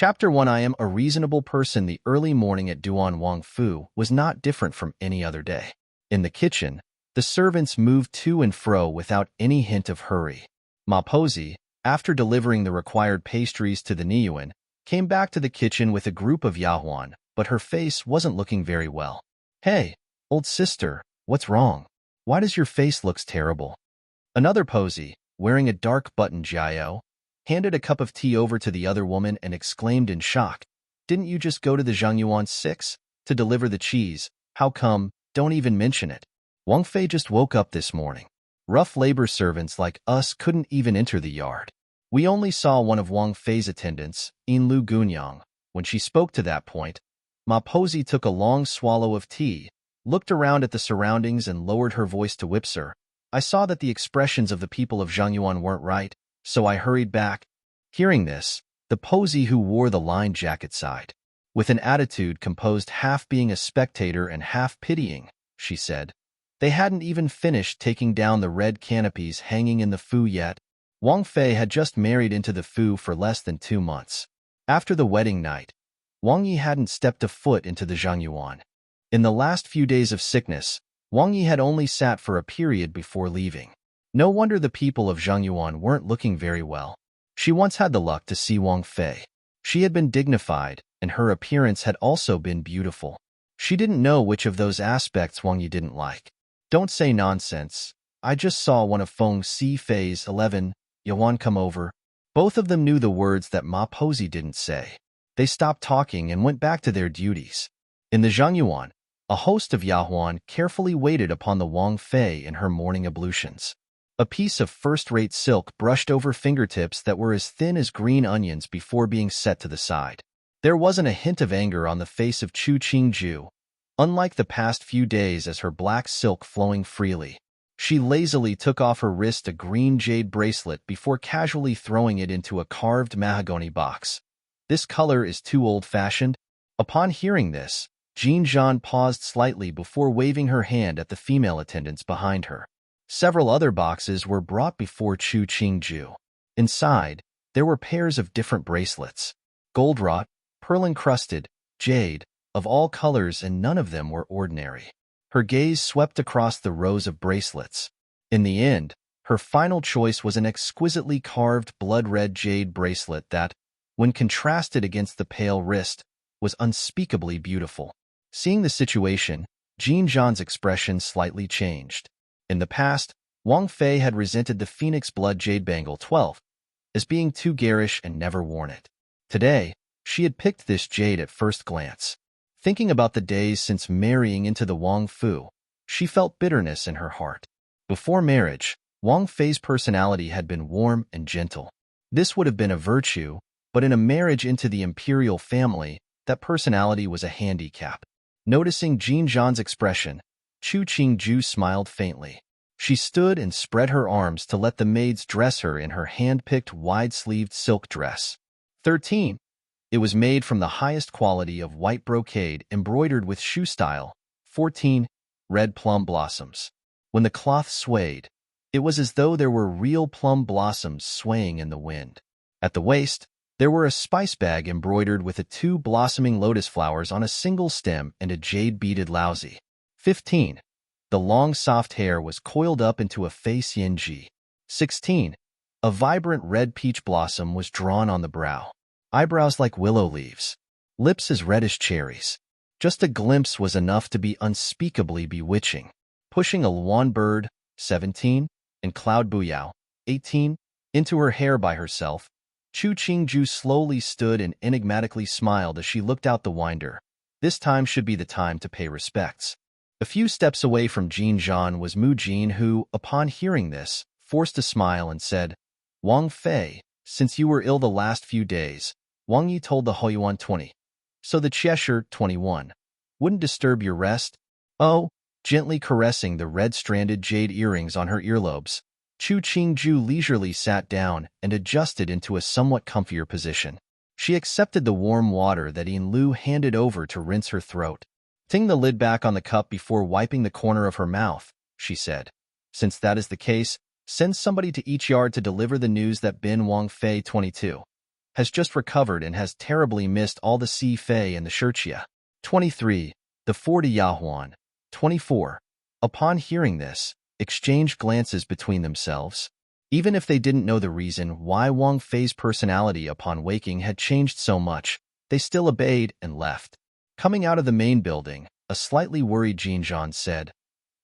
Chapter 1. I am a reasonable person. The early morning at Duan Wang Fu was not different from any other day. In the kitchen, the servants moved to and fro without any hint of hurry. Ma Posi, after delivering the required pastries to the Niyuan, came back to the kitchen with a group of Yahuan, but her face wasn't looking very well. "Hey, old sister, what's wrong? Why does your face look terrible?" Another Posi, wearing a dark button jiao, handed a cup of tea over to the other woman and exclaimed in shock, "Didn't you just go to the Zhangyuan 6 to deliver the cheese? How come? Don't even mention it. Wang Fei just woke up this morning. Rough labor servants like us couldn't even enter the yard. We only saw one of Wang Fei's attendants, Lu Gunyang." When she spoke to that point, Ma Posi took a long swallow of tea, looked around at the surroundings and lowered her voice to whisper, "I saw that the expressions of the people of Zhangyuan weren't right, so I hurried back." Hearing this, the Posi who wore the lined jacket sighed. With an attitude composed half being a spectator and half pitying, she said, "They hadn't even finished taking down the red canopies hanging in the Fu yet. Wang Fei had just married into the Fu for less than 2 months. After the wedding night, Wang Yi hadn't stepped a foot into the Zhangyuan. In the last few days of sickness, Wang Yi had only sat for a period before leaving. No wonder the people of Zhangyuan weren't looking very well. She once had the luck to see Wang Fei. She had been dignified, and her appearance had also been beautiful. She didn't know which of those aspects Wang Yi didn't like. "Don't say nonsense. I just saw one of Feng Si Fei's 11 Yuan come over." Both of them knew the words that Ma Posi didn't say. They stopped talking and went back to their duties. In the Zhangyuan, a host of Yahuan carefully waited upon the Wang Fei in her morning ablutions. A piece of first-rate silk brushed over fingertips that were as thin as green onions before being set to the side. There wasn't a hint of anger on the face of Chu Qingju, unlike the past few days as her black silk flowing freely. She lazily took off her wrist a green jade bracelet before casually throwing it into a carved mahogany box. "This color is too old-fashioned." Upon hearing this, Jean Jean paused slightly before waving her hand at the female attendants behind her. Several other boxes were brought before Chu Qingju. Inside, there were pairs of different bracelets. Gold-wrought, pearl-encrusted, jade, of all colors, and none of them were ordinary. Her gaze swept across the rows of bracelets. In the end, her final choice was an exquisitely carved blood-red jade bracelet that, when contrasted against the pale wrist, was unspeakably beautiful. Seeing the situation, Jean Jean's expression slightly changed. In the past, Wang Fei had resented the Phoenix Blood Jade Bangle 12 as being too garish and never worn it. Today, she had picked this jade at first glance. Thinking about the days since marrying into the Wang Fu, she felt bitterness in her heart. Before marriage, Wang Fei's personality had been warm and gentle. This would have been a virtue, but in a marriage into the imperial family, that personality was a handicap. Noticing Jean Jean's expression, Chu Qingju smiled faintly. She stood and spread her arms to let the maids dress her in her hand-picked wide-sleeved silk dress. 13. It was made from the highest quality of white brocade embroidered with shoe style. 14. Red plum blossoms. When the cloth swayed, it was as though there were real plum blossoms swaying in the wind. At the waist, there were a spice bag embroidered with 2 blossoming lotus flowers on a single stem and a jade-beaded laozi. 15. The long soft hair was coiled up into a face yinji. 16. A vibrant red peach blossom was drawn on the brow. Eyebrows like willow leaves. Lips as red as cherries. Just a glimpse was enough to be unspeakably bewitching. Pushing a luan bird, 17, and cloud buyao, 18, into her hair by herself, Chu Qingju slowly stood and enigmatically smiled as she looked out the winder. This time should be the time to pay respects. A few steps away from Jean Jean was Mu Jin who, upon hearing this, forced a smile and said, "Wang Fei, since you were ill the last few days, Wang Yi told the Hoyuan 20. So the Cheshire 21 wouldn't disturb your rest?" "Oh," gently caressing the red-stranded jade earrings on her earlobes, Chu Qingju leisurely sat down and adjusted into a somewhat comfier position. She accepted the warm water that Lu handed over to rinse her throat. Ting the lid back on the cup before wiping the corner of her mouth, she said, "Since that is the case, send somebody to each yard to deliver the news that Bin Wang Fei 22 has just recovered and has terribly missed all the Si Fei and the Shirchia. 23. The 40 Yahuan. 24. Upon hearing this, exchanged glances between themselves. Even if they didn't know the reason why Wang Fei's personality upon waking had changed so much, they still obeyed and left. Coming out of the main building, a slightly worried Jinzhan said,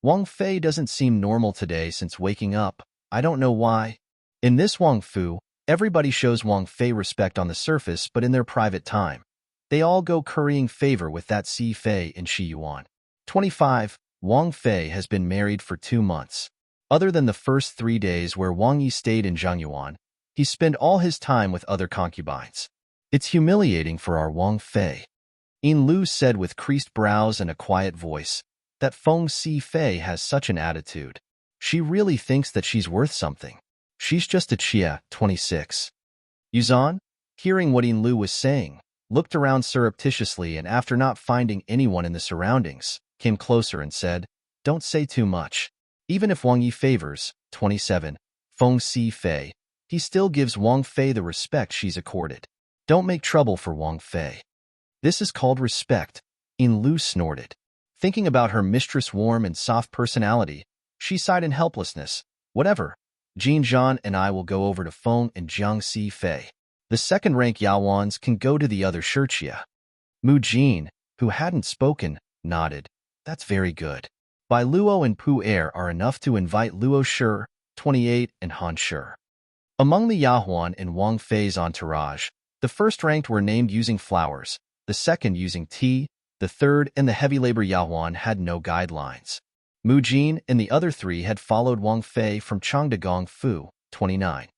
Wang Fei doesn't seem normal today since waking up. I don't know why. In this Wang Fu, everybody shows Wang Fei respect on the surface, but in their private time, they all go currying favor with that Si Fei in Shiyuan. 25. Wang Fei has been married for 2 months. Other than the first 3 days where Wang Yi stayed in Zhangyuan, he spent all his time with other concubines. It's humiliating for our Wang Fei. Yin Lu said with creased brows and a quiet voice, that Feng Si Fei has such an attitude. She really thinks that she's worth something. She's just a Chia. 26. Yuzan, hearing what Yin Lu was saying, looked around surreptitiously and after not finding anyone in the surroundings, came closer and said, Don't say too much. Even if Wang Yi favors, 27, Feng Si Fei, he still gives Wang Fei the respect she's accorded. Don't make trouble for Wang Fei. This is called respect, Yin Lu snorted. Thinking about her mistress' warm and soft personality, she sighed in helplessness. Whatever. Jin Zhan and I will go over to Feng and Jiang Si Fei. The second-rank Yawans can go to the other Shirchia. Mu Jin, who hadn't spoken, nodded. That's very good. Bai Luo and Pu Er are enough to invite Luo Shi, 28, and Han Shi. Among the Yahuan in Wang Fei's entourage, the first-ranked were named using flowers, the second using tea, the third and the heavy labor Yahuan had no guidelines. Mu Jin and the other 3 had followed Wang Fei from Changde Gong Fu, 29.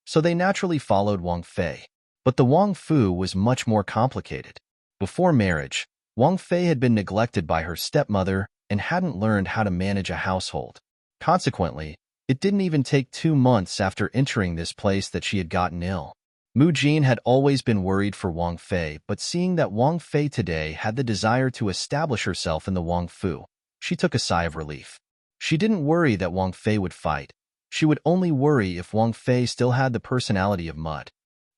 So they naturally followed Wang Fei. But the Wang Fu was much more complicated. Before marriage, Wang Fei had been neglected by her stepmother and hadn't learned how to manage a household. Consequently, it didn't even take 2 months after entering this place that she had gotten ill. Mu Jin had always been worried for Wang Fei, but seeing that Wang Fei today had the desire to establish herself in the Wang Fu, she took a sigh of relief. She didn't worry that Wang Fei would fight. She would only worry if Wang Fei still had the personality of mud.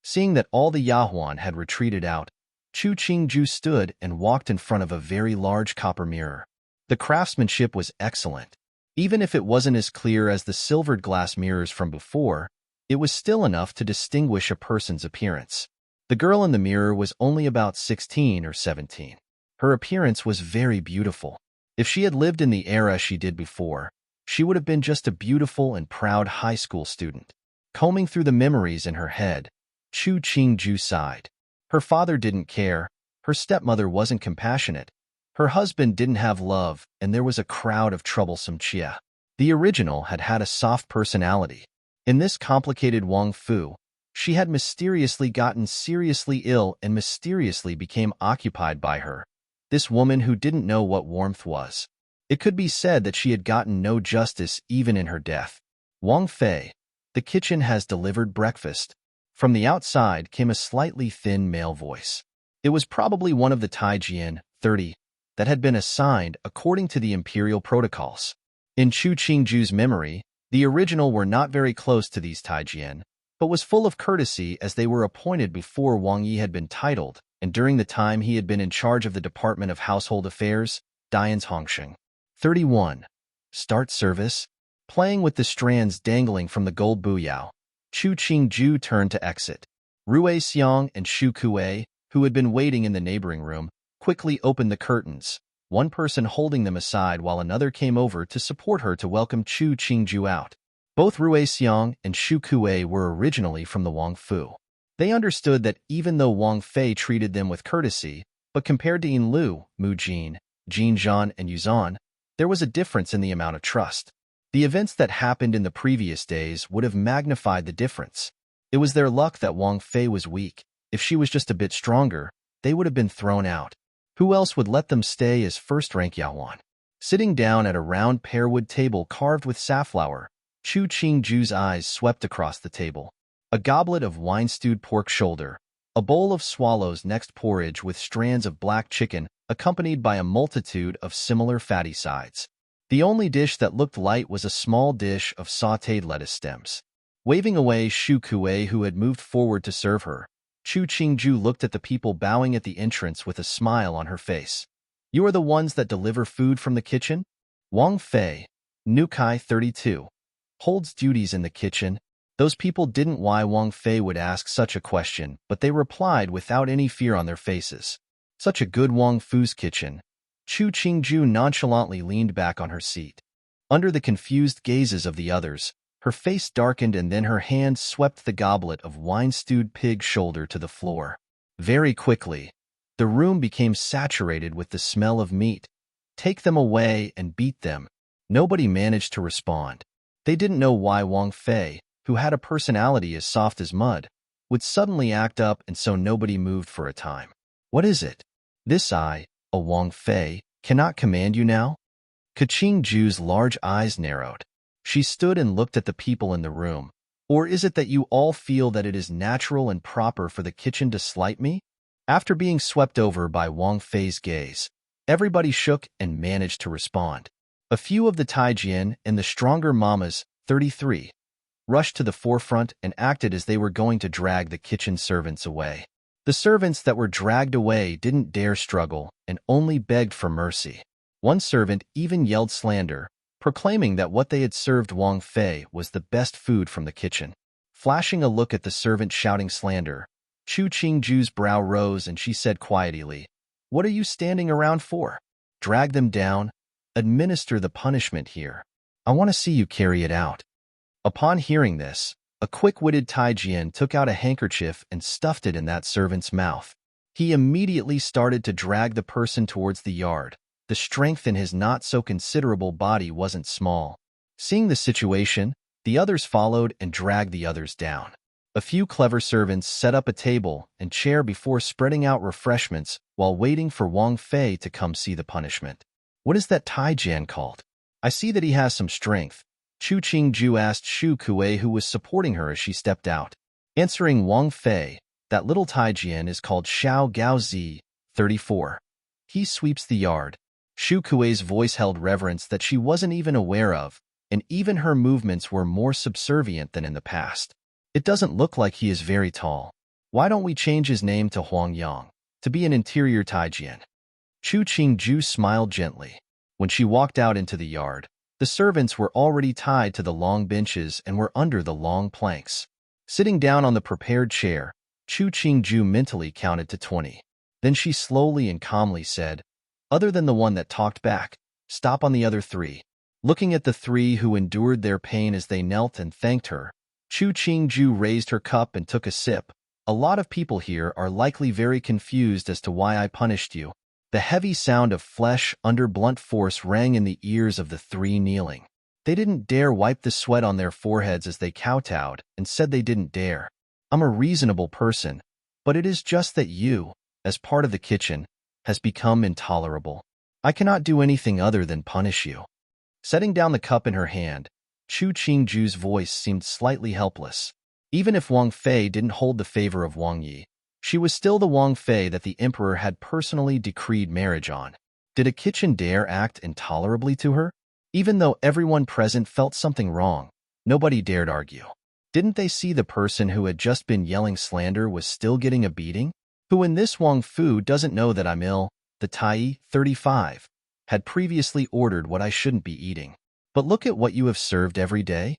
Seeing that all the Yahuan had retreated out, Chu Qingju stood and walked in front of a very large copper mirror. The craftsmanship was excellent. Even if it wasn't as clear as the silvered glass mirrors from before, it was still enough to distinguish a person's appearance. The girl in the mirror was only about 16 or 17. Her appearance was very beautiful. If she had lived in the era she did before, she would have been just a beautiful and proud high school student. Combing through the memories in her head, Chu Qingju sighed. Her father didn't care, her stepmother wasn't compassionate, her husband didn't have love, and there was a crowd of troublesome Chia. The original had had a soft personality. In this complicated Wang Fu, she had mysteriously gotten seriously ill and mysteriously became occupied by her, this woman who didn't know what warmth was. It could be said that she had gotten no justice even in her death. Wang Fei, the kitchen has delivered breakfast. From the outside came a slightly thin male voice. It was probably one of the Taijian, 30, that had been assigned according to the imperial protocols. In Chu Qingju's memory, the original were not very close to these Taijian, but was full of courtesy as they were appointed before Wang Yi had been titled, and during the time he had been in charge of the Department of Household Affairs, Dian's Hongsheng. 31. Start service. Playing with the strands dangling from the gold buyao, Chu Qingju turned to exit. Rui Xiang and Shu Kuei, who had been waiting in the neighboring room, quickly opened the curtains, one person holding them aside while another came over to support her to welcome Chu Qingju out. Both Rui Xiang and Shu Kuei were originally from the Wang Fu. They understood that even though Wang Fei treated them with courtesy, but compared to Yin Lu, Mu Jin, Jin Zhan, and Yuzan, there was a difference in the amount of trust. The events that happened in the previous days would have magnified the difference. It was their luck that Wang Fei was weak. If she was just a bit stronger, they would have been thrown out. Who else would let them stay as first-rank Yahuan? Sitting down at a round pearwood table carved with safflower, Chu Qingju's eyes swept across the table. A goblet of wine-stewed pork shoulder, a bowl of swallow's next porridge with strands of black chicken, accompanied by a multitude of similar fatty sides. The only dish that looked light was a small dish of sautéed lettuce stems. Waving away Shu Kuei, who had moved forward to serve her, Chu Qingju looked at the people bowing at the entrance with a smile on her face. You are the ones that deliver food from the kitchen? Wang Fei, Nukai 32, holds duties in the kitchen. Those people didn't why Wang Fei would ask such a question, but they replied without any fear on their faces. Such a good Wang Fu's kitchen. Chu Qingju nonchalantly leaned back on her seat. Under the confused gazes of the others, her face darkened and then her hand swept the goblet of wine-stewed pig shoulder to the floor. Very quickly, the room became saturated with the smell of meat. Take them away and beat them. Nobody managed to respond. They didn't know why Wang Fei, who had a personality as soft as mud, would suddenly act up, and so nobody moved for a time. What is it? This a Wang Fei, cannot command you now? Qingju's large eyes narrowed. She stood and looked at the people in the room. Or is it that you all feel that it is natural and proper for the kitchen to slight me? After being swept over by Wang Fei's gaze, everybody shook and managed to respond. A few of the Taijian and the stronger mamas, 33, rushed to the forefront and acted as they were going to drag the kitchen servants away. The servants that were dragged away didn't dare struggle and only begged for mercy. One servant even yelled slander, proclaiming that what they had served Wang Fei was the best food from the kitchen. Flashing a look at the servant shouting slander, Chu Qingju's brow rose and she said quietly, "What are you standing around for? Drag them down. Administer the punishment here. I want to see you carry it out." Upon hearing this, a quick-witted Taijian took out a handkerchief and stuffed it in that servant's mouth. He immediately started to drag the person towards the yard. The strength in his not-so-considerable body wasn't small. Seeing the situation, the others followed and dragged the others down. A few clever servants set up a table and chair before spreading out refreshments while waiting for Wang Fei to come see the punishment. What is that Taijian called? I see that he has some strength. Chu Qingju asked Shu Kuei, who was supporting her as she stepped out. Answering Wang Fei, that little Taijian is called Xiao Gaozi, 34. He sweeps the yard. Shu Kuei's voice held reverence that she wasn't even aware of, and even her movements were more subservient than in the past. It doesn't look like he is very tall. Why don't we change his name to Huang Yang, to be an interior Taijian? Chu Qingju smiled gently. When she walked out into the yard, the servants were already tied to the long benches and were under the long planks. Sitting down on the prepared chair, Chu Qingju mentally counted to 20. Then she slowly and calmly said, "Other than the one that talked back, stop on the other 3. Looking at the 3 who endured their pain as they knelt and thanked her, Chu Qingju raised her cup and took a sip. A lot of people here are likely very confused as to why I punished you. The heavy sound of flesh under blunt force rang in the ears of the 3 kneeling. They didn't dare wipe the sweat on their foreheads as they kowtowed and said they didn't dare. I'm a reasonable person, but it is just that you, as part of the kitchen, has become intolerable. I cannot do anything other than punish you." Setting down the cup in her hand, Chu Qingju's voice seemed slightly helpless. Even if Wang Fei didn't hold the favor of Wang Yi, she was still the Wang Fei that the emperor had personally decreed marriage on. Did a kitchen dare act intolerably to her? Even though everyone present felt something wrong, nobody dared argue. Didn't they see the person who had just been yelling slander was still getting a beating? Who in this Wang Fu doesn't know that I'm ill? The Tai, 35, had previously ordered what I shouldn't be eating. But look at what you have served every day.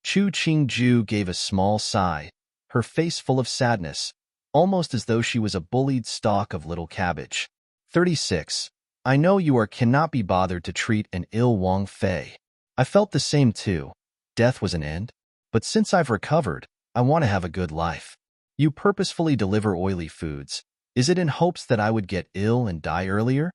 Chu Qingju gave a small sigh, her face full of sadness, almost as though she was a bullied stalk of little cabbage. 36. I know you cannot be bothered to treat an ill Wang Fei. I felt the same too. Death was an end. But since I've recovered, I want to have a good life. You purposefully deliver oily foods. Is it in hopes that I would get ill and die earlier?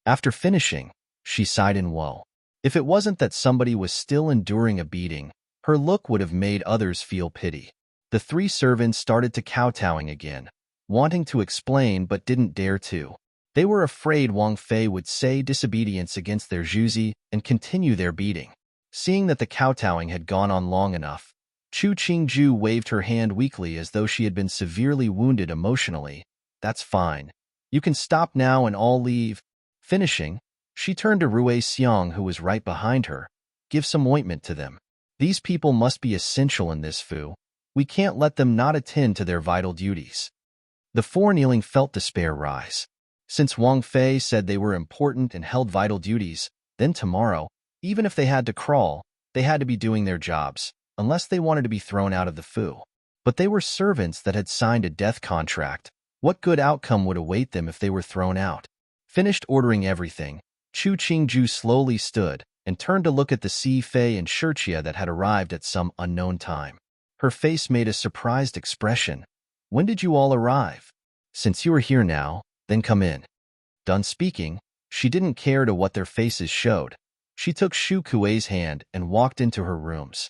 After finishing, she sighed in woe. If it wasn't that somebody was still enduring a beating, her look would have made others feel pity. The 3 servants started to kowtowing again, wanting to explain but didn't dare to. They were afraid Wang Fei would say disobedience against their Zhuzi and continue their beating. Seeing that the kowtowing had gone on long enough, Chu Qingju waved her hand weakly as though she had been severely wounded emotionally. That's fine. You can stop now and all leave. Finishing, she turned to Rui Xiang, who was right behind her. Give some ointment to them. These people must be essential in this Fu. We can't let them not attend to their vital duties. The four kneeling felt despair rise. Since Wang Fei said they were important and held vital duties, then tomorrow, even if they had to crawl, they had to be doing their jobs, unless they wanted to be thrown out of the fu. But they were servants that had signed a death contract. What good outcome would await them if they were thrown out? Finished ordering everything, Chu Qingju slowly stood and turned to look at the Si Fei and Shirchia that had arrived at some unknown time. Her face made a surprised expression. When did you all arrive? Since you are here now, then come in. Done speaking, she didn't care to what their faces showed. She took Shu Kuei's hand and walked into her rooms.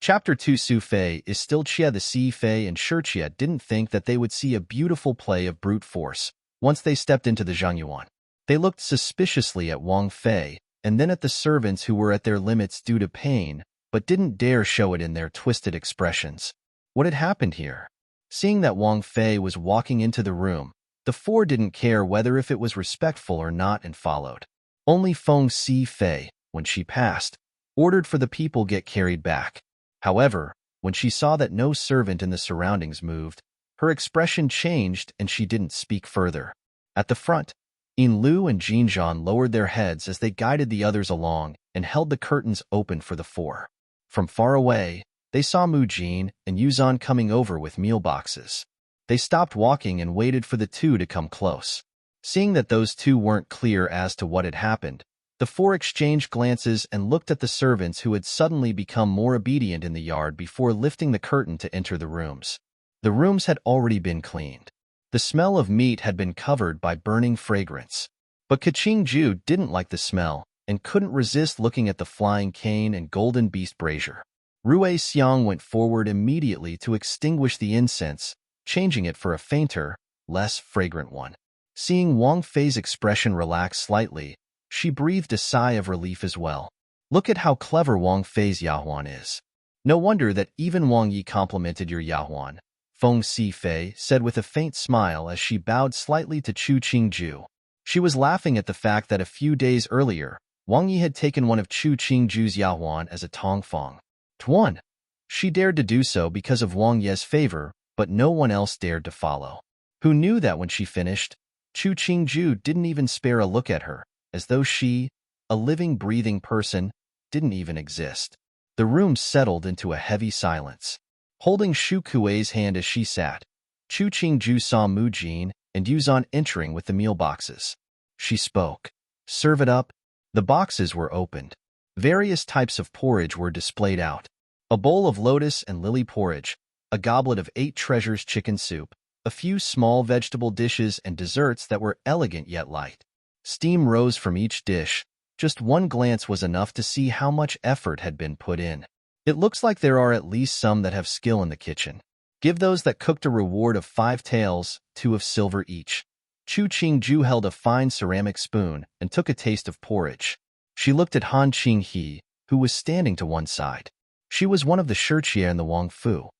Chapter 2. Su Fei is still Chia. The Si Fei and Shirchia didn't think that they would see a beautiful play of brute force once they stepped into the Zhangyuan. They looked suspiciously at Wang Fei and then at the servants who were at their limits due to pain, but didn't dare show it in their twisted expressions. What had happened here? Seeing that Wang Fei was walking into the room, the four didn't care whether if it was respectful or not and followed. Only Feng Si Fei, when she passed, ordered for the people get carried back. However, when she saw that no servant in the surroundings moved, her expression changed and she didn't speak further. At the front, Yin Lu and Jin Zhan lowered their heads as they guided the others along and held the curtains open for the four. From far away, they saw Mu Jin and Yuzhan coming over with meal boxes. They stopped walking and waited for the two to come close. Seeing that those two weren't clear as to what had happened, the four exchanged glances and looked at the servants who had suddenly become more obedient in the yard before lifting the curtain to enter the rooms. The rooms had already been cleaned. The smell of meat had been covered by burning fragrance. But Qingju didn't like the smell and couldn't resist looking at the flying cane and golden beast brazier. Rui Xiang went forward immediately to extinguish the incense, changing it for a fainter, less fragrant one. Seeing Wang Fei's expression relax slightly, she breathed a sigh of relief as well. Look at how clever Wang Fei's Yahuan is. No wonder that even Wang Yi complimented your Yahuan, Feng Si Fei said with a faint smile as she bowed slightly to Chu Qingju. She was laughing at the fact that a few days earlier, Wang Yi had taken one of Chu Qingju's Yahuan as a tongfang. Tuan. She dared to do so because of Wang Ye's favor, but no one else dared to follow. Who knew that when she finished, Chu Qingju didn't even spare a look at her, as though she, a living, breathing person, didn't even exist. The room settled into a heavy silence. Holding Shu Kuei's hand as she sat, Chu Qingju saw Mu Jin and Yuzhan entering with the meal boxes. She spoke. Serve it up. The boxes were opened. Various types of porridge were displayed out. A bowl of lotus and lily porridge, a goblet of 8 treasures chicken soup, a few small vegetable dishes and desserts that were elegant yet light. Steam rose from each dish. Just one glance was enough to see how much effort had been put in. It looks like there are at least some that have skill in the kitchen. Give those that cooked a reward of 5 taels, 2 of silver each. Chu Qingju held a fine ceramic spoon and took a taste of porridge. She looked at Han Qinghe, who was standing to one side. She was one of the Shirchia in the Wang Fu.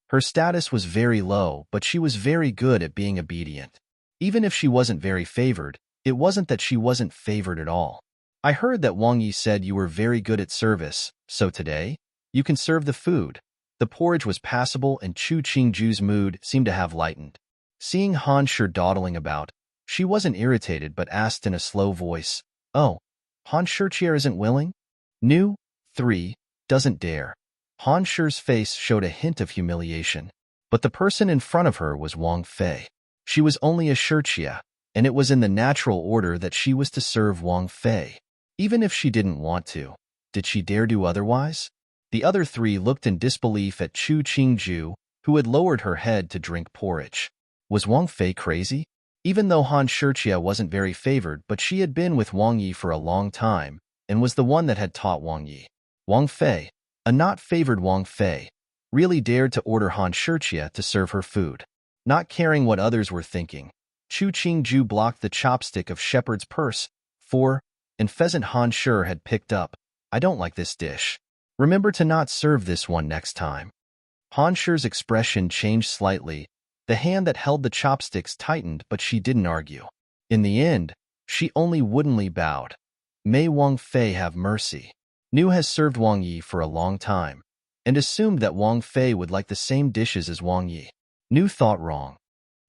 Her status was very low, but she was very good at being obedient. Even if she wasn't very favored, it wasn't that she wasn't favored at all. I heard that Wang Yi said you were very good at service, so today, you can serve the food. The porridge was passable and Chu Qingju's mood seemed to have lightened. Seeing Han Shi dawdling about, she wasn't irritated but asked in a slow voice, "Oh, Han Shirchier isn't willing?" New 3 doesn't dare. Han Shi's face showed a hint of humiliation, but the person in front of her was Wang Fei. She was only a Shirchia, and it was in the natural order that she was to serve Wang Fei. Even if she didn't want to, did she dare do otherwise? The other 3 looked in disbelief at Chu Qingju, who had lowered her head to drink porridge. Was Wang Fei crazy? Even though Han Shirchia wasn't very favored, but she had been with Wang Yi for a long time, and was the one that had taught Wang Yi. Wang Fei, a not favored Wang Fei, really dared to order Han Shirchia to serve her food. Not caring what others were thinking, Chu Qingju blocked the chopstick of shepherd's purse, and pheasant Han Shi had picked up. I don't like this dish. Remember to not serve this one next time. Han Shi's expression changed slightly. The hand that held the chopsticks tightened, but she didn't argue. In the end, she only woodenly bowed. May Wang Fei have mercy. Nu has served Wang Yi for a long time. and assumed that Wang Fei would like the same dishes as Wang Yi. Nu thought wrong.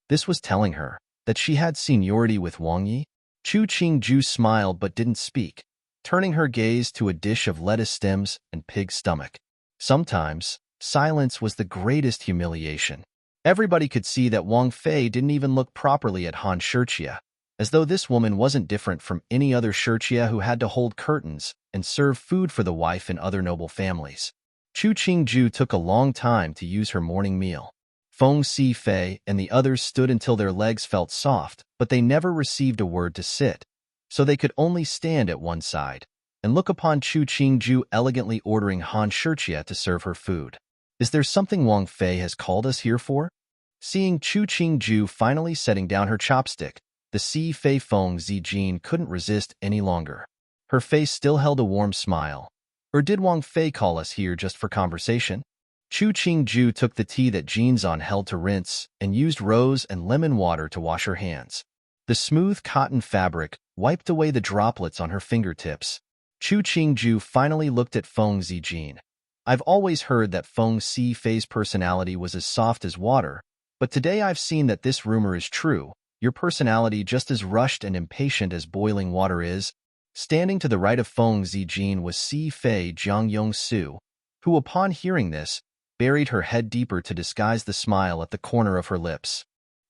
This was telling her that she had seniority with Wang Yi. Chu Qingju smiled but didn't speak, turning her gaze to a dish of lettuce stems and pig stomach. Sometimes, silence was the greatest humiliation. Everybody could see that Wang Fei didn't even look properly at Han Shirchia, as though this woman wasn't different from any other Shirchia who had to hold curtains and serve food for the wife in other noble families. Chu Qingju took a long time to use her morning meal. Feng Si Fei and the others stood until their legs felt soft, but they never received a word to sit, so they could only stand at one side and look upon Chu Qingju elegantly ordering Han Shirchia to serve her food. Is there something Wang Fei has called us here for? Seeing Chu Qingju finally setting down her chopstick, the Si Fei Feng Zijin couldn't resist any longer. Her face still held a warm smile. Or did Wang Fei call us here just for conversation? Chu Qingju took the tea that Jinzan held to rinse and used rose and lemon water to wash her hands. The smooth cotton fabric wiped away the droplets on her fingertips. Chu Qingju finally looked at Feng Zijin. I've always heard that Feng Si Fei's personality was as soft as water, but today I've seen that this rumor is true. Your personality just as rushed and impatient as boiling water is. Standing to the right of Feng Zijin was Si Fei Jiangyong Su, who upon hearing this, buried her head deeper to disguise the smile at the corner of her lips.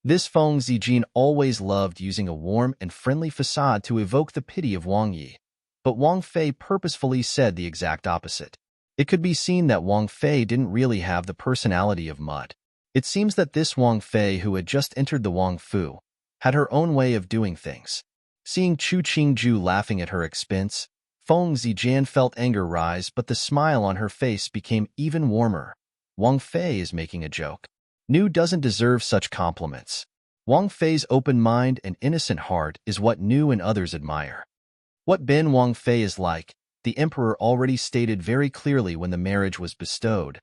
This Feng Zijin always loved using a warm and friendly facade to evoke the pity of Wang Yi, but Wang Fei purposefully said the exact opposite. It could be seen that Wang Fei didn't really have the personality of mud. It seems that this Wang Fei who had just entered the Wang Fu had her own way of doing things. Seeing Chu Qingju laughing at her expense, Feng Zijin felt anger rise, but the smile on her face became even warmer. Wang Fei is making a joke. Nu doesn't deserve such compliments. Wang Fei's open mind and innocent heart is what Nu and others admire. What Ben Wang Fei is like, the emperor already stated very clearly when the marriage was bestowed.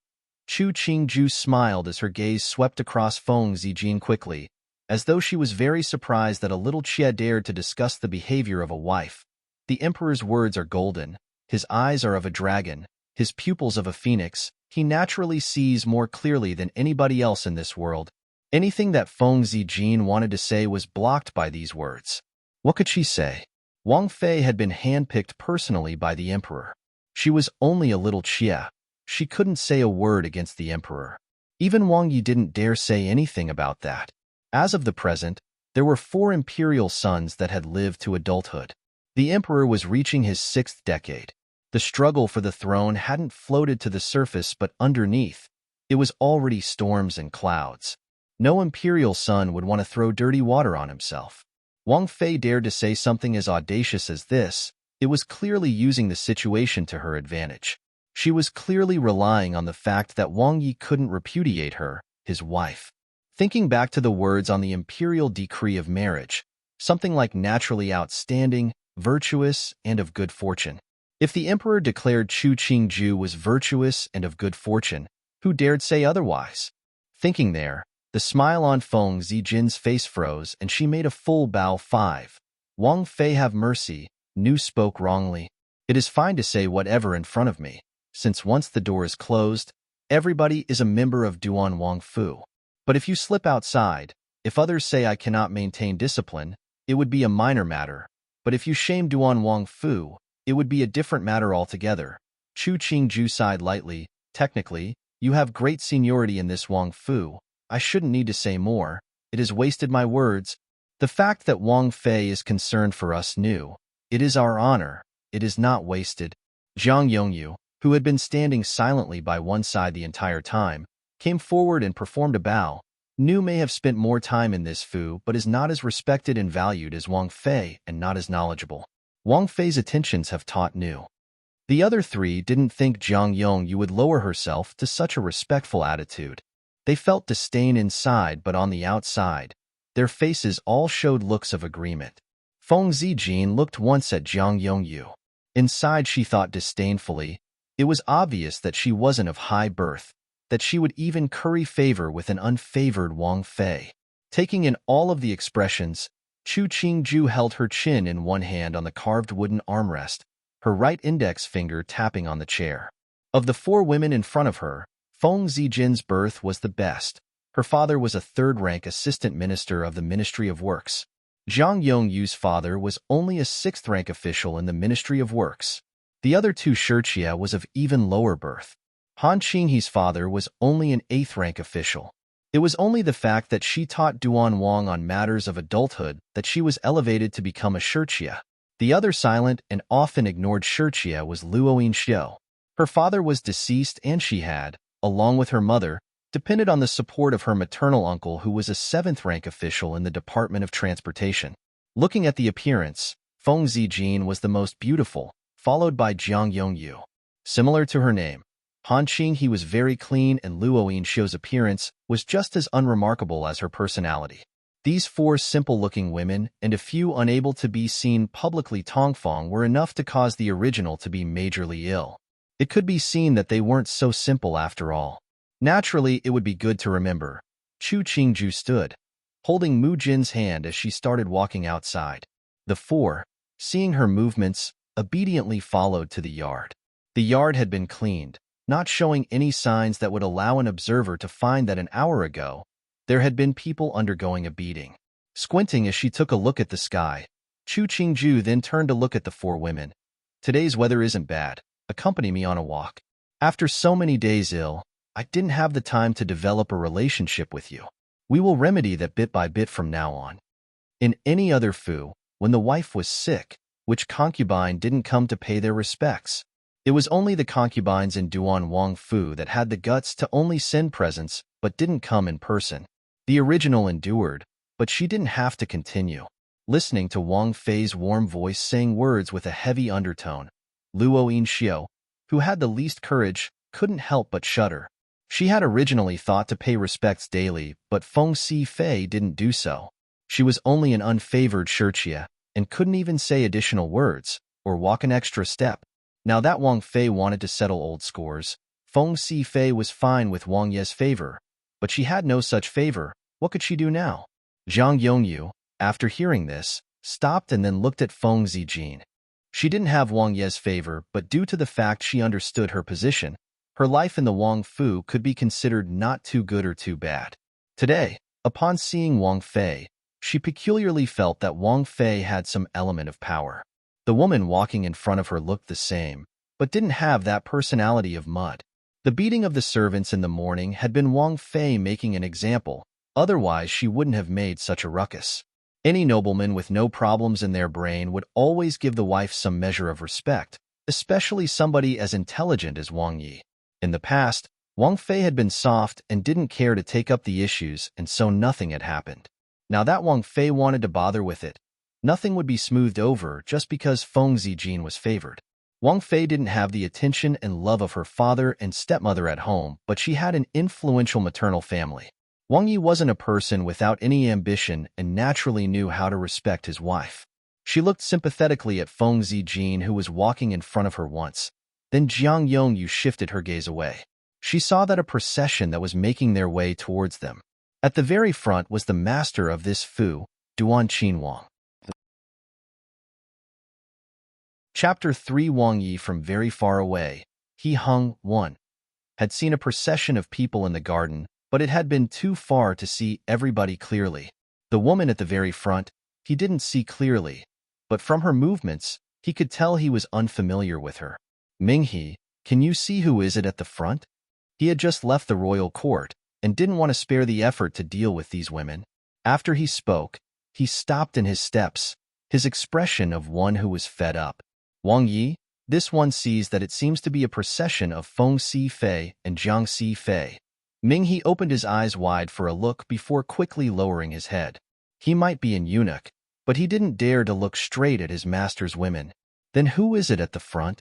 Chu Qingju smiled as her gaze swept across Feng Zijin quickly, as though she was very surprised that a little Chia dared to discuss the behavior of a wife. The emperor's words are golden, his eyes are of a dragon, his pupils of a phoenix. He naturally sees more clearly than anybody else in this world. Anything that Feng Zijin wanted to say was blocked by these words. What could she say? Wang Fei had been handpicked personally by the emperor. She was only a little Chia. She couldn't say a word against the emperor. Even Wang Yi didn't dare say anything about that. As of the present, there were 4 imperial sons that had lived to adulthood. The emperor was reaching his 6th decade. The struggle for the throne hadn't floated to the surface, but underneath, it was already storms and clouds. No imperial son would want to throw dirty water on himself. Wang Fei dared to say something as audacious as this. It was clearly using the situation to her advantage. She was clearly relying on the fact that Wang Yi couldn't repudiate her, his wife. Thinking back to the words on the imperial decree of marriage, something like naturally outstanding, virtuous, and of good fortune. If the emperor declared Chu Qingju was virtuous and of good fortune, who dared say otherwise? Thinking there, the smile on Feng Zijin's face froze and she made a full bow. 5. Wang Fei, have mercy. Nu spoke wrongly. It is fine to say whatever in front of me, since once the door is closed, everybody is a member of Duan Wang Fu. But if you slip outside, if others say I cannot maintain discipline, it would be a minor matter. But if you shame Duan Wang Fu, it would be a different matter altogether. Chu Qingju sighed lightly. Technically, you have great seniority in this Wang Fu. I shouldn't need to say more. It has wasted my words. The fact that Wang Fei is concerned for us Nu. It is our honor. It is not wasted. Zhang Yongyu, who had been standing silently by one side the entire time, came forward and performed a bow. Nu may have spent more time in this Fu, but is not as respected and valued as Wang Fei and not as knowledgeable. Wang Fei's attentions have taught Nu. The other 3 didn't think Zhang Yongyu would lower herself to such a respectful attitude. They felt disdain inside, but on the outside, their faces all showed looks of agreement. Feng Zijin looked once at Zhang Yongyu. Inside she thought disdainfully. It was obvious that she wasn't of high birth, that she would even curry favor with an unfavored Wang Fei. Taking in all of the expressions, Chu Qingju held her chin in one hand on the carved wooden armrest, her right index finger tapping on the chair. Of the four women in front of her, Feng Zijin's birth was the best. Her father was a third-rank assistant minister of the Ministry of Works. Zhang Yongyu's father was only a sixth-rank official in the Ministry of Works. The other two Shirchia was of even lower birth. Han Qinghe's father was only an eighth-rank official. It was only the fact that she taught Duan Wang on matters of adulthood that she was elevated to become a Shirchia. The other silent and often ignored Shirchia was Luoyin Xiu. Her father was deceased and she had, along with her mother, depended on the support of her maternal uncle who was a seventh-rank official in the Department of Transportation. Looking at the appearance, Feng Zijin was the most beautiful, followed by Jiang Yongyu. Similar to her name, Han Qinghe was very clean and Luoyin Xiu's appearance was just as unremarkable as her personality. These four simple-looking women and a few unable to be seen publicly Tongfang were enough to cause the original to be majorly ill. It could be seen that they weren't so simple after all. Naturally, it would be good to remember. Chu Qingju stood, holding Mu Jin's hand as she started walking outside. The four, seeing her movements, obediently followed to the yard. The yard had been cleaned, not showing any signs that would allow an observer to find that an hour ago, there had been people undergoing a beating. Squinting as she took a look at the sky, Chu Qingju then turned to look at the four women. Today's weather isn't bad. Accompany me on a walk. After so many days ill, I didn't have the time to develop a relationship with you. We will remedy that bit by bit from now on. In any other fu, when the wife was sick, which concubine didn't come to pay their respects? It was only the concubines in Duan Wang Fu that had the guts to only send presents but didn't come in person. The original endured, but she didn't have to continue. Listening to Wang Fei's warm voice saying words with a heavy undertone, Luoyin Xiu, who had the least courage, couldn't help but shudder. She had originally thought to pay respects daily, but Feng Fei didn't do so. She was only an unfavored Shirchia and couldn't even say additional words or walk an extra step. Now that Wang Fei wanted to settle old scores, Feng Fei was fine with Wang Ye's favor, but she had no such favor. What could she do now? Zhang Yongyu, after hearing this, stopped and then looked at Feng Zijin. She didn't have Wang Ye's favor, but due to the fact she understood her position, her life in the Wang Fu could be considered not too good or too bad. Today, upon seeing Wang Fei, she peculiarly felt that Wang Fei had some element of power. The woman walking in front of her looked the same, but didn't have that personality of mud. The beating of the servants in the morning had been Wang Fei making an example, otherwise she wouldn't have made such a ruckus. Any nobleman with no problems in their brain would always give the wife some measure of respect, especially somebody as intelligent as Wang Yi. In the past, Wang Fei had been soft and didn't care to take up the issues, and so nothing had happened. Now that Wang Fei wanted to bother with it, nothing would be smoothed over just because Feng Zijin was favored. Wang Fei didn't have the attention and love of her father and stepmother at home, but she had an influential maternal family. Wang Yi wasn't a person without any ambition and naturally knew how to respect his wife. She looked sympathetically at Feng Zijin, who was walking in front of her once. Then Jiang Yongyu shifted her gaze away. She saw that a procession that was making their way towards them. At the very front was the master of this fu, Duan Qinwang. Chapter 3. Wang Yi from very far away, He Hung 1, had seen a procession of people in the garden, but it had been too far to see everybody clearly. The woman at the very front, he didn't see clearly, but from her movements, he could tell he was unfamiliar with her. Minghe, can you see who is it at the front? He had just left the royal court and didn't want to spare the effort to deal with these women. After he spoke, he stopped in his steps, his expression of one who was fed up. Wang Yi, this one sees that it seems to be a procession of Feng Fei and Jiang Fei. Minghe opened his eyes wide for a look before quickly lowering his head. He might be an eunuch, but he didn't dare to look straight at his master's women. Then who is it at the front?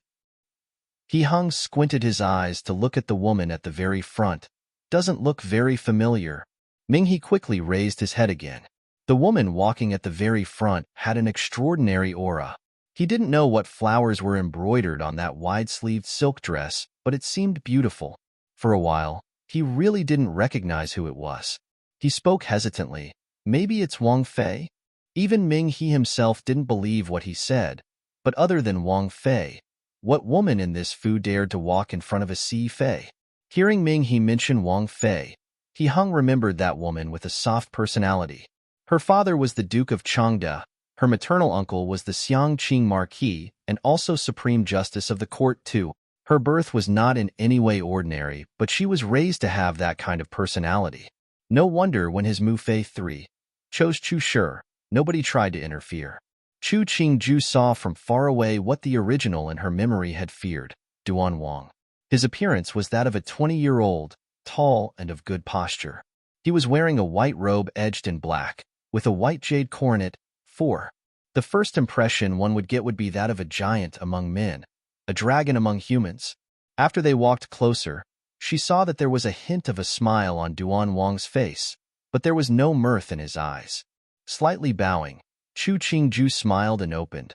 He squinted his eyes to look at the woman at the very front. Doesn't look very familiar. Minghe quickly raised his head again. The woman walking at the very front had an extraordinary aura. He didn't know what flowers were embroidered on that wide-sleeved silk dress, but it seemed beautiful. For a while, he really didn't recognize who it was. He spoke hesitantly. Maybe it's Wang Fei? Even Minghe himself didn't believe what he said, but other than Wang Fei, What woman in this fu dared to walk in front of a Si Fei? Hearing Ming He mention Wang Fei, He Hung remembered that woman with a soft personality. Her father was the Duke of Changde, her maternal uncle was the Xiangqing Marquis and also Supreme Justice of the court too. Her birth was not in any way ordinary, but she was raised to have that kind of personality. No wonder when his Mu Fei III chose Chu Shi, nobody tried to interfere. Chu Qingju saw from far away what the original in her memory had feared, Duan Wang. His appearance was that of a 20-year-old, tall and of good posture. He was wearing a white robe edged in black, with a white jade coronet. 4. The first impression one would get would be that of a giant among men, a dragon among humans. After they walked closer, she saw that there was a hint of a smile on Duan Wang's face, but there was no mirth in his eyes. Slightly bowing, Chu Qingju smiled and opened.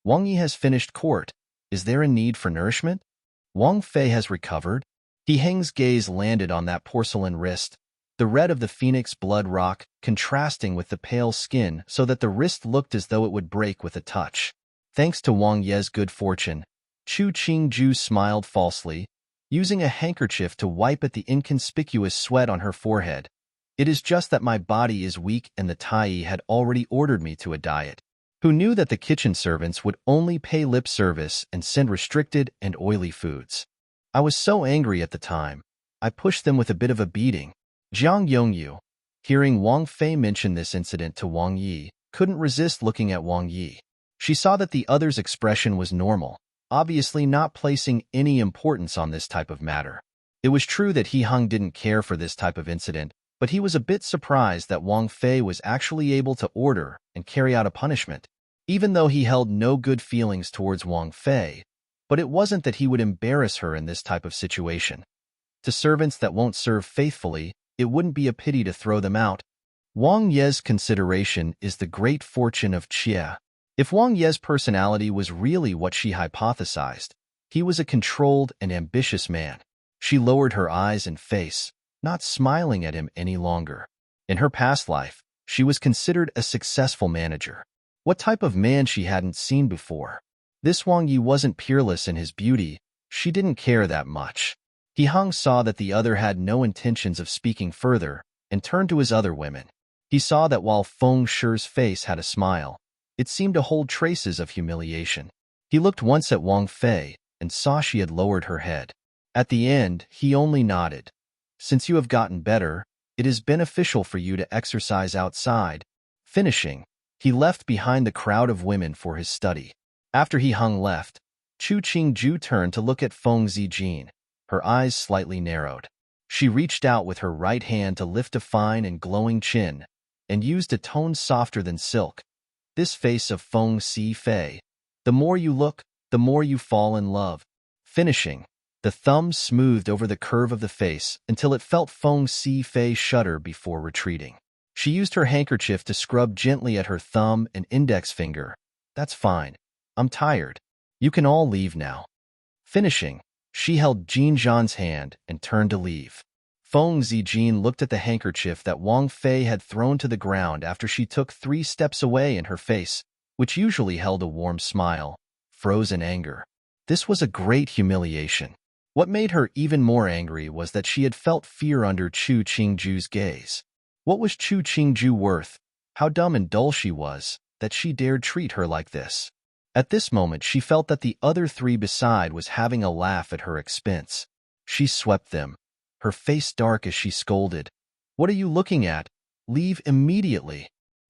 Wang Yi has finished court. Is there a need for nourishment? Wang Fei has recovered? He Heng's gaze landed on that porcelain wrist, the red of the phoenix blood rock contrasting with the pale skin so that the wrist looked as though it would break with a touch. Thanks to Wang Ye's good fortune, Chu Qingju smiled falsely, using a handkerchief to wipe at the inconspicuous sweat on her forehead. It is just that my body is weak and the Tai had already ordered me to a diet. Who knew that the kitchen servants would only pay lip service and send restricted and oily foods? I was so angry at the time, I pushed them with a bit of a beating. Jiang Yongyu, hearing Wang Fei mention this incident to Wang Yi, couldn't resist looking at Wang Yi. She saw that the other's expression was normal, obviously not placing any importance on this type of matter. It was true that He Hung didn't care for this type of incident, but he was a bit surprised that Wang Fei was actually able to order and carry out a punishment, even though he held no good feelings towards Wang Fei. But it wasn't that he would embarrass her in this type of situation. To servants that won't serve faithfully, it wouldn't be a pity to throw them out. Wang Ye's consideration is the great fortune of Chia. If Wang Ye's personality was really what she hypothesized, he was a controlled and ambitious man. She lowered her eyes and face, not smiling at him any longer. In her past life, she was considered a successful manager. What type of man she hadn't seen before? This Wang Yi wasn't peerless in his beauty, she didn't care that much. He Hung saw that the other had no intentions of speaking further, and turned to his other women. He saw that while Feng Shi's face had a smile, it seemed to hold traces of humiliation. He looked once at Wang Fei, and saw she had lowered her head. At the end, he only nodded. Since you have gotten better, it is beneficial for you to exercise outside. Finishing, he left behind the crowd of women for his study. After He Hung left, Chu Qingju turned to look at Feng Zijin. Her eyes slightly narrowed. She reached out with her right hand to lift a fine and glowing chin, and used a tone softer than silk. This face of Feng Si Fei. The more you look, the more you fall in love. Finishing, the thumb smoothed over the curve of the face until it felt Feng Si Fei shudder before retreating. She used her handkerchief to scrub gently at her thumb and index finger. That's fine. I'm tired. You can all leave now. Finishing, she held Jin Zhan's hand and turned to leave. Feng Zijin looked at the handkerchief that Wang Fei had thrown to the ground after she took 3 steps away, and her face, which usually held a warm smile, froze in anger. This was a great humiliation. What made her even more angry was that she had felt fear under Chu Qingju's gaze. What was Chu Qingju worth? How dumb and dull she was, that she dared treat her like this. At this moment she felt that the other 3 beside was having a laugh at her expense. She swept them, her face dark as she scolded. What are you looking at? Leave immediately.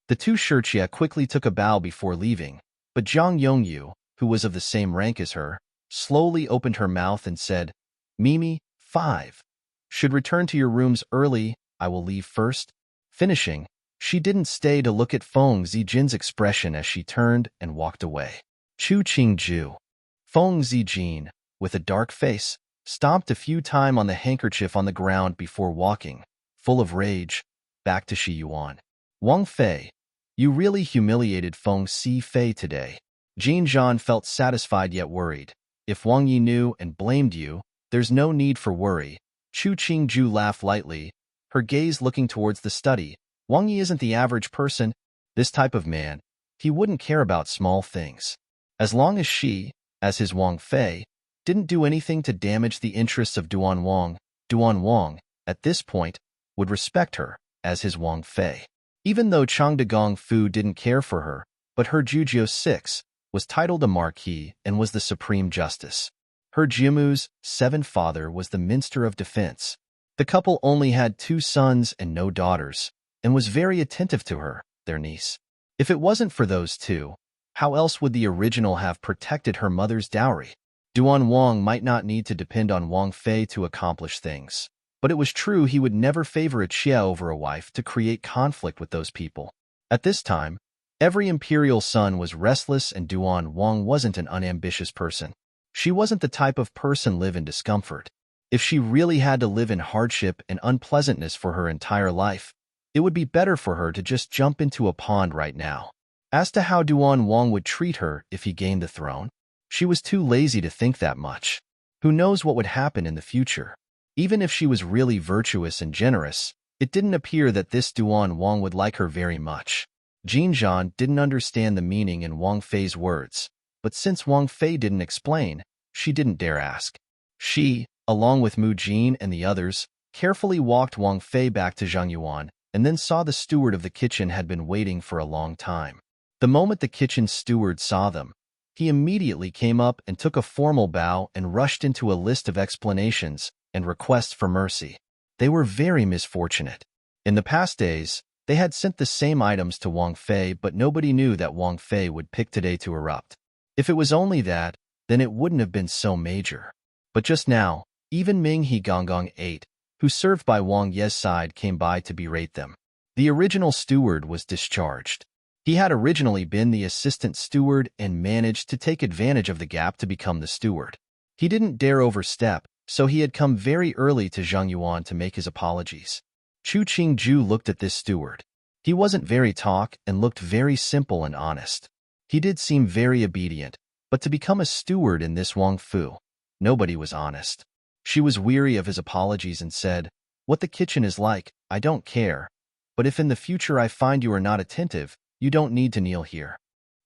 The 2 Shirchia quickly took a bow before leaving, but Jiang Yongyu, who was of the same rank as her, slowly opened her mouth and said, Mimi, 5. Should return to your rooms early, I will leave first. Finishing, she didn't stay to look at Feng Zijin's expression as she turned and walked away. Chu Qingju. Feng Zijin, with a dark face, stomped a few times on the handkerchief on the ground before walking, full of rage, back to Shi Yuan. Wang Fei, you really humiliated Feng Si Fei today. Jin Zhan felt satisfied yet worried. If Wang Yi knew and blamed you, there's no need for worry. Chu Qingju laughed lightly, her gaze looking towards the study. Wang Yi isn't the average person. This type of man, he wouldn't care about small things. As long as she, as his Wang Fei, didn't do anything to damage the interests of Duan Wang. Duan Wang, at this point, would respect her as his Wang Fei. Even though Chang Gong Fu didn't care for her, but her Jujio 6 was titled a marquis and was the supreme justice. Her Jimu's 7th father was the Minister of Defense. The couple only had 2 sons and no daughters, and was very attentive to her, their niece. If it wasn't for those 2, how else would the original have protected her mother's dowry? Duan Wang might not need to depend on Wang Fei to accomplish things, but it was true he would never favor a Xie over a wife to create conflict with those people. At this time, every imperial son was restless and Duan Wang wasn't an unambitious person. She wasn't the type of person live in discomfort. If she really had to live in hardship and unpleasantness for her entire life, it would be better for her to just jump into a pond right now. As to how Duan Wang would treat her if he gained the throne, she was too lazy to think that much. Who knows what would happen in the future? Even if she was really virtuous and generous, it didn't appear that this Duan Wang would like her very much. Jin Zhan didn't understand the meaning in Wang Fei's words, but since Wang Fei didn't explain, she didn't dare ask. She, along with Mu Jin and the others, carefully walked Wang Fei back to Zhangyuan and then saw the steward of the kitchen had been waiting for a long time. The moment the kitchen steward saw them, he immediately came up and took a formal bow and rushed into a list of explanations and requests for mercy. They were very misfortunate. In the past days, they had sent the same items to Wang Fei, but nobody knew that Wang Fei would pick today to erupt. If it was only that, then it wouldn't have been so major. But just now, even Ming He Gonggong 8, who served by Wang Ye's side, came by to berate them. The original steward was discharged. He had originally been the assistant steward and managed to take advantage of the gap to become the steward. He didn't dare overstep, so he had come very early to Zhangyuan to make his apologies. Chu Qingju looked at this steward. He wasn't very talk and looked very simple and honest. He did seem very obedient, but to become a steward in this Wang Fu, nobody was honest. She was weary of his apologies and said, "What the kitchen is like, I don't care. But if in the future I find you are not attentive, you don't need to kneel here."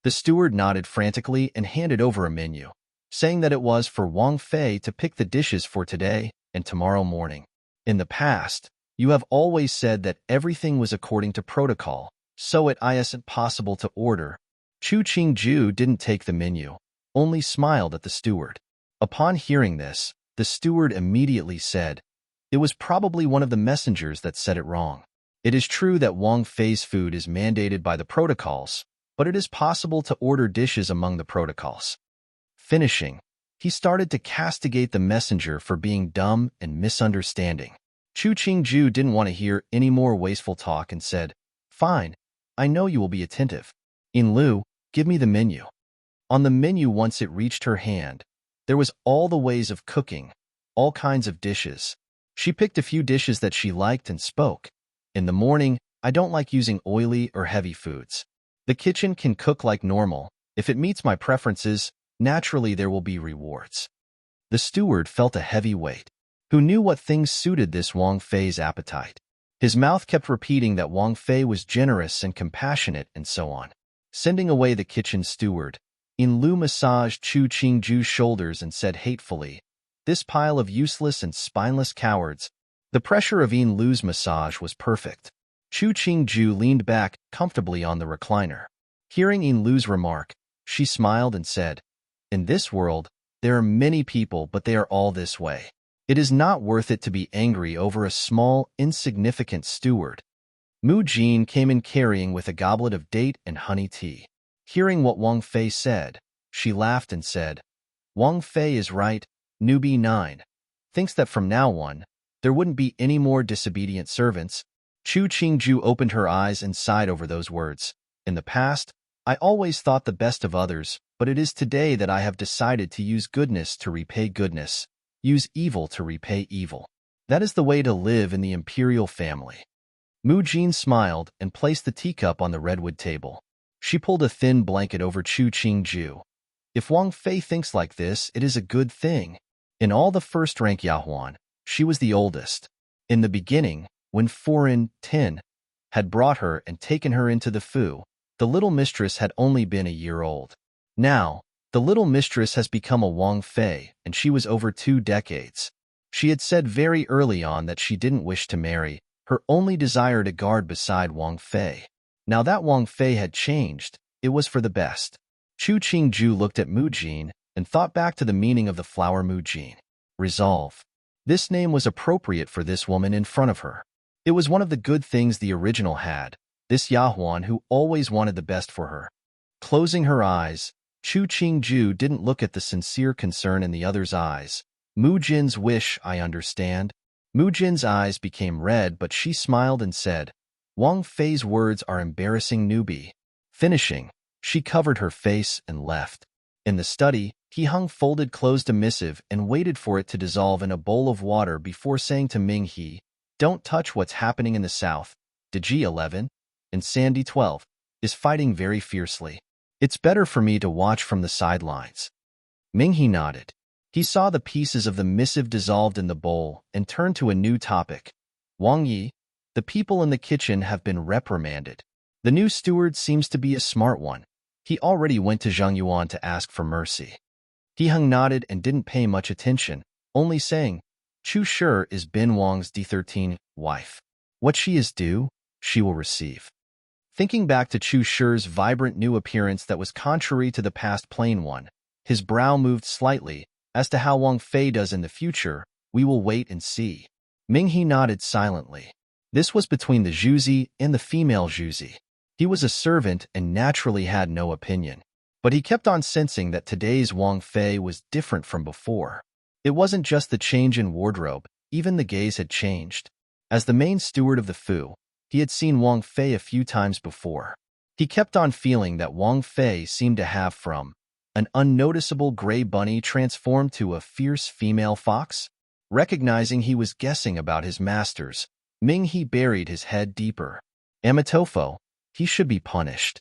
The steward nodded frantically and handed over a menu, saying that it was for Wang Fei to pick the dishes for today and tomorrow morning. In the past, you have always said that everything was according to protocol, so it isn't possible to order. Chu Qingju didn't take the menu, only smiled at the steward. Upon hearing this, the steward immediately said, "It was probably one of the messengers that said it wrong. It is true that Wang Fei's food is mandated by the protocols, but it is possible to order dishes among the protocols." Finishing, he started to castigate the messenger for being dumb and misunderstanding. Chu Qingju didn't want to hear any more wasteful talk and said, "Fine, I know you will be attentive. In lieu, give me the menu." On the menu, once it reached her hand, there was all the ways of cooking, all kinds of dishes. She picked a few dishes that she liked and spoke. "In the morning, I don't like using oily or heavy foods. The kitchen can cook like normal. If it meets my preferences, naturally there will be rewards." The steward felt a heavy weight. Who knew what things suited this Wang Fei's appetite? His mouth kept repeating that Wang Fei was generous and compassionate and so on. Sending away the kitchen steward, In Lu massaged Chu Qingju's shoulders and said hatefully, "This pile of useless and spineless cowards." The pressure of In Lu's massage was perfect. Chu Qingju leaned back comfortably on the recliner. Hearing In Lu's remark, she smiled and said, "In this world, there are many people, but they are all this way. It is not worth it to be angry over a small, insignificant steward." Mu Jin came in carrying with a goblet of date and honey tea. Hearing what Wang Fei said, she laughed and said, "Wang Fei is right. Newbie 9 thinks that from now on, there wouldn't be any more disobedient servants." Chu Qingju opened her eyes and sighed over those words. "In the past, I always thought the best of others, but it is today that I have decided to use goodness to repay goodness, use evil to repay evil. That is the way to live in the imperial family." Mu Jin smiled and placed the teacup on the redwood table. She pulled a thin blanket over Chu Qingju. If Wang Fei thinks like this, it is a good thing. In all the first-rank Yahuan, she was the oldest. In the beginning, when Foreign Tin had brought her and taken her into the Fu, the little mistress had only been a year old. Now, The little mistress has become a Wang Fei, and she was over 2 decades. She had said very early on that she didn't wish to marry, her only desire to guard beside Wang Fei. Now that Wang Fei had changed, it was for the best. Chu Qingju looked at Mu Jin and thought back to the meaning of the flower Mu Jin. Resolve. This name was appropriate for this woman in front of her. It was one of the good things the original had, this Yahuan who always wanted the best for her. Closing her eyes, Chu Qingju didn't look at the sincere concern in the other's eyes. Mu Jin's wish, I understand. Mu Jin's eyes became red, but she smiled and said, Wang Fei's words are embarrassing, newbie. Finishing, she covered her face and left. In the study, he hung folded closed a missive and waited for it to dissolve in a bowl of water before saying to Ming He, don't touch what's happening in the south. Deji 11, and Sandy 12, is fighting very fiercely. It's better for me to watch from the sidelines. Ming He nodded. He saw the pieces of the missive dissolved in the bowl and turned to a new topic. Wang Yi, the people in the kitchen have been reprimanded. The new steward seems to be a smart one. He already went to Zhang Yuan to ask for mercy. He Hung nodded and didn't pay much attention, only saying, Chu Shi is Bin Wang's D13 wife. What she is due, she will receive. Thinking back to Chu Shi's vibrant new appearance that was contrary to the past plain one, his brow moved slightly. As to how Wang Fei does in the future, we will wait and see. Ming He nodded silently. This was between the Zhuzi and the female Zhuzi. He was a servant and naturally had no opinion. But he kept on sensing that today's Wang Fei was different from before. It wasn't just the change in wardrobe, even the gaze had changed. As the main steward of the Fu, he had seen Wang Fei a few times before. He kept on feeling that Wang Fei seemed to have from an unnoticeable gray bunny transformed to a fierce female fox. Recognizing he was guessing about his masters, Ming He buried his head deeper. Amitofo, he should be punished.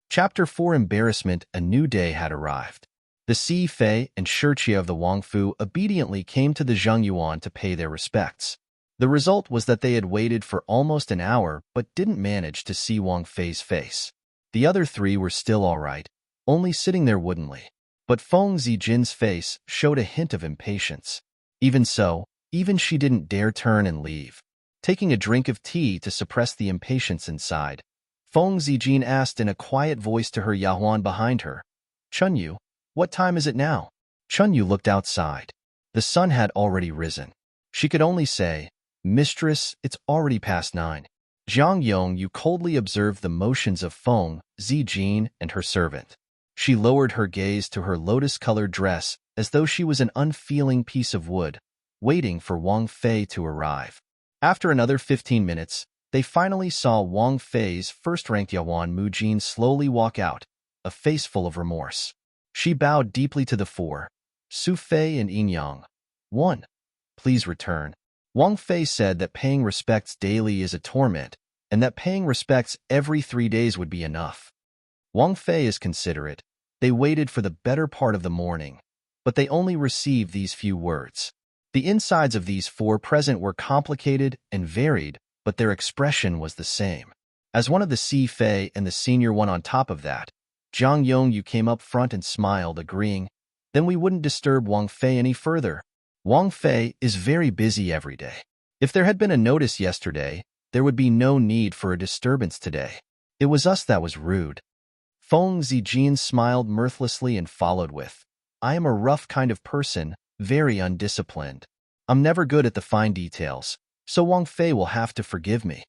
Chapter 4 Embarrassment. A new day had arrived. The Si Fei and Shirqia of the Wang Fu obediently came to the Zhang Yuan to pay their respects. The result was that they had waited for almost an hour but didn't manage to see Wang Fei's face. The other 3 were still all right, only sitting there woodenly. But Feng Zijin's face showed a hint of impatience. Even so, even she didn't dare turn and leave. Taking a drink of tea to suppress the impatience inside, Feng Zijin asked in a quiet voice to her Yahuan behind her, Chunyu, what time is it now? Chunyu looked outside. The sun had already risen. She could only say, Mistress, it's already past 9. Zhang Yongyu coldly observed the motions of Feng Zijin and her servant. She lowered her gaze to her lotus-colored dress as though she was an unfeeling piece of wood, waiting for Wang Fei to arrive. After another 15 minutes, they finally saw Wang Fei's first-ranked Yahuan Mu Jin slowly walk out, a face full of remorse. She bowed deeply to the 4. Su Fei and Yin Yang. 1. Please return. Wang Fei said that paying respects daily is a torment, and that paying respects every 3 days would be enough. Wang Fei is considerate. They waited for the better part of the morning, but they only received these few words. The insides of these 4 present were complicated and varied, but their expression was the same. As one of the Si Fei and the senior one on top of that, Zhang Yongyu came up front and smiled, agreeing, then we wouldn't disturb Wang Fei any further. Wang Fei is very busy every day. If there had been a notice yesterday, there would be no need for a disturbance today. It was us that was rude. Feng Zijin smiled mirthlessly and followed with, I am a rough kind of person, very undisciplined. I'm never good at the fine details, so Wang Fei will have to forgive me.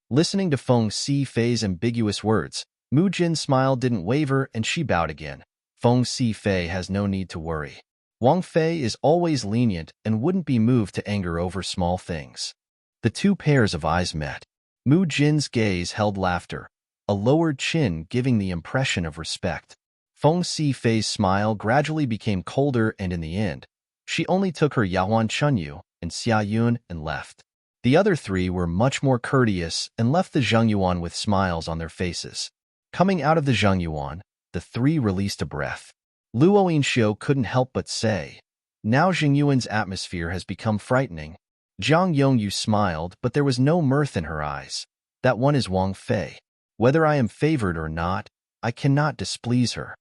Listening to Feng Si Fei's ambiguous words, Mu Jin's smile didn't waver and she bowed again. Feng Si Fei has no need to worry. Wang Fei is always lenient and wouldn't be moved to anger over small things. The 2 pairs of eyes met. Mu Jin's gaze held laughter, a lowered chin giving the impression of respect. Feng Si Fei's smile gradually became colder and in the end, she only took her Yahuan Chunyu and Xia Yun and left. The other 3 were much more courteous and left the Zhang Yuan with smiles on their faces. Coming out of the Zhang Yuan, the 3 released a breath. Luo Yinxiu couldn't help but say, now Xingyuan's atmosphere has become frightening. Zhang Yongyu smiled, but there was no mirth in her eyes. That one is Wang Fei. Whether I am favored or not, I cannot displease her.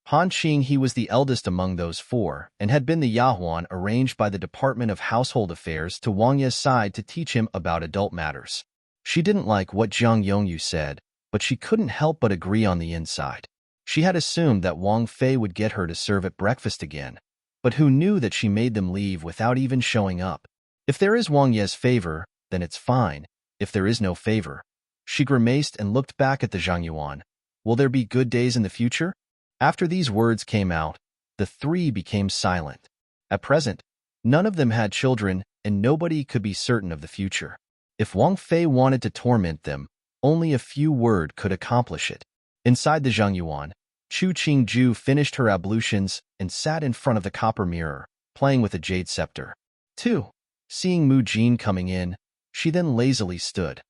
Han Qing, he was the eldest among those four, and had been the Yahuan arranged by the Department of Household Affairs to Wang Ye's side to teach him about adult matters. She didn't like what Zhang Yongyu said, but she couldn't help but agree on the inside. She had assumed that Wang Fei would get her to serve at breakfast again, but who knew that she made them leave without even showing up? If there is Wang Ye's favor, then it's fine. If there is no favor, she grimaced and looked back at the Zhangyuan. Will there be good days in the future? After these words came out, the three became silent. At present, none of them had children, and nobody could be certain of the future. If Wang Fei wanted to torment them, only a few words could accomplish it. Inside the Zhangyuan, Chu Qingju finished her ablutions and sat in front of the copper mirror, playing with a jade scepter. 2. Seeing Mu Jin coming in, she then lazily stood,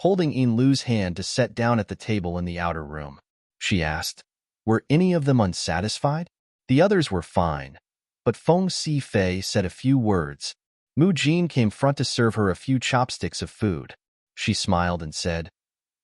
holding Yin Lu's hand to sit down at the table in the outer room. She asked, were any of them unsatisfied? The others were fine, but Feng Sifei said a few words. Mu Jin came front to serve her a few chopsticks of food. She smiled and said,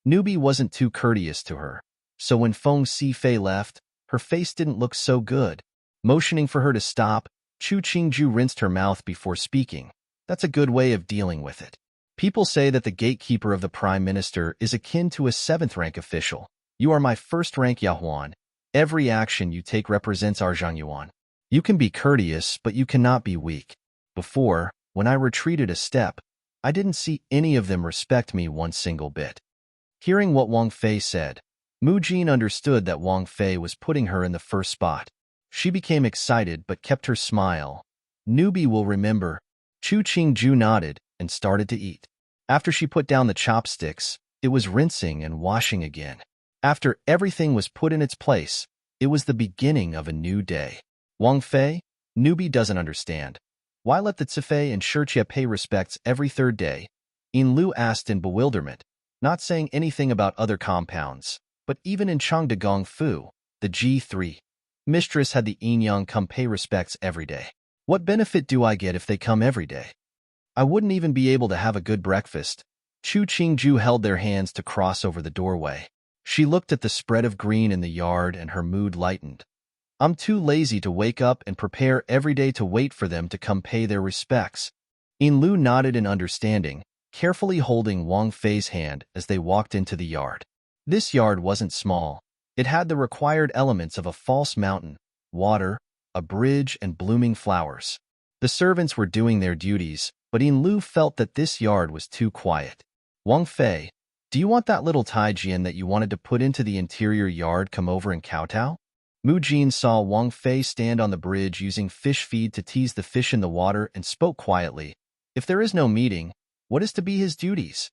Newbie wasn't too courteous to her, so when Feng Sifei left, her face didn't look so good. Motioning for her to stop, Chu Qingju rinsed her mouth before speaking. That's a good way of dealing with it. People say that the gatekeeper of the Prime Minister is akin to a 7th-rank official. You are my 1st-rank Yahuan. Every action you take represents our Zhangyuan. You can be courteous, but you cannot be weak. Before, when I retreated a step, I didn't see any of them respect me one single bit. Hearing what Wang Fei said, Mu Jin understood that Wang Fei was putting her in the first spot. She became excited but kept her smile. Newbie will remember. Chu Qingju nodded and started to eat. After she put down the chopsticks, it was rinsing and washing again. After everything was put in its place, it was the beginning of a new day. Wang Fei, Newbie doesn't understand. Why let the Cifei and Shirjie pay respects every 3rd day? Yin Lu asked in bewilderment, not saying anything about other compounds, but even in Changde Gong Fu, the G3 mistress had the Yin Yang come pay respects every day. What benefit do I get if they come every day? I wouldn't even be able to have a good breakfast. Chu Qingju held their hands to cross over the doorway. She looked at the spread of green in the yard and her mood lightened. I'm too lazy to wake up and prepare every day to wait for them to come pay their respects. Yin Lu nodded in understanding, carefully holding Wang Fei's hand as they walked into the yard. This yard wasn't small. It had the required elements of a false mountain, water, a bridge, and blooming flowers. The servants were doing their duties, but Yin Lu felt that this yard was too quiet. Wang Fei, do you want that little Taijian that you wanted to put into the interior yard come over and kowtow? Mu Jin saw Wang Fei stand on the bridge using fish feed to tease the fish in the water and spoke quietly. If there is no meeting, what is to be his duties?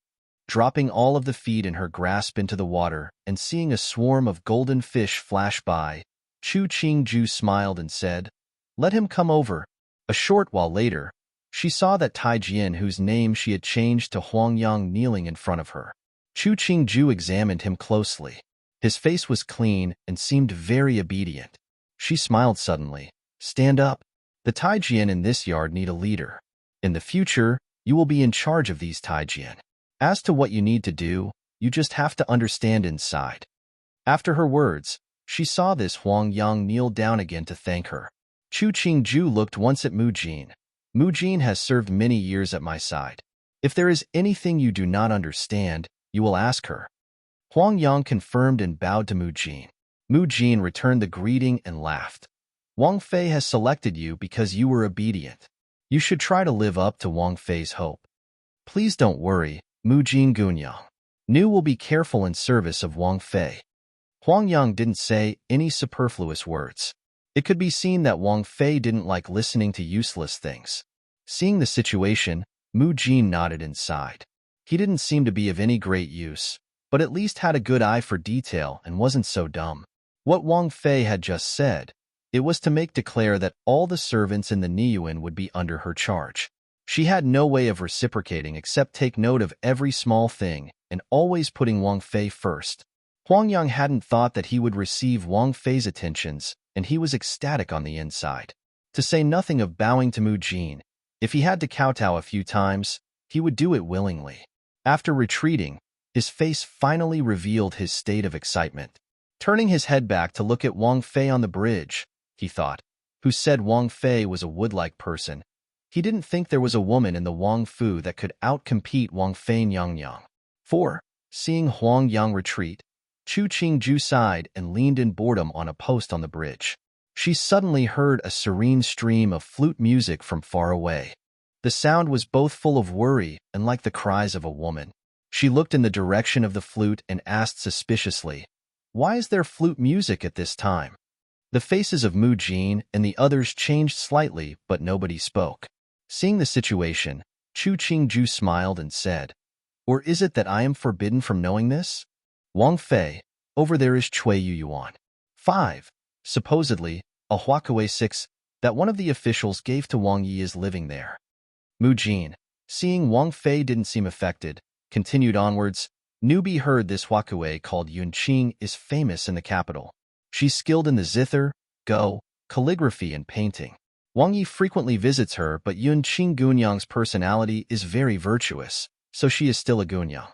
Dropping all of the feed in her grasp into the water and seeing a swarm of golden fish flash by, Chu Qingju smiled and said, let him come over. A short while later, she saw that Taijian, whose name she had changed to Huangyang, kneeling in front of her. Chu Qingju examined him closely. His face was clean and seemed very obedient. She smiled suddenly. Stand up. The Taijian in this yard need a leader. In the future, you will be in charge of these Taijian. As to what you need to do, you just have to understand inside. After her words, she saw this Huangyang kneel down again to thank her. Chu Qingju looked once at Mu Jin. Mu Jin has served many years at my side. If there is anything you do not understand, you will ask her. Huangyang confirmed and bowed to Mu Jin. Mu Jin returned the greeting and laughed. Wang Fei has selected you because you were obedient. You should try to live up to Wang Fei's hope. Please don't worry, Mu Jin Gunyang. Nu will be careful in service of Wang Fei. Huangyang didn't say any superfluous words. It could be seen that Wang Fei didn't like listening to useless things. Seeing the situation, Mu Jin nodded inside. He didn't seem to be of any great use, but at least had a good eye for detail and wasn't so dumb. What Wang Fei had just said, it was to make declare that all the servants in the Niyuan would be under her charge. She had no way of reciprocating except take note of every small thing and always putting Wang Fei first. Huangyang hadn't thought that he would receive Wang Fei's attentions, and he was ecstatic on the inside. To say nothing of bowing to Mu Jin, if he had to kowtow a few times, he would do it willingly. After retreating, His face finally revealed his state of excitement. Turning his head back to look at Wang Fei on the bridge, he thought, who said Wang Fei was a wood-like person. He didn't think there was a woman in the Wang Fu that could outcompete Wang Fei Yang. 4. Seeing Huang Yang retreat, Chu Qingju sighed and leaned in boredom on a post on the bridge. She suddenly heard a serene stream of flute music from far away. The sound was both full of worry and like the cries of a woman. She looked in the direction of the flute and asked suspiciously, "Why is there flute music at this time?" The faces of Mu Jin and the others changed slightly, but nobody spoke. Seeing the situation, Chu Qingju smiled and said, "Or is it that I am forbidden from knowing this? Wang Fei, over there is Cui Yuan." 5. Supposedly, a Huakue 6 that one of the officials gave to Wang Yi is living there. Mu Jin, seeing Wang Fei didn't seem affected, continued onwards. Newbie heard this Huakue called Yunqing is famous in the capital. She's skilled in the zither, go, calligraphy, and painting. Wang Yi frequently visits her, but Yunqing Gunyang's personality is very virtuous, so she is still a Gunyang.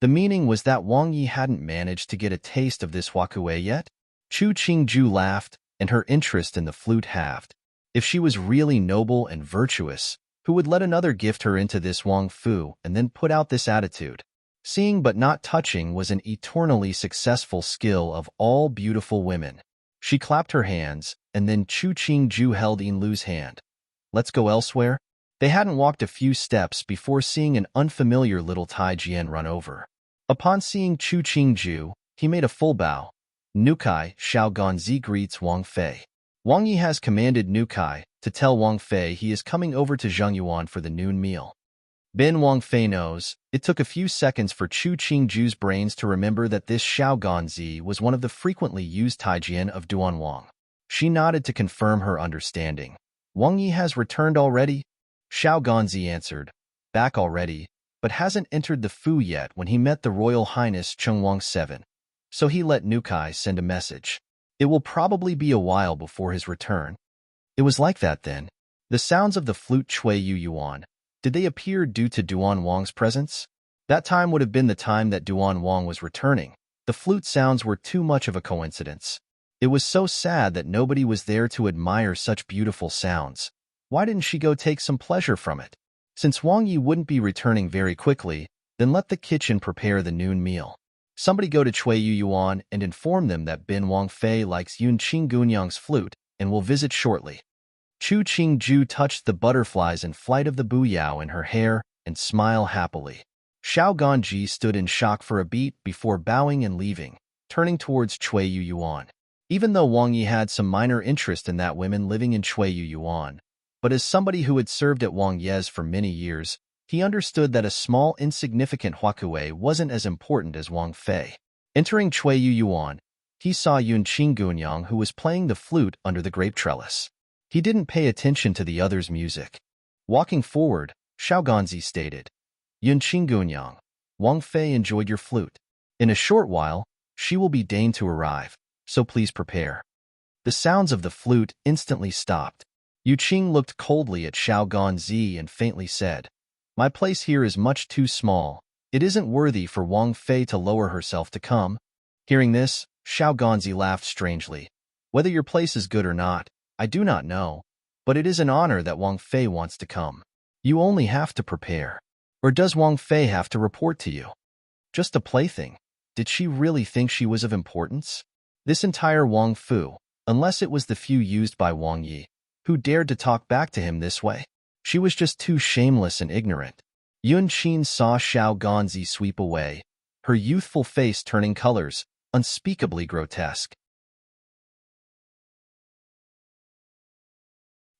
The meaning was that Wang Yi hadn't managed to get a taste of this Huakue yet. Chu Qingju laughed, and her interest in the flute halved. If she was really noble and virtuous, who would let another gift her into this Wang Fu and then put out this attitude? Seeing but not touching was an eternally successful skill of all beautiful women. She clapped her hands, and then Chu Qingju held Yin Lu's hand. "Let's go elsewhere." They hadn't walked a few steps before seeing an unfamiliar little Tai Jian run over. Upon seeing Chu Qingju, he made a full bow. "Nukai Xiao Ganzi greets Wang Fei." Wang Yi has commanded Nukai to tell Wang Fei he is coming over to Zhengyuan for the noon meal. Ben Wang Fei knows. It took a few seconds for Chu Qingju's brains to remember that this Xiao Ganzi was one of the frequently used Taijian of Duanwang. She nodded to confirm her understanding. "Wang Yi has returned already?" Xiao Ganzi answered, "Back already, but hasn't entered the Fu yet when he met the Royal Highness Chengwang 7. So he let Nukai send a message. It will probably be a while before his return." It was like that then. The sounds of the flute Cui Yuan, did they appear due to Duan Wang's presence? That time would have been the time that Duan Wang was returning. The flute sounds were too much of a coincidence. It was so sad that nobody was there to admire such beautiful sounds. Why didn't she go take some pleasure from it? Since Wang Yi wouldn't be returning very quickly, then let the kitchen prepare the noon meal. Somebody go to Cui Yuan and inform them that Ben Wang Fei likes Yunqing Gunyang's flute and will visit shortly. Chu Qingju touched the butterflies in flight of the buyao in her hair and smiled happily. Xiao Ganji stood in shock for a beat before bowing and leaving, turning towards Cui Yuan. Even though Wang Yi had some minor interest in that women living in Cui Yuan, but as somebody who had served at Wang Ye's for many years, he understood that a small, insignificant Huakue wasn't as important as Wang Fei. Entering Cui Yuan, he saw Yunqing Gunyang who was playing the flute under the grape trellis. He didn't pay attention to the others' music. Walking forward, Xiao Ganzi stated, "Yunqing Gunyang, Wang Fei enjoyed your flute. In a short while, she will be deigned to arrive, so please prepare." The sounds of the flute instantly stopped. Yuqing looked coldly at Xiao Ganzi and faintly said, "My place here is much too small. It isn't worthy for Wang Fei to lower herself to come." Hearing this, Xiao Ganzi laughed strangely. "Whether your place is good or not, I do not know, but it is an honor that Wang Fei wants to come. You only have to prepare. Or does Wang Fei have to report to you? Just a plaything. Did she really think she was of importance? This entire Wang Fu, unless it was the few used by Wang Yi, who dared to talk back to him this way? She was just too shameless and ignorant." Yun Qin saw Xiao Ganzi sweep away, her youthful face turning colors, unspeakably grotesque.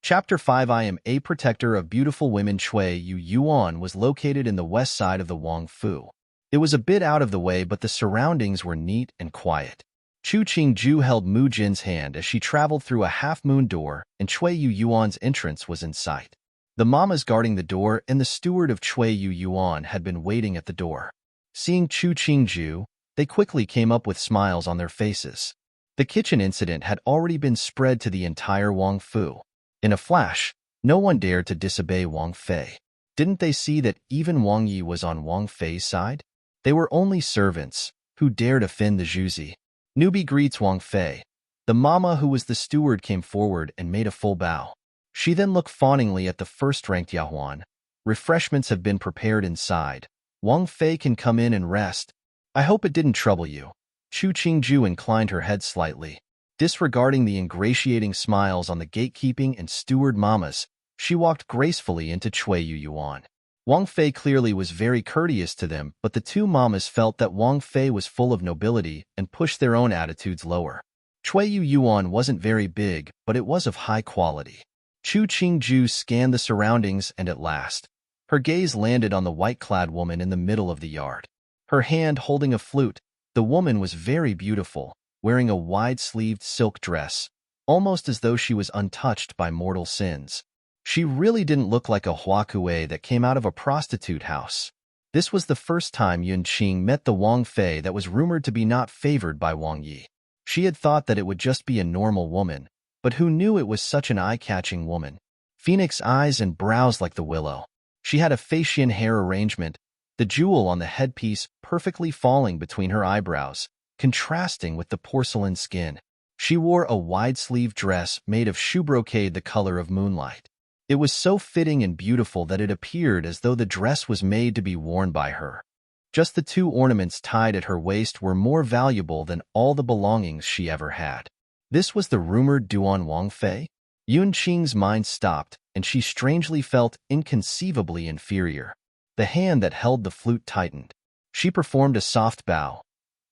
Chapter 5 I am a protector of beautiful women. Cui Yuan was located in the west side of the Wang Fu. It was a bit out of the way, but the surroundings were neat and quiet. Chu Qingju held Mu Jin's hand as she traveled through a half-moon door, and Cui Yuan's entrance was in sight. The mamas guarding the door and the steward of Cui Yuan had been waiting at the door. Seeing Chu Qingju, they quickly came up with smiles on their faces. The kitchen incident had already been spread to the entire Wang Fu. In a flash, no one dared to disobey Wang Fei. Didn't they see that even Wang Yi was on Wang Fei's side? They were only servants. Who dared offend the Zhuzi? Newbie greets Wang Fei. The mama who was the steward came forward and made a full bow. She then looked fawningly at the first-ranked Yahuan. Refreshments have been prepared inside. Wang Fei can come in and rest. I hope it didn't trouble you. Chu Qingju inclined her head slightly. Disregarding the ingratiating smiles on the gatekeeping and steward mamas, she walked gracefully into Cui Yuan. Wang Fei clearly was very courteous to them, but the two mamas felt that Wang Fei was full of nobility and pushed their own attitudes lower. Cui Yuan wasn't very big, but it was of high quality. Chu Qingju scanned the surroundings and at last, her gaze landed on the white-clad woman in the middle of the yard. Her hand holding a flute, the woman was very beautiful, wearing a wide-sleeved silk dress, almost as though she was untouched by mortal sins. She really didn't look like a huakue that came out of a prostitute house. This was the first time Yunqing met the Wang Fei that was rumored to be not favored by Wang Yi. She had thought that it would just be a normal woman, but who knew it was such an eye-catching woman? Phoenix eyes and brows like the willow. She had a Phaeacian hair arrangement, the jewel on the headpiece perfectly falling between her eyebrows, contrasting with the porcelain skin. She wore a wide-sleeved dress made of shoe brocade the color of moonlight. It was so fitting and beautiful that it appeared as though the dress was made to be worn by her. Just the two ornaments tied at her waist were more valuable than all the belongings she ever had. This was the rumored Duan Wang Fei? Yunqing's mind stopped, and she strangely felt inconceivably inferior. The hand that held the flute tightened. She performed a soft bow.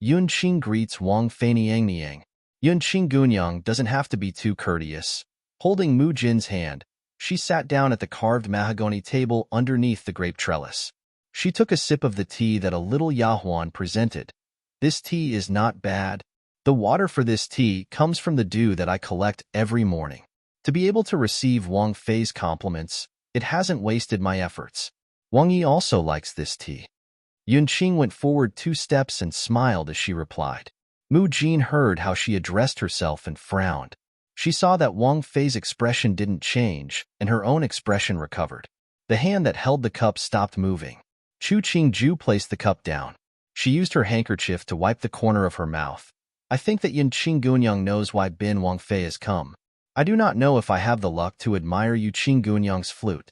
Yunqing greets Wang Fei Niang. Yunqing Gunyang doesn't have to be too courteous. Holding Mu Jin's hand, she sat down at the carved mahogany table underneath the grape trellis. She took a sip of the tea that a little Yahuan presented. This tea is not bad. The water for this tea comes from the dew that I collect every morning. To be able to receive Wang Fei's compliments, it hasn't wasted my efforts. Wang Yi also likes this tea. Yunqing went forward 2 steps and smiled as she replied. Mu Jin heard how she addressed herself and frowned. She saw that Wang Fei's expression didn't change, and her own expression recovered. The hand that held the cup stopped moving. Chu Qingju placed the cup down. She used her handkerchief to wipe the corner of her mouth. I think that Yunqing Gunyang knows why Bin Wang Fei has come. I do not know if I have the luck to admire Yunqing Gunyang's flute.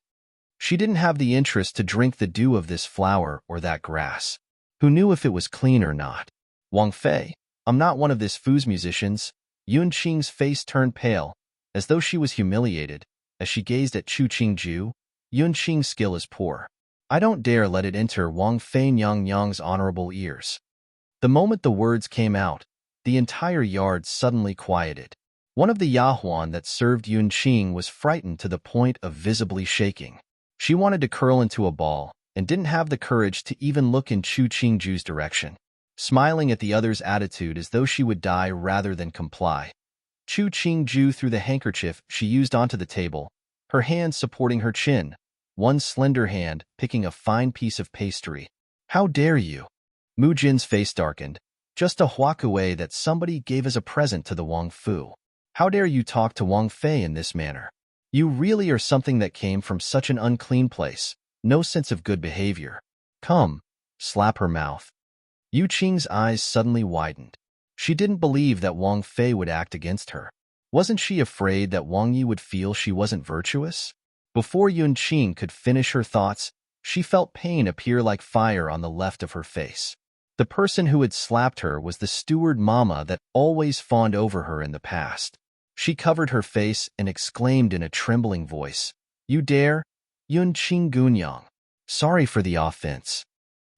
She didn't have the interest to drink the dew of this flower or that grass. Who knew if it was clean or not? Wang Fei, I'm not one of this foos musicians. Yunqing's face turned pale, as though she was humiliated, as she gazed at Chu Qingju. Yunqing's skill is poor. I don't dare let it enter Wang Fei Nyang's honorable ears. The moment the words came out, the entire yard suddenly quieted. One of the Yahuan that served Yunqing was frightened to the point of visibly shaking. She wanted to curl into a ball, and didn't have the courage to even look in Chu Qingju's direction, smiling at the other's attitude as though she would die rather than comply. Chu Qingju threw the handkerchief she used onto the table, her hand supporting her chin, one slender hand picking a fine piece of pastry. How dare you? Mu Jin's face darkened. Just a huakue that somebody gave as a present to the Wang Fu. How dare you talk to Wang Fei in this manner? You really are something that came from such an unclean place. No sense of good behavior. Come, slap her mouth. Yu Qing's eyes suddenly widened. She didn't believe that Wang Fei would act against her. Wasn't she afraid that Wang Yi would feel she wasn't virtuous? Before Yunqing could finish her thoughts, she felt pain appear like fire on the left of her face. The person who had slapped her was the steward mama that always fawned over her in the past. She covered her face and exclaimed in a trembling voice, "You dare? Yunqing Gunyang. Sorry for the offense."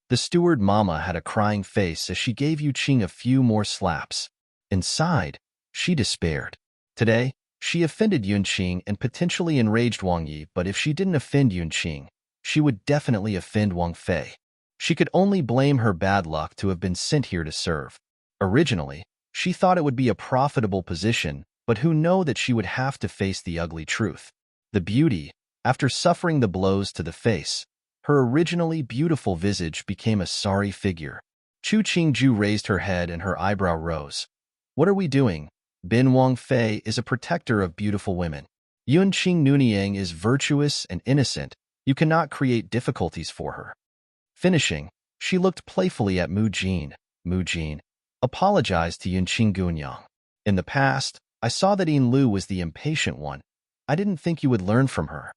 The steward mama had a crying face as she gave Yunqing a few more slaps. Inside, she despaired. Today, she offended Yunqing and potentially enraged Wang Yi, but if she didn't offend Yunqing, she would definitely offend Wang Fei. She could only blame her bad luck to have been sent here to serve. Originally, she thought it would be a profitable position, but who knew that she would have to face the ugly truth. The beauty, after suffering the blows to the face, her originally beautiful visage became a sorry figure. Chu Qingju raised her head and her eyebrow rose. What are we doing? Bin Wang Fei is a protector of beautiful women. Yunqing Nuniang is virtuous and innocent. You cannot create difficulties for her. Finishing, She looked playfully at Mu Jin. Mu Jin apologized to Yunqing Gunyang. In the past, I saw that Yin Lu was the impatient one. I didn't think you would learn from her.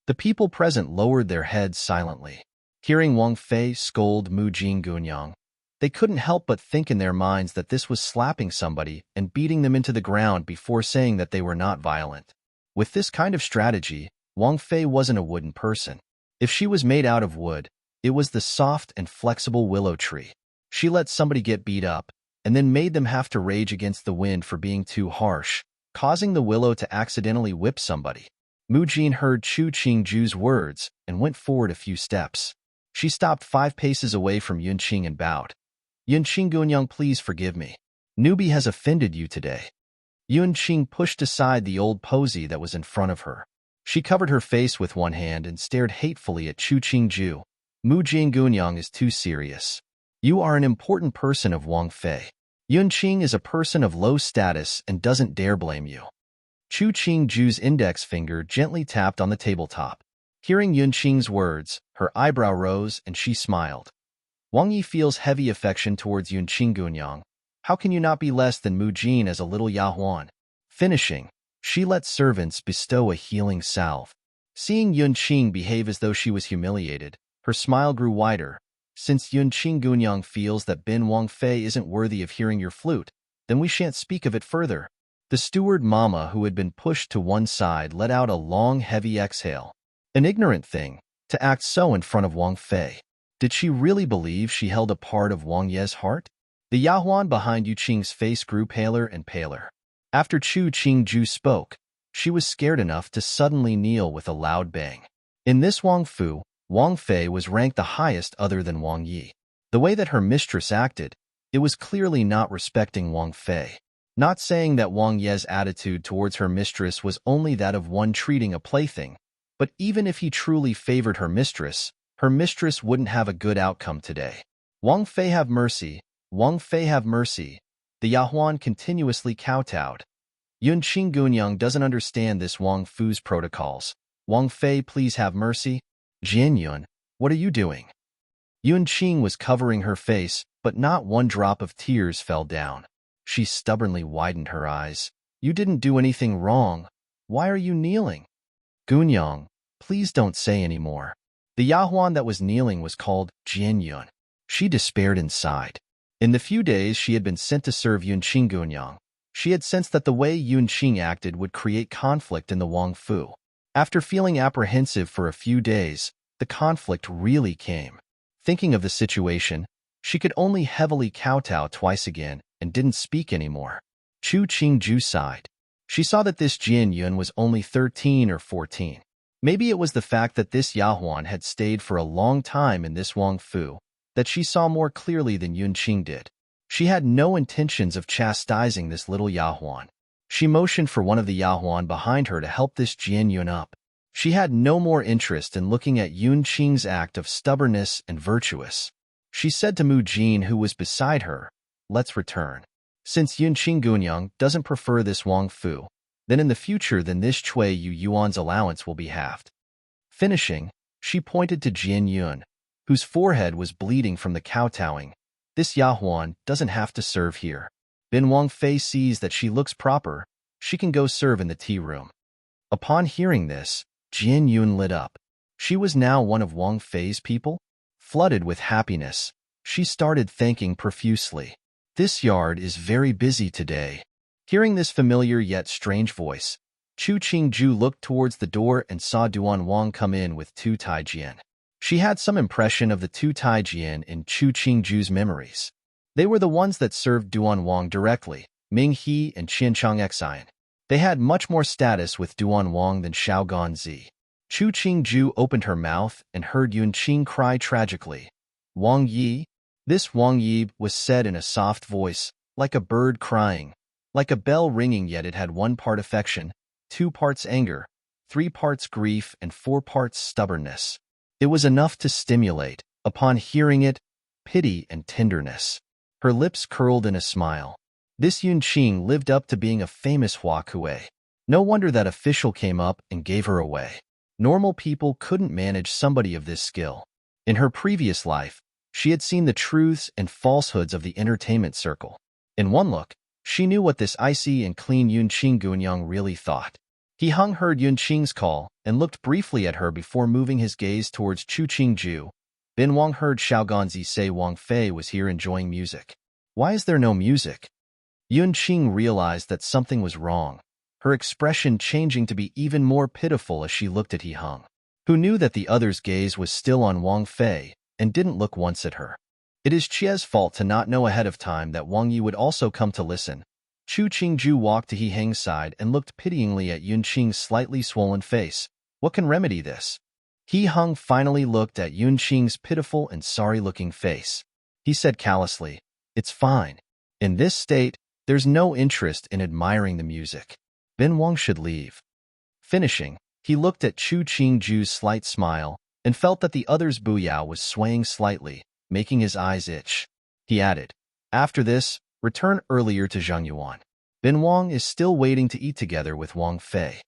The people present lowered their heads silently. Hearing Wang Fei scold Mu Jin Gunyang, they couldn't help but think in their minds that this was slapping somebody and beating them into the ground before saying that they were not violent. With this kind of strategy, Wang Fei wasn't a wooden person. If she was made out of wood, it was the soft and flexible willow tree. She let somebody get beat up, and then made them have to rage against the wind for being too harsh, causing the willow to accidentally whip somebody. Mu Jin heard Chu Qingju's words and went forward a few steps. She stopped 5 paces away from Yunqing and bowed. Yunqing Gunyang, please forgive me. Newbie has offended you today. Yunqing pushed aside the old posy that was in front of her. She covered her face with one hand and stared hatefully at Chu Qingju. Mu Jin Gunyang is too serious. You are an important person of Wang Fei. Yunqing is a person of low status and doesn't dare blame you. Chu Qingju's index finger gently tapped on the tabletop. Hearing Yunqing's words, her eyebrow rose and she smiled. Wang Yi feels heavy affection towards Yunqing Gunyang. How can you not be less than Mu Jin as a little Yahuan? Finishing, she let servants bestow a healing salve. Seeing Yunqing behave as though she was humiliated, her smile grew wider. Since Yunqing Gunyang feels that Ben Wang Fei isn't worthy of hearing your flute, then we shan't speak of it further. The steward mama, who had been pushed to one side, let out a long, heavy exhale. An ignorant thing, to act so in front of Wang Fei. Did she really believe she held a part of Wang Ye's heart? The Yahuan behind Yuqing's face grew paler and paler. After Chu Qingju spoke, she was scared enough to suddenly kneel with a loud bang. In this Wang Fu, Wang Fei was ranked the highest other than Wang Yi. The way that her mistress acted, it was clearly not respecting Wang Fei. Not saying that Wang Ye's attitude towards her mistress was only that of one treating a plaything, but even if he truly favored her mistress wouldn't have a good outcome today. Wang Fei have mercy, Wang Fei have mercy. The Yahuan continuously kowtowed. Yunqing Gunyang doesn't understand this Wang Fu's protocols. Wang Fei, please have mercy. Jian Yun, what are you doing? Yunqing was covering her face, but not one drop of tears fell down. She stubbornly widened her eyes. You didn't do anything wrong. Why are you kneeling? Gunyang, please don't say any more. The Yahuan that was kneeling was called Jian Yun. She despaired inside. In the few days she had been sent to serve Yunqing Gunyang, she had sensed that the way Yunqing acted would create conflict in the Wang Fu. After feeling apprehensive for a few days, the conflict really came. Thinking of the situation, she could only heavily kowtow twice again and didn't speak anymore. Chu Qingju sighed. She saw that this Jian Yun was only 13 or 14. Maybe it was the fact that this Yahuan had stayed for a long time in this Wang Fu that she saw more clearly than Yunqing did. She had no intentions of chastising this little Yahuan. She motioned for one of the Yahuan behind her to help this Jian Yun up. She had no more interest in looking at Yunqing's act of stubbornness and virtuous. She said to Mu Jin, who was beside her, let's return. Since Yunqing Gunyang doesn't prefer this Wang Fu, then in the future this Chui Yu Yuan's allowance will be halved. Finishing, she pointed to Jian Yun, whose forehead was bleeding from the kowtowing. This Yahuan doesn't have to serve here. Ben Wang Fei sees that she looks proper, she can go serve in the tea room. Upon hearing this, Jian Yun lit up. She was now one of Wang Fei's people. Flooded with happiness, she started thanking profusely. This yard is very busy today. Hearing this familiar yet strange voice, Chu Qingju looked towards the door and saw Duan Wang come in with 2 Taijian. She had some impression of the 2 Taijian in Chu Qingju's memories. They were the ones that served Duan Wang directly, Ming He and Qianchang Xian. They had much more status with Duan Wang than Xiaogan Zi. Chu Qingju opened her mouth and heard Yunqing cry tragically. Wang Yi? This Wang Yi was said in a soft voice, like a bird crying, like a bell ringing, yet it had 1 part affection, 2 parts anger, 3 parts grief, and 4 parts stubbornness. It was enough to stimulate, upon hearing it, pity and tenderness. Her lips curled in a smile. This Yunqing lived up to being a famous Huakue. No wonder that official came up and gave her away. Normal people couldn't manage somebody of this skill. In her previous life, She had seen the truths and falsehoods of the entertainment circle. In one look, she knew what this icy and clean Yunqing Gunyang really thought. He heard Yunqing's call and looked briefly at her before moving his gaze towards Chu Qingju. Bin Wang heard Xiaoganzi say Wang Fei was here enjoying music. Why is there no music? Yunqing realized that something was wrong, her expression changing to be even more pitiful as she looked at He Hung, who knew that the other's gaze was still on Wang Fei and didn't look once at her. It is Chia's fault to not know ahead of time that Wang Yi would also come to listen. Chu Qingju walked to He Hang's side and looked pityingly at Yunqing's slightly swollen face. What can remedy this? He Hung finally looked at Yunqing's pitiful and sorry-looking face. He said callously, "It's fine. In this state, there's no interest in admiring the music. Bin Wang should leave." Finishing, he looked at Chu Qingju's slight smile and felt that the other's buyao was swaying slightly, making his eyes itch. He added, "After this, return earlier to Zhangyuan. Bin Wang is still waiting to eat together with Wang Fei."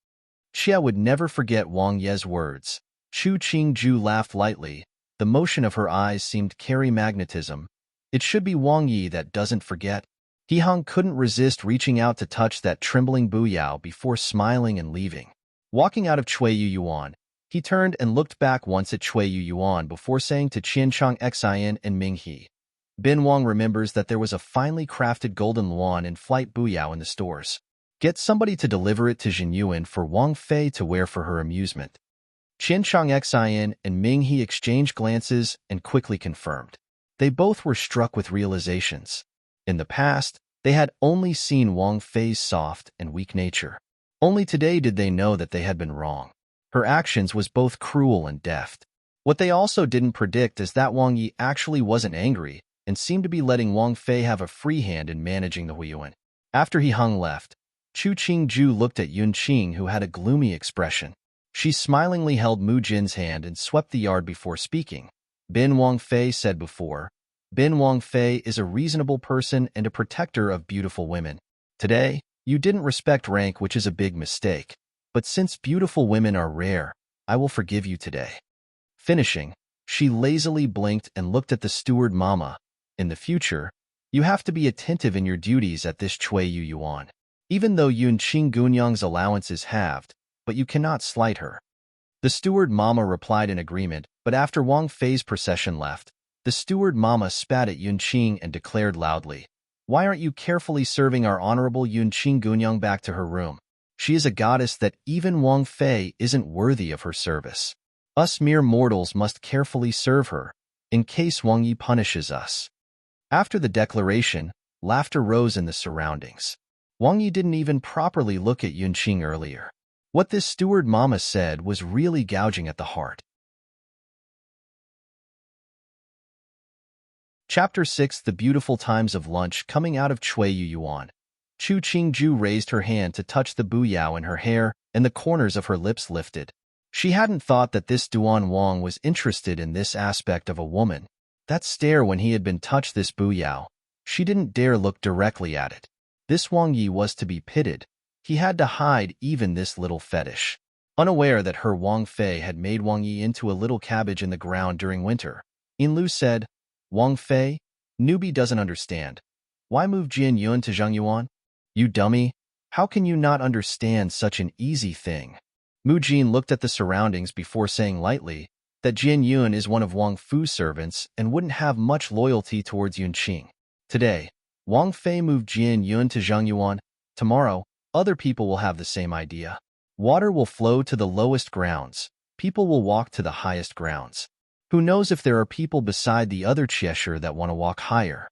Xia would never forget Wang Ye's words. Chu Qingju laughed lightly. The motion of her eyes seemed to carry magnetism. It should be Wang Yi that doesn't forget. He Hung couldn't resist reaching out to touch that trembling buyao before smiling and leaving. Walking out of Cui Yuan, he turned and looked back once at Cui Yuan before saying to Qianchang Xian and Ming He, "Bin Wang remembers that there was a finely crafted golden luan in flight buyao in the stores. Get somebody to deliver it to Zhenyuan for Wang Fei to wear for her amusement." Qianchang Xian and Ming He exchanged glances and quickly confirmed. They both were struck with realizations. In the past, they had only seen Wang Fei's soft and weak nature. Only today did they know that they had been wrong. Her actions was both cruel and deft. What they also didn't predict is that Wang Yi actually wasn't angry and seemed to be letting Wang Fei have a free hand in managing the Huiyuan. After He Hung left, Chu Qingju looked at Yunqing, who had a gloomy expression. She smilingly held Mu Jin's hand and swept the yard before speaking. Bin Wang Fei said before, "Bin Wang Fei is a reasonable person and a protector of beautiful women. Today, you didn't respect rank, which is a big mistake. But since beautiful women are rare, I will forgive you today." Finishing, she lazily blinked and looked at the steward Mama. "In the future, you have to be attentive in your duties at this Cui Yuan. Even though Yunqing Gunyang's allowance is halved, but you cannot slight her." The steward Mama replied in agreement, but after Wang Fei's procession left, the steward Mama spat at Yunqing and declared loudly, "Why aren't you carefully serving our honorable Yunqing Gunyang back to her room? She is a goddess that even Wang Fei isn't worthy of her service. Us mere mortals must carefully serve her, in case Wang Yi punishes us." After the declaration, laughter rose in the surroundings. Wang Yi didn't even properly look at Yunqing earlier. What this steward Mama said was really gouging at the heart. Chapter 6: The Beautiful Times of Lunch. Coming out of Cui Yuan, Chu Qingju raised her hand to touch the buyao in her hair, and the corners of her lips lifted. She hadn't thought that this Duan Wang was interested in this aspect of a woman. That stare when he had been touched this buyao, she didn't dare look directly at it. This Wang Yi was to be pitied. He had to hide even this little fetish. Unaware that her Wang Fei had made Wang Yi into a little cabbage in the ground during winter, Inlu said, "Wang Fei, newbie doesn't understand. Why move Jian Yun to Zhangyuan? You dummy, how can you not understand such an easy thing?" Mu Jin looked at the surroundings before saying lightly that Jian Yun is one of Wang Fu's servants and wouldn't have much loyalty towards Yunqing. Today, Wang Fei moved Jian Yun to Zhangyuan. Tomorrow, other people will have the same idea. Water will flow to the lowest grounds. People will walk to the highest grounds. Who knows if there are people beside the other Cheshire that want to walk higher?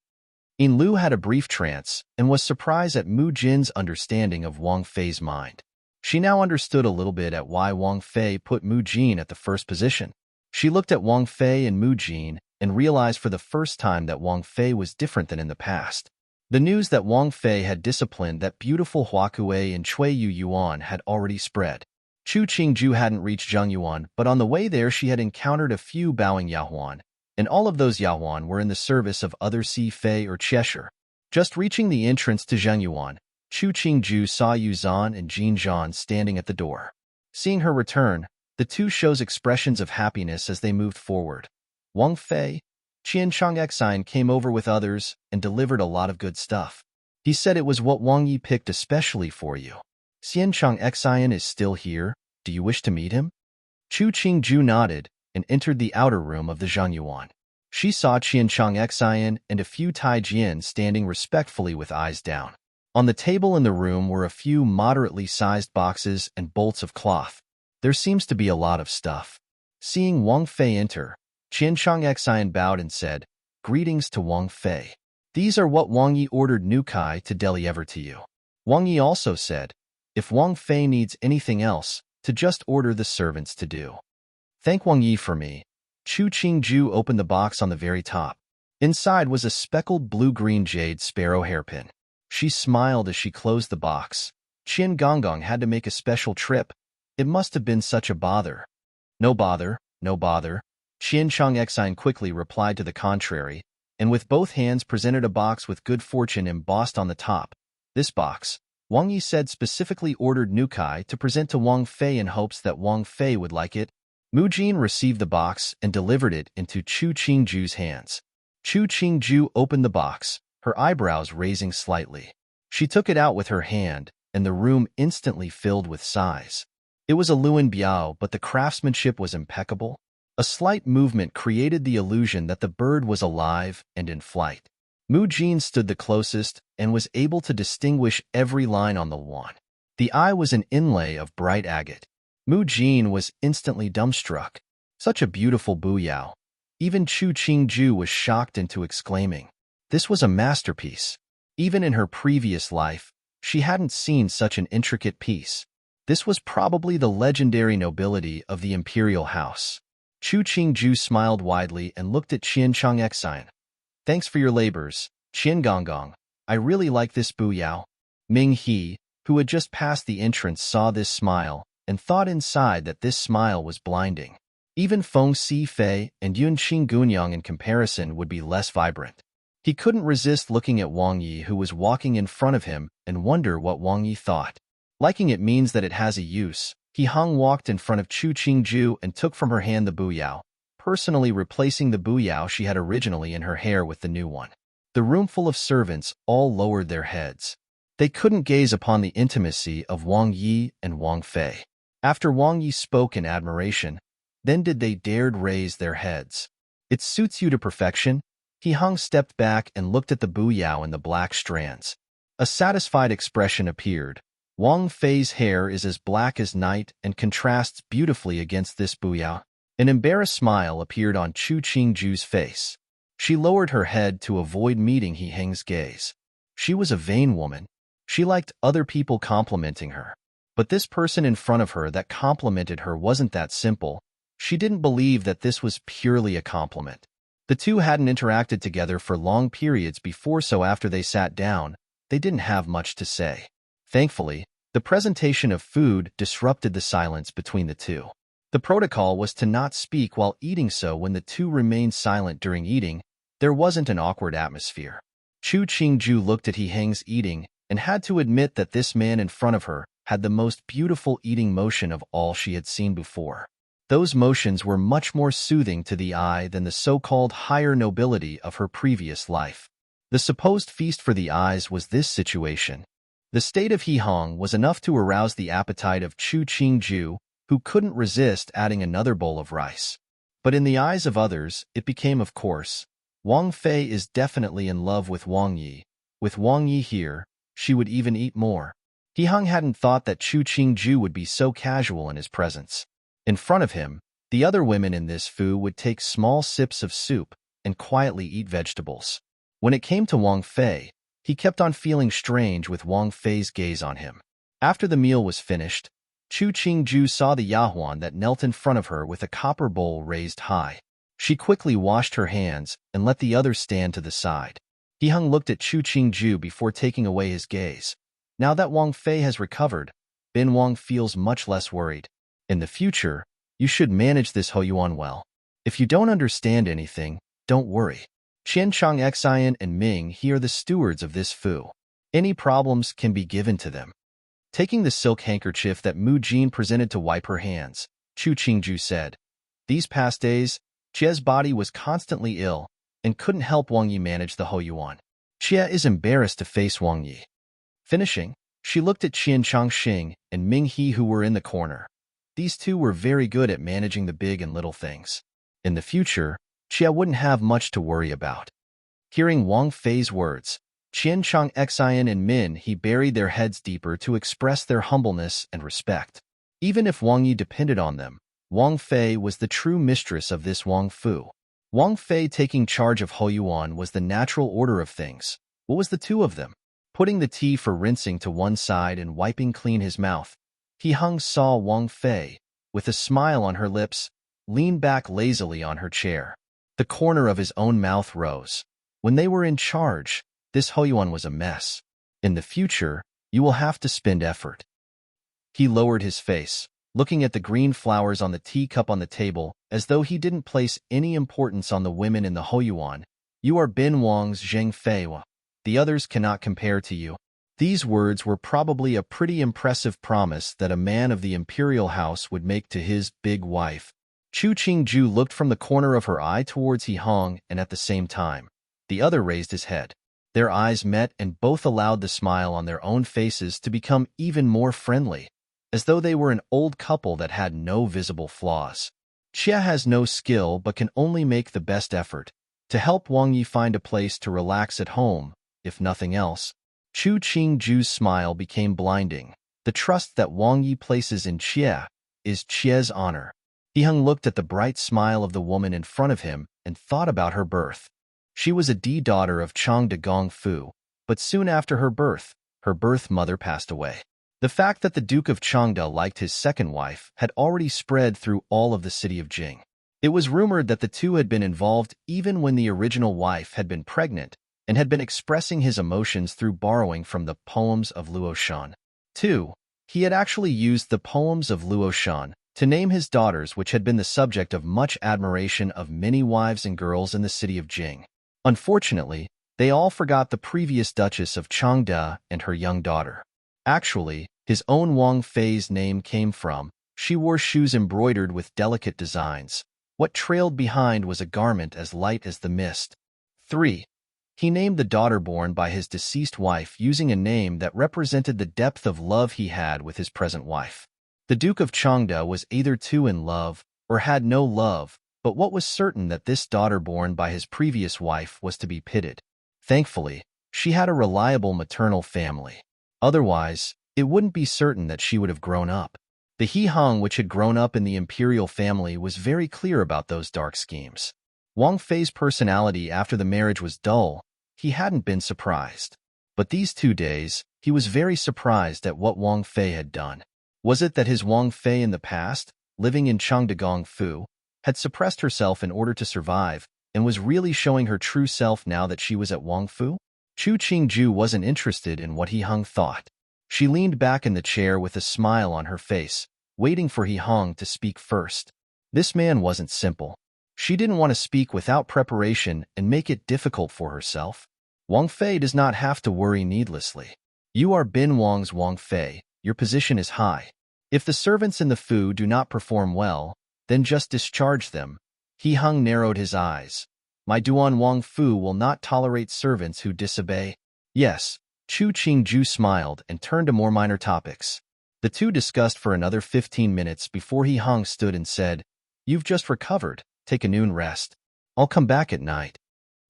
In Lu had a brief trance and was surprised at Mu Jin's understanding of Wang Fei's mind. She now understood a little bit at why Wang Fei put Mu Jin at the first position. She looked at Wang Fei and Mu Jin and realized for the first time that Wang Fei was different than in the past. The news that Wang Fei had disciplined that beautiful Huakue in Cui Yuan had already spread. Chu Qingju hadn't reached Zhangyuan, but on the way there she had encountered a few bowing Yahuan, and all of those Yahuan were in the service of other Si Fei or Cheshire. Just reaching the entrance to Zhangyuan, Chu Qingju saw Yuzan and Jin Zhan standing at the door. Seeing her return, the two shows expressions of happiness as they moved forward. "Wang Fei, Qian Changxian came over with others and delivered a lot of good stuff. He said it was what Wang Yi picked especially for you. Xian Changxian is still here. Do you wish to meet him? Chu Qingju nodded and entered the outer room of the Zhangyuan. She saw Qian Changxian and a few Taijian standing respectfully with eyes down. On the table in the room were a few moderately sized boxes and bolts of cloth. There seems to be a lot of stuff. Seeing Wang Fei enter, Qian Changxian bowed and said, "Greetings to Wang Fei. These are what Wang Yi ordered Nukai to deliver to you." Wang Yi also said, if Wang Fei needs anything else, to just order the servants to do. Thank Wang Yi for me. Chu Qingju opened the box on the very top. Inside was a speckled blue-green jade sparrow hairpin. She smiled as she closed the box. Qian Gonggong had to make a special trip. It must have been such a bother. No bother, no bother. Qian Changxian quickly replied to the contrary, and with both hands presented a box with good fortune embossed on the top. This box, Wang Yi said, specifically ordered Nukai to present to Wang Fei in hopes that Wang Fei would like it. Mu Jin received the box and delivered it into Chu Qingju's hands. Chu Qingju opened the box, her eyebrows raising slightly. She took it out with her hand, and the room instantly filled with sighs. It was a Luan Biao, but the craftsmanship was impeccable. A slight movement created the illusion that the bird was alive and in flight. Mu Jin stood the closest and was able to distinguish every line on the wand. The eye was an inlay of bright agate. Mu Jin was instantly dumbstruck. Such a beautiful buyao. Even Chu Qingju was shocked into exclaiming, this was a masterpiece. Even in her previous life, she hadn't seen such an intricate piece. This was probably the legendary nobility of the imperial house. Chu Qingju smiled widely and looked at Qian Changxian. Thanks for your labors, Qian Gonggong. I really like this buyao. Ming He, who had just passed the entrance, saw this smile and thought inside that this smile was blinding. Even Feng Xifei and Yun Qinggunyang in comparison would be less vibrant. He couldn't resist looking at Wang Yi, who was walking in front of him, and wonder what Wang Yi thought. Liking it means that it has a use. He walked in front of Chu Qingju and took from her hand the buyao, personally replacing the buyao she had originally in her hair with the new one. The roomful of servants all lowered their heads. They couldn't gaze upon the intimacy of Wang Yi and Wang Fei. After Wang Yi spoke in admiration, then did they dared raise their heads. It suits you to perfection. He stepped back and looked at the buyao and the black strands. A satisfied expression appeared. Wang Fei's hair is as black as night and contrasts beautifully against this buyao. An embarrassed smile appeared on Chu Qingju's face. She lowered her head to avoid meeting Hang's gaze. She was a vain woman. She liked other people complimenting her. But this person in front of her that complimented her wasn't that simple. She didn't believe that this was purely a compliment. The two hadn't interacted together for long periods before, so after they sat down, they didn't have much to say. Thankfully, the presentation of food disrupted the silence between the two. The protocol was to not speak while eating, so when the two remained silent during eating, there wasn't an awkward atmosphere. Chu Qingju looked at Hang's eating and had to admit that this man in front of her had the most beautiful eating motion of all she had seen before. Those motions were much more soothing to the eye than the so-called higher nobility of her previous life. The supposed feast for the eyes was this situation. The state of Hong was enough to arouse the appetite of Chu Qingju, who couldn't resist adding another bowl of rice. But in the eyes of others, it became of course. Wang Fei is definitely in love with Wang Yi. With Wang Yi here, she would even eat more. Hong hadn't thought that Chu Qingju would be so casual in his presence. In front of him, the other women in this fu would take small sips of soup and quietly eat vegetables. When it came to Wang Fei, he kept on feeling strange with Wang Fei's gaze on him. After the meal was finished, Chu Qingju saw the Yahuan that knelt in front of her with a copper bowl raised high. She quickly washed her hands and let the others stand to the side. Hong looked at Chu Qingju before taking away his gaze. Now that Wang Fei has recovered, Bin Wang feels much less worried. In the future, you should manage this Hoyuan well. If you don't understand anything, don't worry. Qian Changxian and Ming He are the stewards of this fu. Any problems can be given to them. Taking the silk handkerchief that Mu Jin presented to wipe her hands, Chu Qingju said, these past days, Jie's body was constantly ill. and couldn't help Wang Yi manage the Hoyuan. Xie is embarrassed to face Wang Yi. Finishing, she looked at Qian Changxing and Ming He who were in the corner. These two were very good at managing the big and little things. In the future, Xie wouldn't have much to worry about. Hearing Wang Fei's words, Qian Chang Xian and Min He buried their heads deeper to express their humbleness and respect. Even if Wang Yi depended on them, Wang Fei was the true mistress of this Wang Fu. Wang Fei taking charge of Hoyuan was the natural order of things. What was the two of them? Putting the tea for rinsing to one side and wiping clean his mouth, He Hung saw Wang Fei, with a smile on her lips, lean back lazily on her chair. The corner of his own mouth rose. When they were in charge, this Hoyuan was a mess. In the future, you will have to spend effort. He lowered his face, looking at the green flowers on the teacup on the table, as though he didn't place any importance on the women in the Hoyuan. You are Bin Wang's Zheng Fei. The others cannot compare to you. These words were probably a pretty impressive promise that a man of the imperial house would make to his big wife. Chu Qingju looked from the corner of her eye towards He Hong, and at the same time, the other raised his head. Their eyes met and both allowed the smile on their own faces to become even more friendly, as though they were an old couple that had no visible flaws. Xie has no skill but can only make the best effort to help Wang Yi find a place to relax at home, if nothing else. Chu Qingju's smile became blinding. The trust that Wang Yi places in Xie is Xie's honor. He Hung looked at the bright smile of the woman in front of him and thought about her birth. She was a daughter of Chang de Gong Fu, but soon after her birth mother passed away. The fact that the Duke of Changde liked his second wife had already spread through all of the city of Jing. It was rumored that the two had been involved even when the original wife had been pregnant and had been expressing his emotions through borrowing from the poems of Luo Shan. 2. He had actually used the poems of Luo Shan to name his daughters, which had been the subject of much admiration of many wives and girls in the city of Jing. Unfortunately, they all forgot the previous Duchess of Changde and her young daughter. Actually, his own Wang Fei's name came from. She wore shoes embroidered with delicate designs. What trailed behind was a garment as light as the mist. 3. He named the daughter born by his deceased wife using a name that represented the depth of love he had with his present wife. The Duke of Changde was either too in love or had no love, but what was certain that this daughter born by his previous wife was to be pitied. Thankfully, she had a reliable maternal family. Otherwise, it wouldn't be certain that she would have grown up. The He Hong, which had grown up in the imperial family, was very clear about those dark schemes. Wang Fei's personality after the marriage was dull. He hadn't been surprised. But these 2 days, he was very surprised at what Wang Fei had done. Was it that his Wang Fei in the past, living in Changde Fu, had suppressed herself in order to survive, and was really showing her true self now that she was at Wang Fu? Chu Qingju wasn't interested in what He Hong thought. She leaned back in the chair with a smile on her face, waiting for He Hong to speak first. This man wasn't simple. She didn't want to speak without preparation and make it difficult for herself. Wang Fei does not have to worry needlessly. You are Bin Wang's Wang Fei. Your position is high. If the servants in the Fu do not perform well, then just discharge them. He Hung narrowed his eyes. My Duan Wang Fu will not tolerate servants who disobey. Yes, Chu Qingju smiled and turned to more minor topics. The two discussed for another 15 minutes before He Hong stood and said, You've just recovered. Take a noon rest. I'll come back at night.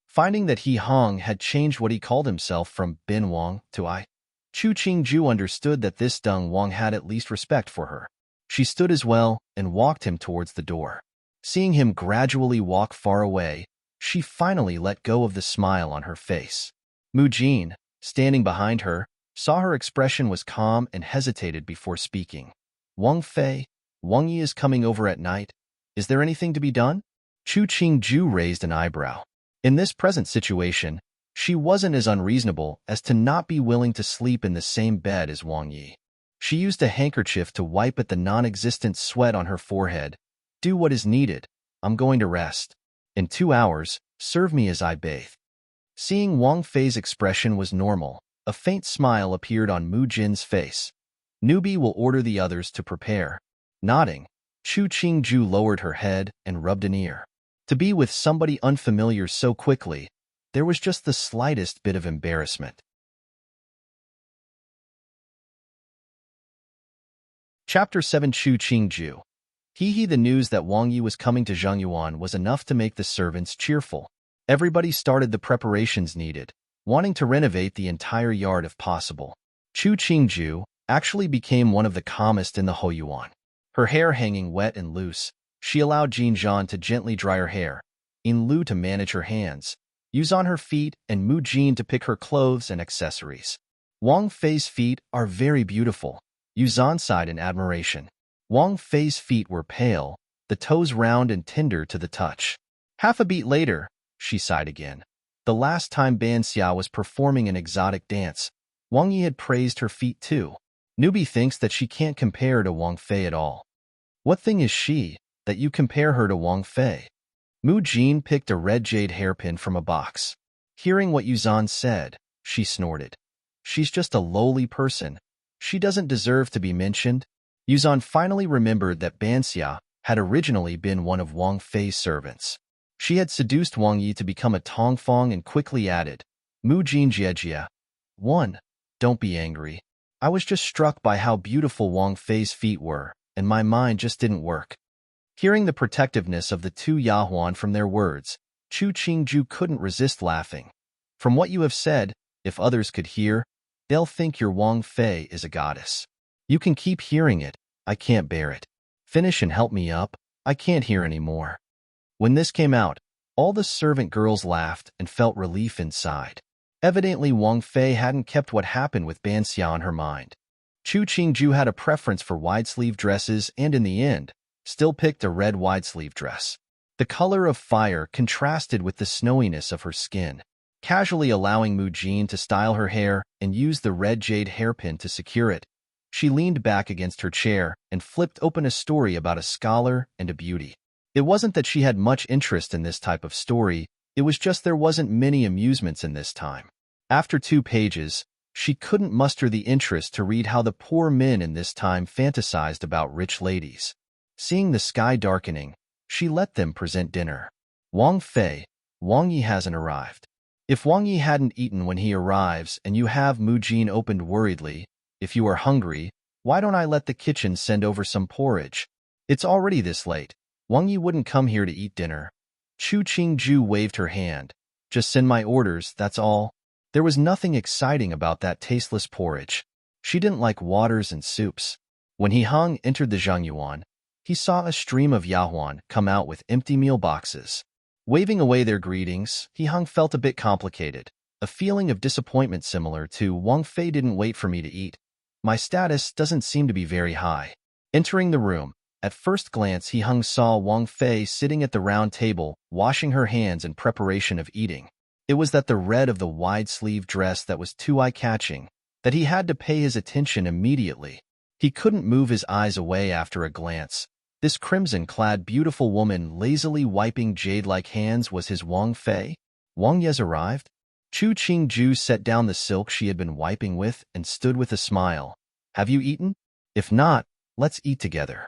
Finding that He Hong had changed what he called himself from Bin Wang to I, Chu Qingju understood that this Deng Wang had at least respect for her. She stood as well and walked him towards the door. Seeing him gradually walk far away, she finally let go of the smile on her face. Mu Jin, standing behind her, saw her expression was calm and hesitated before speaking. Wang Fei, Wang Yi is coming over at night. Is there anything to be done? Chu Qingju raised an eyebrow. In this present situation, she wasn't as unreasonable as to not be willing to sleep in the same bed as Wang Yi. She used a handkerchief to wipe at the non-existent sweat on her forehead. Do what is needed. I'm going to rest. In 2 hours, serve me as I bathe. Seeing Wang Fei's expression was normal, a faint smile appeared on Mu Jin's face. Newbie will order the others to prepare. Nodding, Chu Qingju lowered her head and rubbed an ear. To be with somebody unfamiliar so quickly, there was just the slightest bit of embarrassment. Chapter 7. Chu Qingju. The news that Wang Yi was coming to Zhengyuan was enough to make the servants cheerful. Everybody started the preparations needed, wanting to renovate the entire yard if possible. Chu Qingju actually became one of the calmest in the whole yuan. Her hair hanging wet and loose, she allowed Jin Zhan to gently dry her hair, in Lu to manage her hands, Yuz on her feet, and Mu Jin to pick her clothes and accessories. Wang Fei's feet are very beautiful, Yuzhan sighed in admiration. Wang Fei's feet were pale, the toes round and tender to the touch. Half a beat later, she sighed again. The last time Ban Xia was performing an exotic dance, Wang Yi had praised her feet too. Newbie thinks that she can't compare to Wang Fei at all. What thing is she, that you compare her to Wang Fei? Mu Jin picked a red jade hairpin from a box. Hearing what Yuzhan said, she snorted. She's just a lowly person. She doesn't deserve to be mentioned. Yuzhan finally remembered that Ban Xia had originally been one of Wang Fei's servants. She had seduced Wang Yi to become a Tongfang and quickly added, Mu Jin Jiejia. 1. Don't be angry. I was just struck by how beautiful Wang Fei's feet were, and my mind just didn't work. Hearing the protectiveness of the two Yahuan from their words, Chu Qingju couldn't resist laughing. From what you have said, if others could hear, they'll think your Wang Fei is a goddess. You can keep hearing it, I can't bear it. Finish and help me up, I can't hear any more. When this came out, all the servant girls laughed and felt relief inside. Evidently Wang Fei hadn't kept what happened with Ban Xia on her mind. Chu Qingju had a preference for wide-sleeve dresses and in the end, still picked a red wide-sleeve dress. The color of fire contrasted with the snowiness of her skin. Casually allowing Mu Jin to style her hair and use the red jade hairpin to secure it, she leaned back against her chair and flipped open a story about a scholar and a beauty. It wasn't that she had much interest in this type of story, it was just there wasn't many amusements in this time. After 2 pages, she couldn't muster the interest to read how the poor men in this time fantasized about rich ladies. Seeing the sky darkening, she let them present dinner. Wang Fei, Wang Yi hasn't arrived. If Wang Yi hadn't eaten when he arrives and you have, Mu Jin opened worriedly, if you are hungry, why don't I let the kitchen send over some porridge? It's already this late. Wang Yi wouldn't come here to eat dinner. Chu Qingju waved her hand. Just send my orders, that's all. There was nothing exciting about that tasteless porridge. She didn't like waters and soups. When He Hung entered the Zhengyuan, he saw a stream of Yahuan come out with empty meal boxes. Waving away their greetings, He Hung felt a bit complicated, a feeling of disappointment similar to Wang Fei didn't wait for me to eat. My status doesn't seem to be very high. Entering the room, at first glance He Hung saw Wang Fei sitting at the round table, washing her hands in preparation of eating. It was that the red of the wide-sleeve dress that was too eye-catching, that he had to pay his attention immediately. He couldn't move his eyes away after a glance. This crimson-clad beautiful woman lazily wiping jade-like hands was his Wang Fei? Wang Ye's arrived? Chu Qingju set down the silk she had been wiping with and stood with a smile. Have you eaten? If not, let's eat together.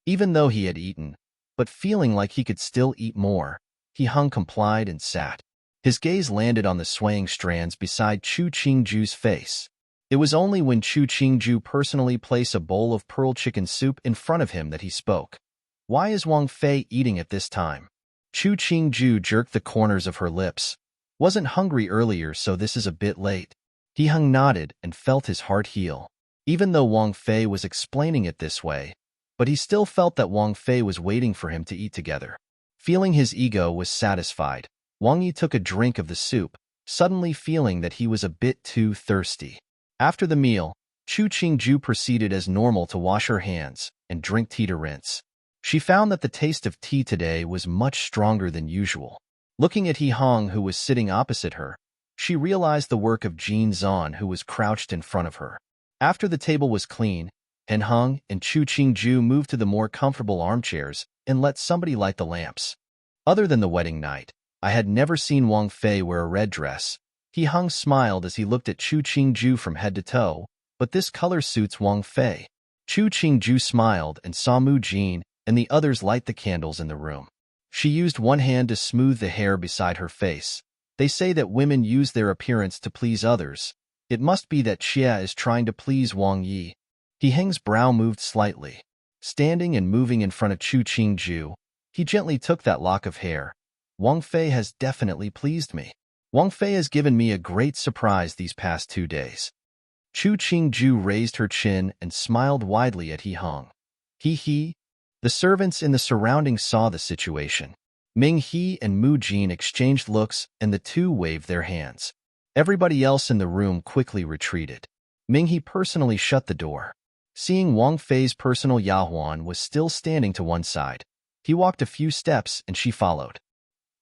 Even though he had eaten, but feeling like he could still eat more, He Hung complied and sat. His gaze landed on the swaying strands beside Chu Qingju's face. It was only when Chu Qingju personally placed a bowl of pearl chicken soup in front of him that he spoke. Why is Wang Fei eating at this time? Chu Qingju jerked the corners of her lips. Wasn't hungry earlier, so this is a bit late. He Hung nodded and felt his heart heal. Even though Wang Fei was explaining it this way, but he still felt that Wang Fei was waiting for him to eat together. Feeling his ego was satisfied, Wang Yi took a drink of the soup, suddenly feeling that he was a bit too thirsty. After the meal, Chu Qingju proceeded as normal to wash her hands and drink tea to rinse. She found that the taste of tea today was much stronger than usual. Looking at He Hung, who was sitting opposite her, she realized the work of Jin Zhan, who was crouched in front of her. After the table was clean, He Hung and Chu Qingju moved to the more comfortable armchairs and let somebody light the lamps. Other than the wedding night, I had never seen Wang Fei wear a red dress. He Hung smiled as he looked at Chu Qingju from head to toe, but this color suits Wang Fei. Chu Qingju smiled and saw Mu Jin and the others light the candles in the room. She used one hand to smooth the hair beside her face. They say that women use their appearance to please others. It must be that Xia is trying to please Wang Yi. He Heng's brow moved slightly. Standing and moving in front of Chu Qingju, he gently took that lock of hair. Wang Fei has definitely pleased me. Wang Fei has given me a great surprise these past 2 days. Chu Qingju raised her chin and smiled widely at He Heng. He. The servants in the surroundings saw the situation. Ming He and Mu Jin exchanged looks and the two waved their hands. Everybody else in the room quickly retreated. Ming He personally shut the door. Seeing Wang Fei's personal Yahuan was still standing to one side, he walked a few steps and she followed.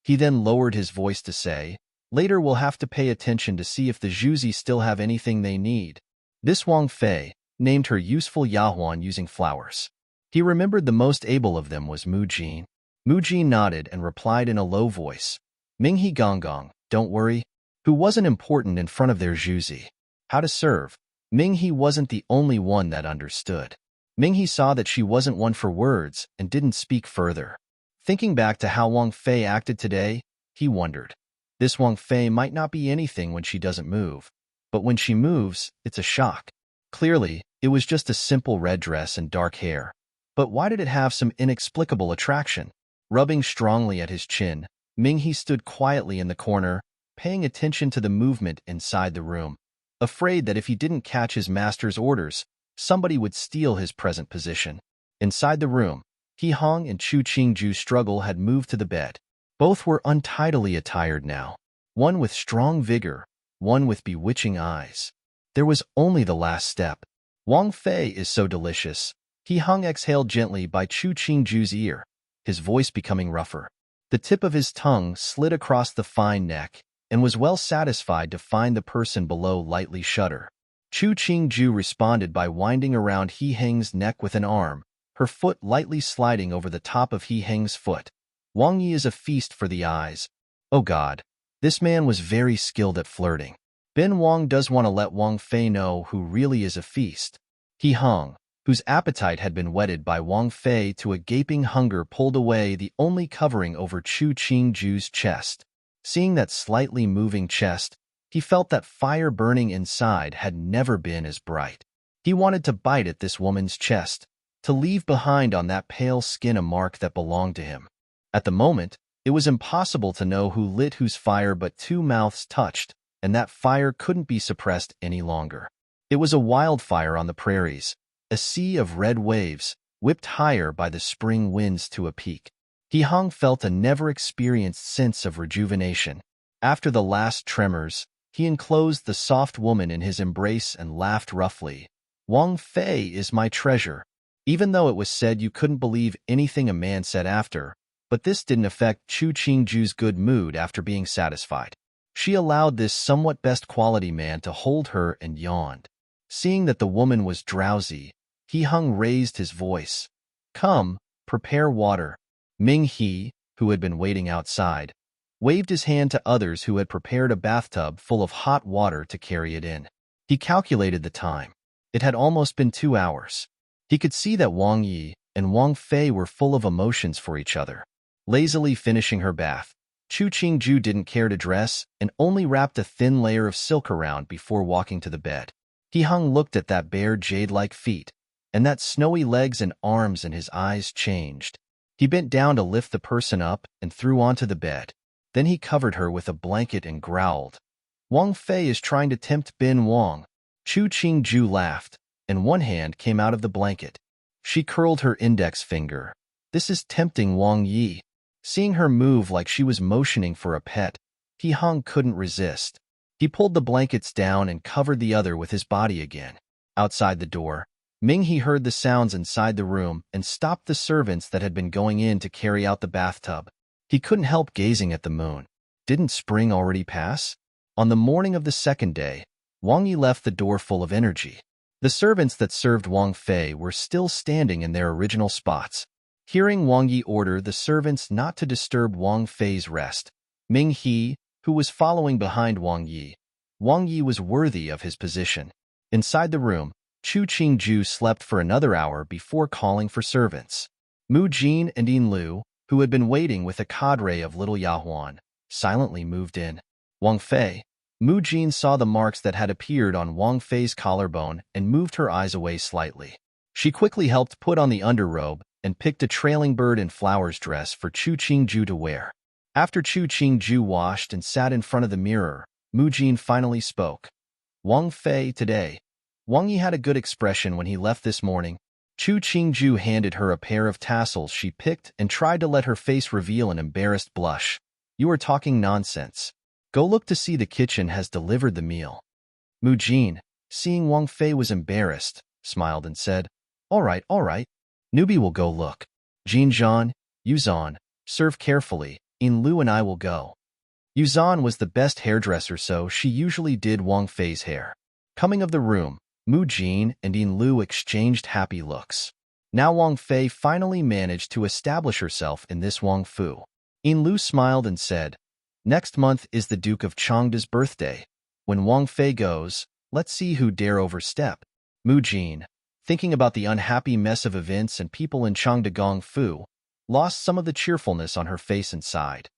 He then lowered his voice to say, "Later we'll have to pay attention to see if the Zhuzi still have anything they need." This Wang Fei named her useful Yahuan using flowers. He remembered the most able of them was Mu Jin. Mu Jin nodded and replied in a low voice, "Ming He Gong, don't worry," who wasn't important in front of their Zhuzi. How to serve. Ming He wasn't the only one that understood. Ming He saw that she wasn't one for words and didn't speak further. Thinking back to how Wang Fei acted today, he wondered. This Wang Fei might not be anything when she doesn't move, but when she moves, it's a shock. Clearly, it was just a simple red dress and dark hair. But why did it have some inexplicable attraction? Rubbing strongly at his chin, Ming He stood quietly in the corner, paying attention to the movement inside the room, afraid that if he didn't catch his master's orders, somebody would steal his present position. Inside the room, He Heng and Chu Qingju's struggle had moved to the bed. Both were untidily attired now, one with strong vigor, one with bewitching eyes. There was only the last step. Wang Fei is so delicious. He Heng exhaled gently by Chu Qingju's ear, his voice becoming rougher. The tip of his tongue slid across the fine neck and was well satisfied to find the person below lightly shudder. Chu Qingju responded by winding around He Heng's neck with an arm, her foot lightly sliding over the top of He Heng's foot. Wang Yi is a feast for the eyes. Oh God, this man was very skilled at flirting. Ben Wang does want to let Wang Fei know who really is a feast. He Heng, whose appetite had been whetted by Wang Fei to a gaping hunger, pulled away the only covering over Chu Qingju's chest. Seeing that slightly moving chest, he felt that fire burning inside had never been as bright. He wanted to bite at this woman's chest, to leave behind on that pale skin a mark that belonged to him. At the moment, it was impossible to know who lit whose fire, but two mouths touched, and that fire couldn't be suppressed any longer. It was a wildfire on the prairies, a sea of red waves, whipped higher by the spring winds to a peak. He Heng felt a never-experienced sense of rejuvenation. After the last tremors, he enclosed the soft woman in his embrace and laughed roughly. Wang Fei is my treasure. Even though it was said you couldn't believe anything a man said after, but this didn't affect Chu Qingju's good mood after being satisfied. She allowed this somewhat best-quality man to hold her and yawned. Seeing that the woman was drowsy, He Heng raised his voice. "Come, prepare water." Ming He, who had been waiting outside, waved his hand to others who had prepared a bathtub full of hot water to carry it in. He calculated the time. It had almost been 2 hours. He could see that Wang Yi and Wang Fei were full of emotions for each other. Lazily finishing her bath, Chu Qingju didn't care to dress and only wrapped a thin layer of silk around before walking to the bed. He Heng looked at that bare jade-like feet and that snowy legs and arms, and his eyes changed. He bent down to lift the person up and threw onto the bed. Then he covered her with a blanket and growled. "Wang Fei is trying to tempt Ben Wang." Chu Qingju laughed, and one hand came out of the blanket. She curled her index finger. "This is tempting Wang Yi." Seeing her move like she was motioning for a pet, He Heng couldn't resist. He pulled the blankets down and covered the other with his body again. Outside the door, Ming He heard the sounds inside the room and stopped the servants that had been going in to carry out the bathtub. He couldn't help gazing at the moon. Didn't spring already pass? On the morning of the second day, Wang Yi left the door full of energy. The servants that served Wang Fei were still standing in their original spots. Hearing Wang Yi order the servants not to disturb Wang Fei's rest, Ming He, who was following behind Wang Yi was worthy of his position. Inside the room, Chu Qingju slept for another hour before calling for servants. Mu Jin and Yin Lu, who had been waiting with a cadre of little Yahuan, silently moved in. Wang Fei. Mu Jin saw the marks that had appeared on Wang Fei's collarbone and moved her eyes away slightly. She quickly helped put on the underrobe and picked a trailing bird and flowers dress for Chu Qingju to wear. After Chu Qingju washed and sat in front of the mirror, Mu Jin finally spoke. Wang Fei, today. Wang Yi had a good expression when he left this morning. Chu Qingju handed her a pair of tassels she picked and tried to let her face reveal an embarrassed blush. You are talking nonsense. Go look to see the kitchen has delivered the meal. Mu Jin, seeing Wang Fei was embarrassed, smiled and said, all right. Newbie will go look. Jinzhan, Yuzhan, serve carefully. In Lu and I will go. Yuzhan was the best hairdresser, so she usually did Wang Fei's hair. Coming of the room, Mu Jin and In Lu exchanged happy looks. Now Wang Fei finally managed to establish herself in this Wang Fu. In Lu smiled and said, next month is the Duke of Changda's birthday. When Wang Fei goes, let's see who dare overstep. Mu Jin, thinking about the unhappy mess of events and people in Changda Gong Fu, lost some of the cheerfulness on her face and sighed.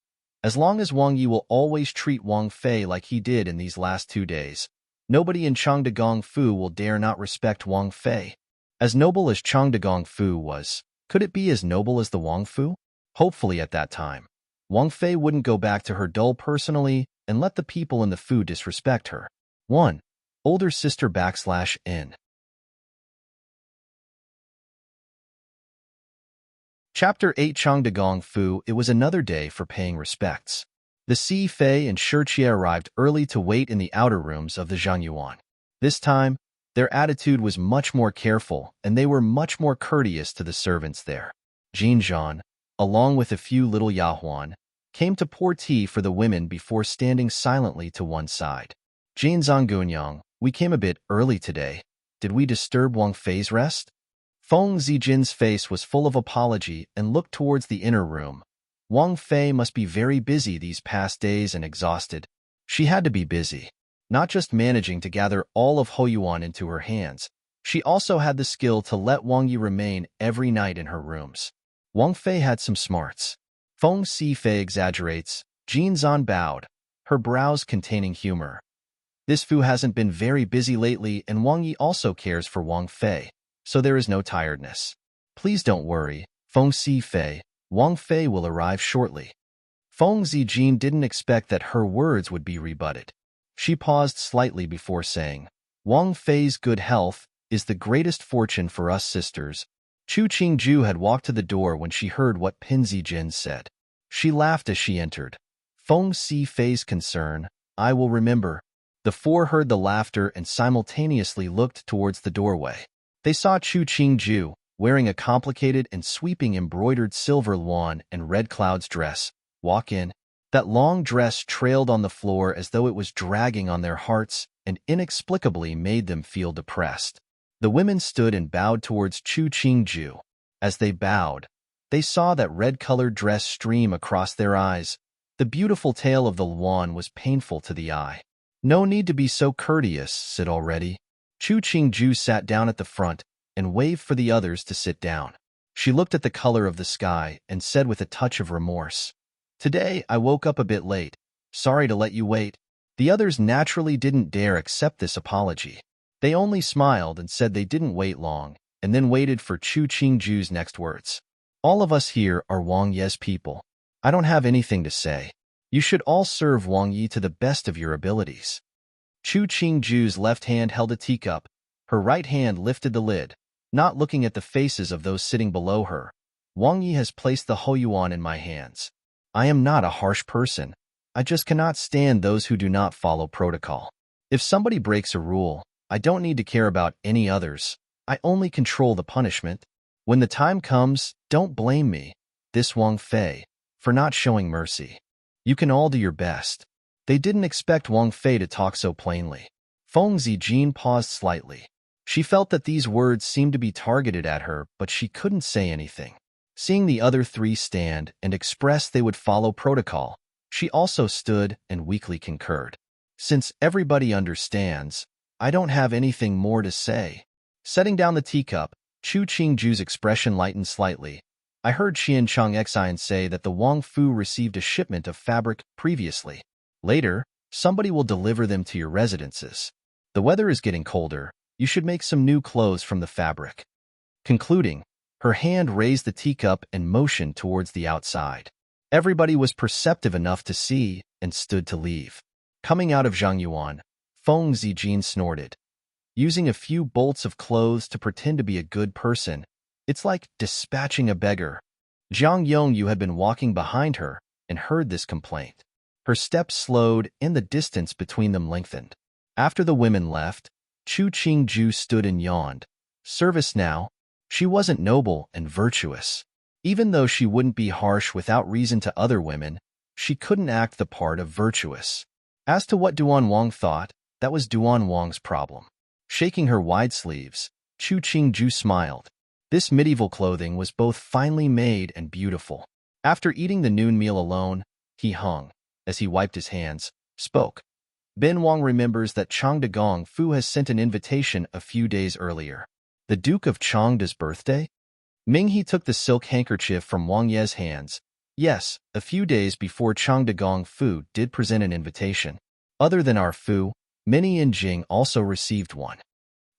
As long as Wang Yi will always treat Wang Fei like he did in these last 2 days, nobody in Changda Gong Fu will dare not respect Wang Fei. As noble as Changda Gong Fu was, could it be as noble as the Wang Fu? Hopefully at that time, Wang Fei wouldn't go back to her dull personally and let the people in the Fu disrespect her. 1. Older sister /N. Chapter 8 Changda Gong Fu. It was another day for paying respects. The Si Fei and Shijie arrived early to wait in the outer rooms of the Zhangyuan. This time, their attitude was much more careful, and they were much more courteous to the servants there. Jinzhan, along with a few little Yahuan, came to pour tea for the women before standing silently to one side. Jinzhan Gunyang, we came a bit early today. Did we disturb Wang Fei's rest? Feng Zijin's face was full of apology and looked towards the inner room. Wang Fei must be very busy these past days and exhausted. She had to be busy, not just managing to gather all of Hoyuan into her hands. She also had the skill to let Wang Yi remain every night in her rooms. Wang Fei had some smarts. Feng Si Fei exaggerates. Jinzhan bowed, her brows containing humor. This Fu hasn't been very busy lately, and Wang Yi also cares for Wang Fei, so there is no tiredness. Please don't worry, Feng Si Fei. Wang Fei will arrive shortly. Feng Zijin didn't expect that her words would be rebutted. She paused slightly before saying, Wang Fei's good health is the greatest fortune for us sisters. Chu Qingju had walked to the door when she heard what Pin Zijin said. She laughed as she entered. Feng Si Fei's concern, I will remember. The four heard the laughter and simultaneously looked towards the doorway. They saw Chu Qingju, wearing a complicated and sweeping embroidered silver lawn and red clouds dress, walk in. That long dress trailed on the floor as though it was dragging on their hearts and inexplicably made them feel depressed. The women stood and bowed towards Chu Qingju. As they bowed, they saw that red-colored dress stream across their eyes. The beautiful tail of the lawn was painful to the eye. No need to be so courteous, sit already. Chu Qingju sat down at the front and waved for the others to sit down. She looked at the color of the sky and said with a touch of remorse, Today I woke up a bit late. Sorry to let you wait. The others naturally didn't dare accept this apology. They only smiled and said they didn't wait long, and then waited for Chu Qingju's next words. All of us here are Wang Ye's people. I don't have anything to say. You should all serve Wang Yi to the best of your abilities. Chu Qingju's left hand held a teacup. Her right hand lifted the lid, not looking at the faces of those sitting below her. Wang Yi has placed the Hoyuan in my hands. I am not a harsh person. I just cannot stand those who do not follow protocol. If somebody breaks a rule, I don't need to care about any others. I only control the punishment. When the time comes, don't blame me, this Wang Fei, for not showing mercy. You can all do your best. They didn't expect Wang Fei to talk so plainly. Feng Zijin paused slightly. She felt that these words seemed to be targeted at her, but she couldn't say anything. Seeing the other three stand and express they would follow protocol, she also stood and weakly concurred. Since everybody understands, I don't have anything more to say. Setting down the teacup, Chu Qingju's expression lightened slightly. I heard Qian Changxian say that the Wang Fu received a shipment of fabric previously. Later, somebody will deliver them to your residences. The weather is getting colder. You should make some new clothes from the fabric." Concluding, her hand raised the teacup and motioned towards the outside. Everybody was perceptive enough to see and stood to leave. Coming out of Zhangyuan, Feng Zijin snorted. Using a few bolts of clothes to pretend to be a good person, it's like dispatching a beggar. Zhang Yongyu had been walking behind her and heard this complaint. Her steps slowed and the distance between them lengthened. After the women left, Chu Qingju stood and yawned. Service now. She wasn't noble and virtuous. Even though she wouldn't be harsh without reason to other women, she couldn't act the part of virtuous. As to what Duan Wang thought, that was Duan Wang's problem. Shaking her wide sleeves, Chu Qingju smiled. This medieval clothing was both finely made and beautiful. After eating the noon meal alone, he hung, as he wiped his hands, spoke. Ben Wang remembers that Changde Gong Fu has sent an invitation a few days earlier. The Duke of Changde's birthday? Ming He took the silk handkerchief from Wang Ye's hands. Yes, a few days before Changde Gong Fu did present an invitation. Other than our Fu, Minnie and Jing also received one.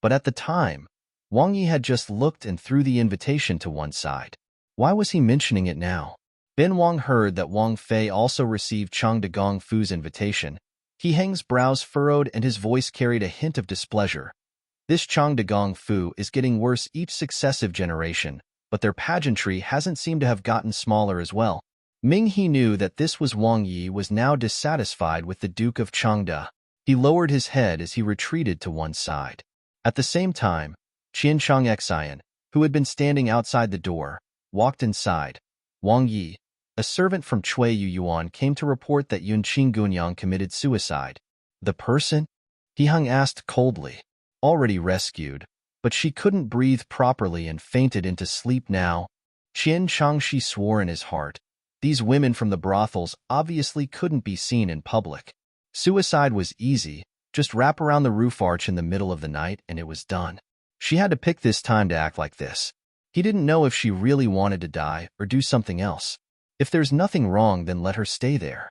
But at the time, Wang Yi had just looked and threw the invitation to one side. Why was he mentioning it now? Ben Wang heard that Wang Fei also received Changde Gong Fu's invitation. He Heng's brows furrowed and his voice carried a hint of displeasure. This Changde Gong Fu is getting worse each successive generation, but their pageantry hasn't seemed to have gotten smaller as well. Ming He knew that this was Wang Yi was now dissatisfied with the Duke of Changde. He lowered his head as he retreated to one side. At the same time, Qian Changxian, who had been standing outside the door, walked inside. Wang Yi, a servant from Chui Yuan, came to report that Yun Qinggunyang committed suicide. The person? He Hung asked coldly. Already rescued, but she couldn't breathe properly and fainted into sleep now. Qian Changxi swore in his heart. These women from the brothels obviously couldn't be seen in public. Suicide was easy, just wrap around the roof arch in the middle of the night and it was done. She had to pick this time to act like this. He didn't know if she really wanted to die or do something else. If there's nothing wrong, then let her stay there.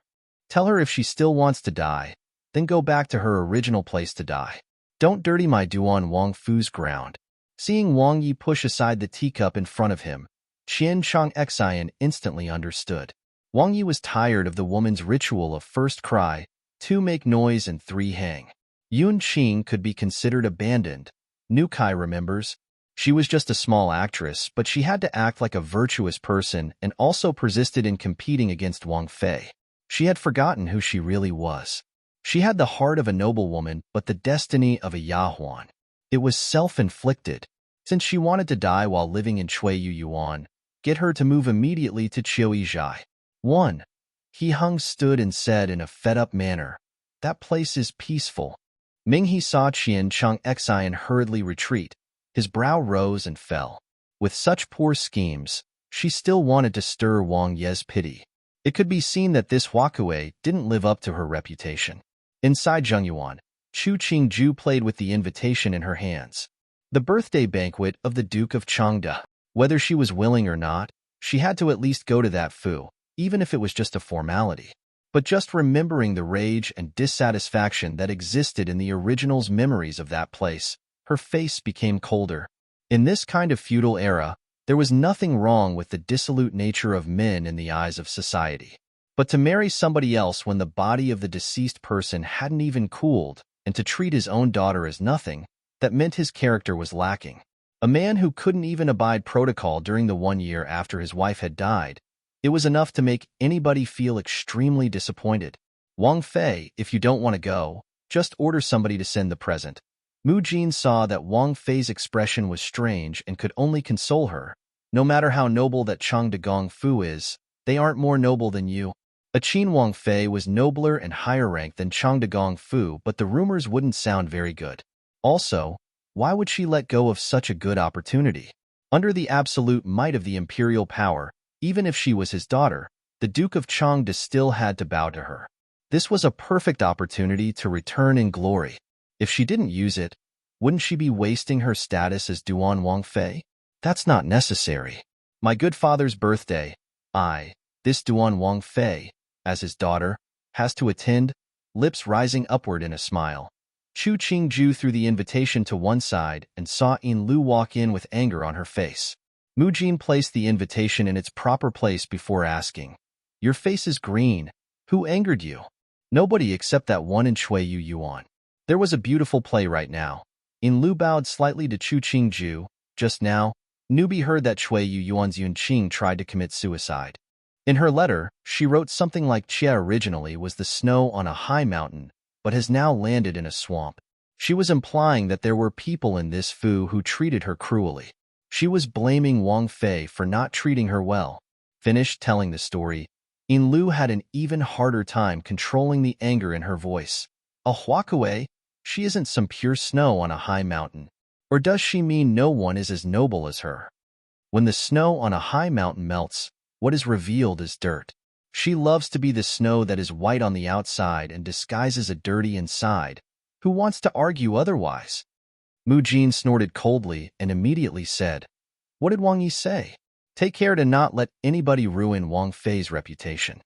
Tell her if she still wants to die, then go back to her original place to die. Don't dirty my Duan Wang Fu's ground. Seeing Wang Yi push aside the teacup in front of him, Qian Changxian instantly understood. Wang Yi was tired of the woman's ritual of first cry, 2 make noise and 3 hang. Yun Qing could be considered abandoned. Nu Kai remembers. She was just a small actress, but she had to act like a virtuous person and also persisted in competing against Wang Fei. She had forgotten who she really was. She had the heart of a noblewoman, but the destiny of a Yahuan. It was self-inflicted. Since she wanted to die while living in Chui Yuan, get her to move immediately to Chiuizhai. 1. He Hung stood and said in a fed-up manner, "That place is peaceful." Ming He saw Qian Changxian hurriedly retreat. His brow rose and fell. With such poor schemes, she still wanted to stir Wang Ye's pity. It could be seen that this Huakue didn't live up to her reputation. Inside Zhengyuan, Chu Qingju played with the invitation in her hands. The birthday banquet of the Duke of Changde. Whether she was willing or not, she had to at least go to that fu, even if it was just a formality. But just remembering the rage and dissatisfaction that existed in the original's memories of that place, her face became colder. In this kind of feudal era, there was nothing wrong with the dissolute nature of men in the eyes of society. But to marry somebody else when the body of the deceased person hadn't even cooled, and to treat his own daughter as nothing, that meant his character was lacking. A man who couldn't even abide protocol during the 1 year after his wife had died, it was enough to make anybody feel extremely disappointed. Wang Fei, if you don't want to go, just order somebody to send the present. Mu Jin saw that Wang Fei's expression was strange and could only console her. No matter how noble that Changde Gong Fu is, they aren't more noble than you. Qin Wang Fei was nobler and higher ranked than Changde Gong Fu, but the rumors wouldn't sound very good. Also, why would she let go of such a good opportunity? Under the absolute might of the imperial power, even if she was his daughter, the Duke of Changde still had to bow to her. This was a perfect opportunity to return in glory. If she didn't use it, wouldn't she be wasting her status as Duan Wang Fei? That's not necessary. My good father's birthday, this Duan Wang Fei, as his daughter, has to attend, lips rising upward in a smile. Chu Qingju threw the invitation to one side and saw Yin Lu walk in with anger on her face. Mu Jin placed the invitation in its proper place before asking, "Your face is green. Who angered you?" "Nobody except that one in Shui Yu Yuan." There was a beautiful play right now. Yin Lu bowed slightly to Chu Qingju. Just now, Newbie heard that Shui Yu Yuan's Yun Qing tried to commit suicide. In her letter, she wrote something like Chia originally was the snow on a high mountain, but has now landed in a swamp. She was implying that there were people in this Fu who treated her cruelly. She was blaming Wang Fei for not treating her well. Finished telling the story, Yin Lu had an even harder time controlling the anger in her voice. A Huakue? She isn't some pure snow on a high mountain. Or does she mean no one is as noble as her? When the snow on a high mountain melts, what is revealed is dirt. She loves to be the snow that is white on the outside and disguises a dirty inside. Who wants to argue otherwise? Mu Jin snorted coldly and immediately said, "What did Wang Yi say? Take care to not let anybody ruin Wang Fei's reputation."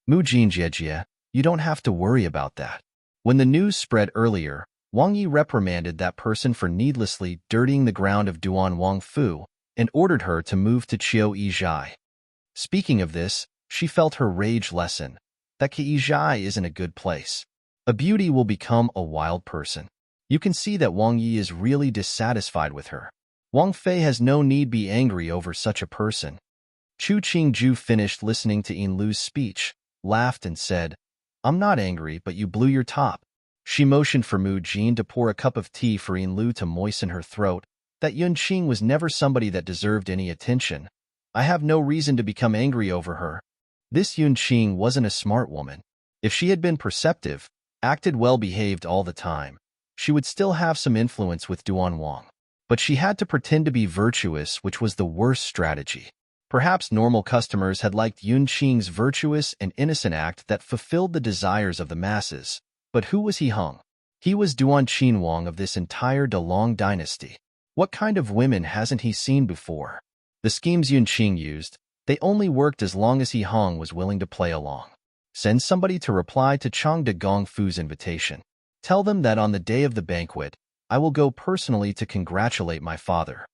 Mu Jin Jiejie, you don't have to worry about that. When the news spread earlier, Wang Yi reprimanded that person for needlessly dirtying the ground of Duan Wang Fu and ordered her to move to Qiu Yizhai. Speaking of this, she felt her rage lessen. That Yizhai isn't a good place. A beauty will become a wild person. You can see that Wang Yi is really dissatisfied with her. Wang Fei has no need be angry over such a person. Chu Qingju finished listening to Yin Lu's speech, laughed and said, "I'm not angry, but you blew your top." She motioned for Mu Jin to pour a cup of tea for Yin Lu to moisten her throat. That Yun Qing was never somebody that deserved any attention. I have no reason to become angry over her. This Yun Qing wasn't a smart woman. If she had been perceptive, acted well-behaved all the time, she would still have some influence with Duan Wang. But she had to pretend to be virtuous, which was the worst strategy. Perhaps normal customers had liked Yun Qing's virtuous and innocent act that fulfilled the desires of the masses. But who was he hung? He was Duan Qinhuang of this entire Delong dynasty. What kind of women hasn't he seen before? The schemes Yun Qing used, they only worked as long as he hung was willing to play along. Send somebody to reply to Chang de Gongfu's invitation. Tell them that on the day of the banquet, I will go personally to congratulate my father.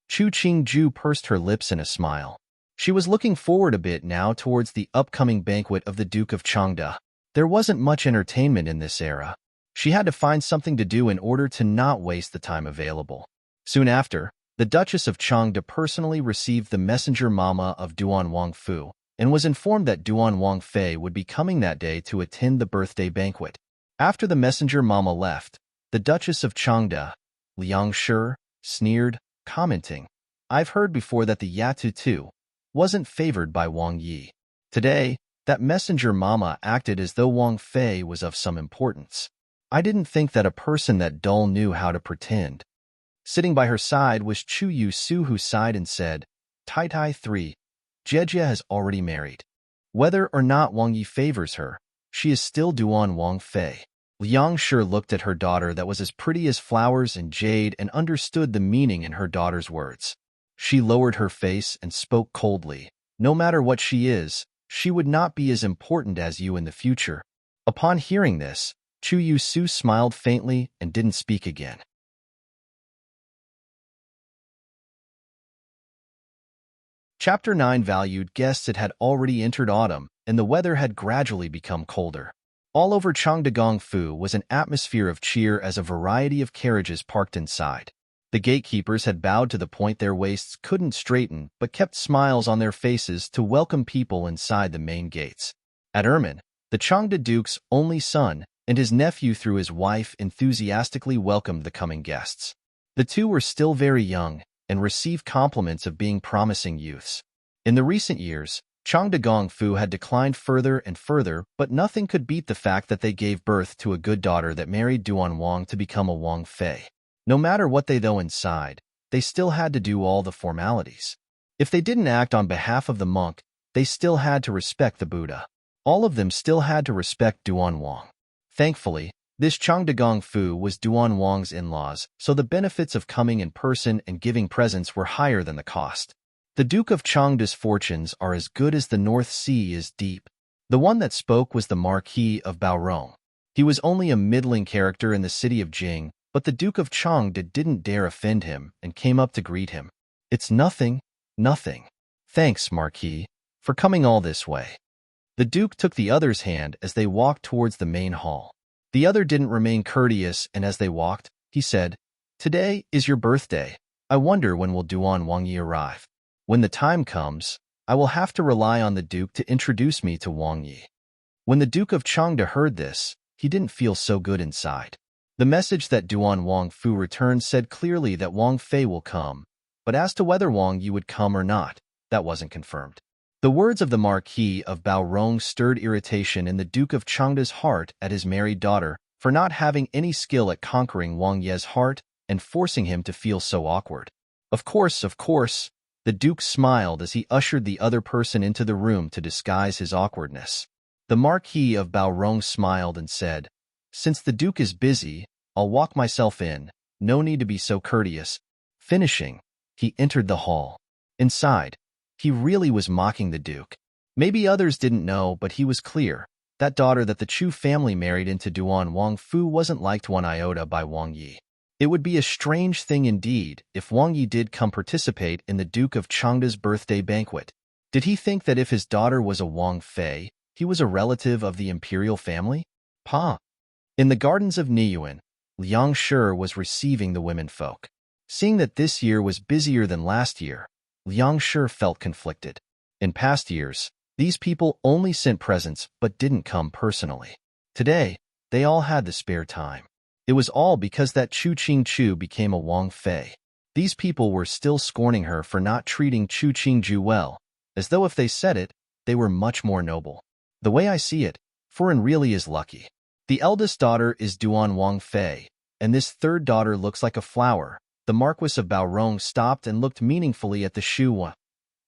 Chu Qingju pursed her lips in a smile. She was looking forward a bit now towards the upcoming banquet of the Duke of Changde. There wasn't much entertainment in this era. She had to find something to do in order to not waste the time available. Soon after, the Duchess of Changde personally received the messenger mama of Duan Wang Fu and was informed that Duan Wang Fei would be coming that day to attend the birthday banquet. After the messenger mama left, the Duchess of Changde, Liang Shi, sneered, commenting, "I've heard before that the Yatu too wasn't favored by Wang Yi. Today, that messenger mama acted as though Wang Fei was of some importance. I didn't think that a person that dull knew how to pretend." Sitting by her side was Chu Yu Su, who sighed and said, "Tai Tai 3, Jejia has already married. Whether or not Wang Yi favors her, she is still Duan Wang Fei." Liang Shi looked at her daughter that was as pretty as flowers and jade and understood the meaning in her daughter's words. She lowered her face and spoke coldly. "No matter what she is, she would not be as important as you in the future." Upon hearing this, Chu Yu Su smiled faintly and didn't speak again. Chapter 9. Valued guests. It had already entered autumn, and the weather had gradually become colder. All over Changde Fu was an atmosphere of cheer as a variety of carriages parked inside. The gatekeepers had bowed to the point their waists couldn't straighten but kept smiles on their faces to welcome people inside the main gates. At Ermin, the Changde Duke's only son and his nephew through his wife enthusiastically welcomed the coming guests. The two were still very young and received compliments of being promising youths. In the recent years, Changde Fu had declined further and further, but nothing could beat the fact that they gave birth to a good daughter that married Duan Wang to become a Wang Fei. No matter what they though inside, they still had to do all the formalities. If they didn't act on behalf of the monk, they still had to respect the Buddha. All of them still had to respect Duan Wang. Thankfully, this Changde Fu was Duan Wang's in-laws, so the benefits of coming in person and giving presents were higher than the cost. The Duke of Chengde's fortunes are as good as the North Sea is deep. The one that spoke was the Marquis of Baorong. He was only a middling character in the city of Jing, but the Duke of Chengde didn't dare offend him and came up to greet him. "It's nothing, nothing. Thanks, Marquis, for coming all this way." The Duke took the other's hand as they walked towards the main hall. The other didn't remain courteous, and as they walked, he said, "Today is your birthday. I wonder when will Duan Wangyi arrive. When the time comes, I will have to rely on the Duke to introduce me to Wangyi." When the Duke of Chengde heard this, he didn't feel so good inside. The message that Duan Wangfu returned said clearly that Wang Fei will come, but as to whether Wang Yi would come or not, that wasn't confirmed. The words of the Marquis of Baorong stirred irritation in the Duke of Chengde's heart at his married daughter for not having any skill at conquering Wang Ye's heart and forcing him to feel so awkward. Of course, the Duke smiled as he ushered the other person into the room to disguise his awkwardness. The Marquis of Baorong smiled and said, "Since the Duke is busy, I'll walk myself in. No need to be so courteous." Finishing, he entered the hall. Inside, he really was mocking the Duke. Maybe others didn't know, but he was clear. That daughter that the Chu family married into Duan Wangfu wasn't liked one iota by Wang Yi. It would be a strange thing indeed if Wang Yi did come participate in the Duke of Chengde's birthday banquet. Did he think that if his daughter was a Wang Fei, he was a relative of the imperial family? In the gardens of Niyuan, Liang Shi was receiving the womenfolk. Seeing that this year was busier than last year, Liang Shi felt conflicted. In past years, these people only sent presents but didn't come personally. Today, they all had the spare time. It was all because that Chu Qingju became a Wang Fei. These people were still scorning her for not treating Chu Qingju well, as though if they said it, they were much more noble. The way I see it, Furen really is lucky. The eldest daughter is Duan Wang Fei, and this third daughter looks like a flower. The Marquis of Baorong stopped and looked meaningfully at the Shu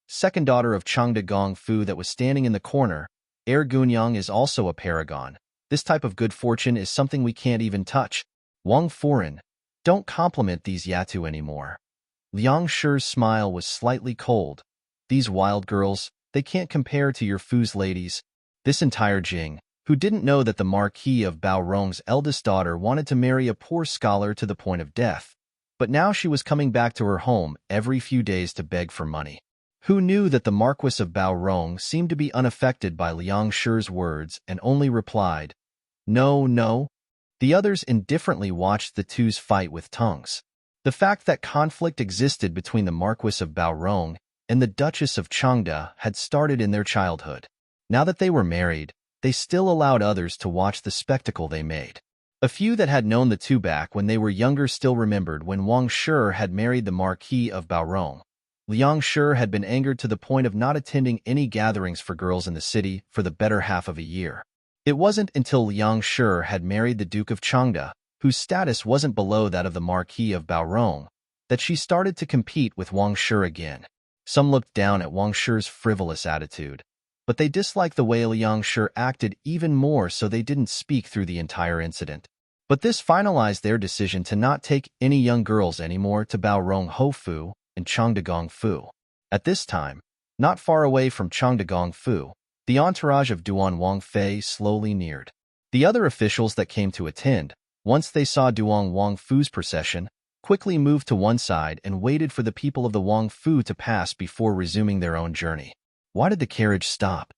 second daughter of Chengde Gongfu that was standing in the corner. Gunyang is also a paragon. This type of good fortune is something we can't even touch. Wang Furen, don't compliment these Yatu anymore. Liang Shi's smile was slightly cold. These wild girls, they can't compare to your Fu's ladies. This entire Jing, who didn't know that the Marquis of Baorong's eldest daughter wanted to marry a poor scholar to the point of death. But now she was coming back to her home every few days to beg for money. Who knew that the Marquis of Baorong seemed to be unaffected by Liang Shi's words and only replied, "No, no." The others indifferently watched the two's fight with tongues. The fact that conflict existed between the Marquis of Baorong and the Duchess of Chengde had started in their childhood. Now that they were married, they still allowed others to watch the spectacle they made. A few that had known the two back when they were younger still remembered when Wang Shi had married the Marquis of Baorong. Liang Shi had been angered to the point of not attending any gatherings for girls in the city for the better half of a year. It wasn't until Liang Shi had married the Duke of Chengde, whose status wasn't below that of the Marquis of Baorong, that she started to compete with Wang Shi again. Some looked down at Wang Shi's frivolous attitude, but they disliked the way Liang Shi acted even more, so they didn't speak through the entire incident. But this finalized their decision to not take any young girls anymore to Baorong Hofu and Chengde Gongfu. At this time, not far away from Chengde Gongfu, the entourage of Duan Wang Fei slowly neared. The other officials that came to attend, once they saw Duan Wangfu's procession, quickly moved to one side and waited for the people of the Wangfu to pass before resuming their own journey. Why did the carriage stop?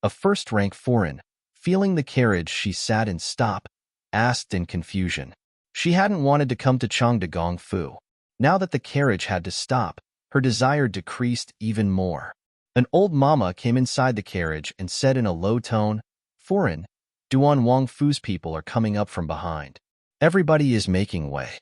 A first-rank foreign, feeling the carriage she sat in stop, asked in confusion. She hadn't wanted to come to Chengde Gongfu. Now that the carriage had to stop, her desire decreased even more. An old mama came inside the carriage and said in a low tone, "Foreign, Duan Wangfu's people are coming up from behind. Everybody is making way."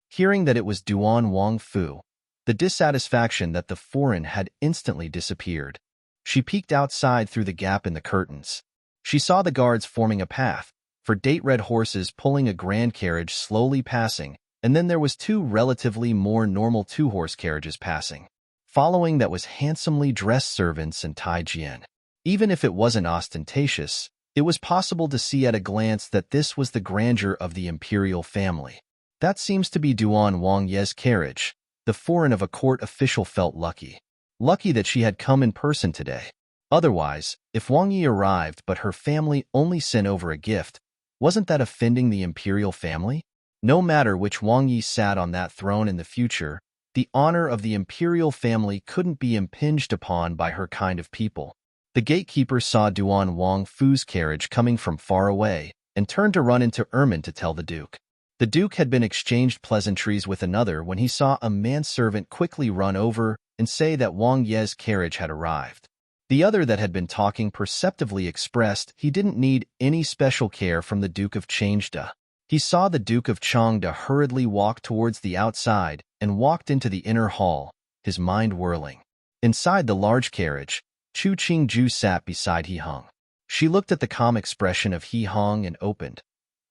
Hearing that it was Duan Wangfu, the dissatisfaction that the foreign had instantly disappeared. She peeked outside through the gap in the curtains. She saw the guards forming a path, for date-red horses pulling a grand carriage slowly passing, and then there was two relatively more normal two-horse carriages passing. Following that was handsomely dressed servants and Tai Jian. Even if it wasn't ostentatious, it was possible to see at a glance that this was the grandeur of the imperial family. That seems to be Duan Wangye's carriage. The foreign of a court official felt lucky. Lucky that she had come in person today. Otherwise, if Wang Yi arrived but her family only sent over a gift, wasn't that offending the imperial family? No matter which Wang Yi sat on that throne in the future, the honor of the imperial family couldn't be impinged upon by her kind of people. The gatekeeper saw Duan Wang Fu's carriage coming from far away and turned to run into Ermin to tell the Duke. The Duke had been exchanged pleasantries with another when he saw a manservant quickly run over and say that Wang Ye's carriage had arrived. The other that had been talking perceptively expressed he didn't need any special care from the Duke of Changde. He saw the Duke of Changde hurriedly walk towards the outside and walked into the inner hall, his mind whirling. Inside the large carriage, Chu Qingju sat beside He Hong. She looked at the calm expression of He Hong and opened.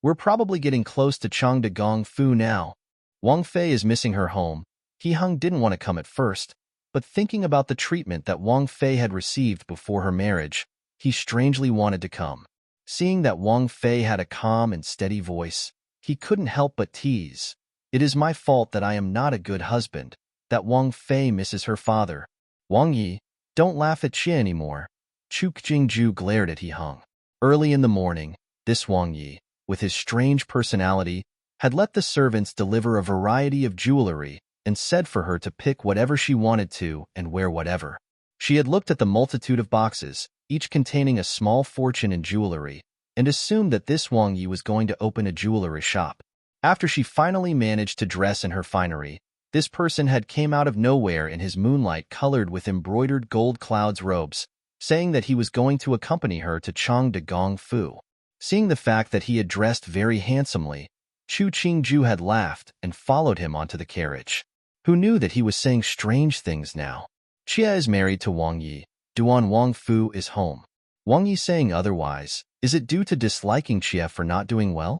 We're probably getting close to Changde Gong Fu now. Wang Fei is missing her home. He Hong didn't want to come at first, but thinking about the treatment that Wang Fei had received before her marriage, he strangely wanted to come. Seeing that Wang Fei had a calm and steady voice, he couldn't help but tease. It is my fault that I am not a good husband, that Wang Fei misses her father. Wang Yi, don't laugh at Qi anymore. Chu Qingju glared at He Hong. Early in the morning, this Wang Yi, with his strange personality, had let the servants deliver a variety of jewelry and said for her to pick whatever she wanted to and wear whatever. She had looked at the multitude of boxes, each containing a small fortune in jewelry, and assumed that this Wang Yi was going to open a jewelry shop. After she finally managed to dress in her finery, this person had came out of nowhere in his moonlight colored with embroidered gold clouds robes, saying that he was going to accompany her to Changde Gong Fu. Seeing the fact that he had dressed very handsomely, Chu Qingju had laughed and followed him onto the carriage. Who knew that he was saying strange things now? Chia is married to Wang Yi. Duan Wang Fu is home. Wang Yi saying otherwise, is it due to disliking Chia for not doing well?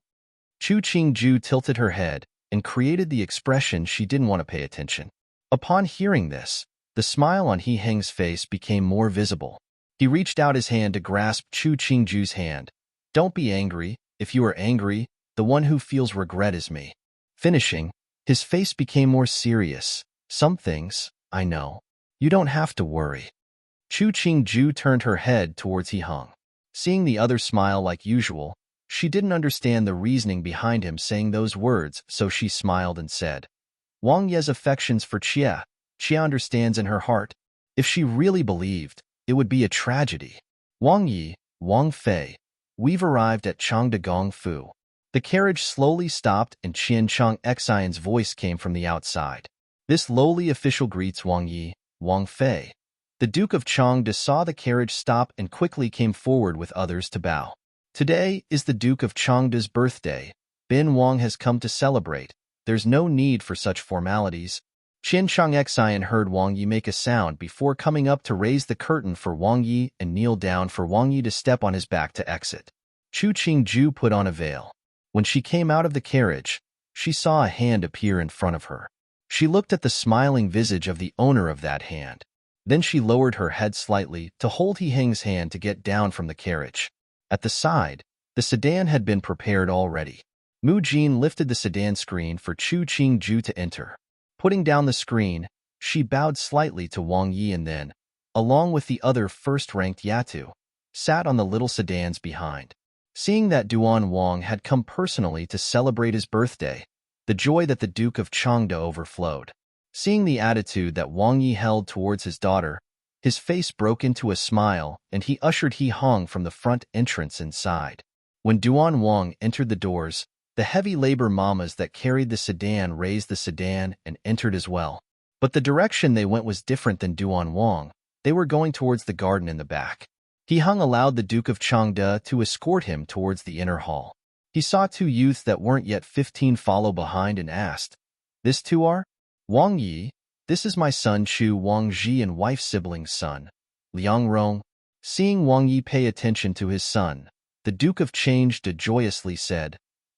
Chu Qingju tilted her head and created the expression she didn't want to pay attention. Upon hearing this, the smile on He Heng's face became more visible. He reached out his hand to grasp Chu Qingju's hand. Don't be angry. If you are angry, the one who feels regret is me. Finishing, his face became more serious. Some things, I know. You don't have to worry. Chu Qingju turned her head towards He Hong. Seeing the other smile like usual, she didn't understand the reasoning behind him saying those words, so she smiled and said, Wang Ye's affections for Chia understands in her heart. If she really believed, it would be a tragedy. Wang Yi, Wang Fei, we've arrived at Changde Gong Fu. The carriage slowly stopped and Qian Chang Xian's voice came from the outside. This lowly official greets Wang Yi, Wang Fei. The Duke of Changde saw the carriage stop and quickly came forward with others to bow. Today is the Duke of Changde's birthday. Bin Wang has come to celebrate. There's no need for such formalities. Qian Chang Xian heard Wang Yi make a sound before coming up to raise the curtain for Wang Yi and kneel down for Wang Yi to step on his back to exit. Chu Qingju put on a veil. When she came out of the carriage, she saw a hand appear in front of her. She looked at the smiling visage of the owner of that hand. Then she lowered her head slightly to hold He Heng's hand to get down from the carriage. At the side, the sedan had been prepared already. Mu Jin lifted the sedan screen for Chu Qingju to enter. Putting down the screen, she bowed slightly to Wang Yi and then, along with the other first-ranked Yatu, sat on the little sedans behind. Seeing that Duan Wang had come personally to celebrate his birthday, the joy that the Duke of Changde overflowed. Seeing the attitude that Wang Yi held towards his daughter, his face broke into a smile and he ushered He Hong from the front entrance inside. When Duan Wang entered the doors, the heavy labor mamas that carried the sedan raised the sedan and entered as well. But the direction they went was different than Duan Wang. They were going towards the garden in the back. He Hong allowed the Duke of Changde to escort him towards the inner hall. He saw two youths that weren't yet 15 follow behind and asked, This two are? Wang Yi, this is my son Chu Wang Ji and wife sibling's son, Liang Rong. Seeing Wang Yi pay attention to his son, the Duke of Changde joyously said,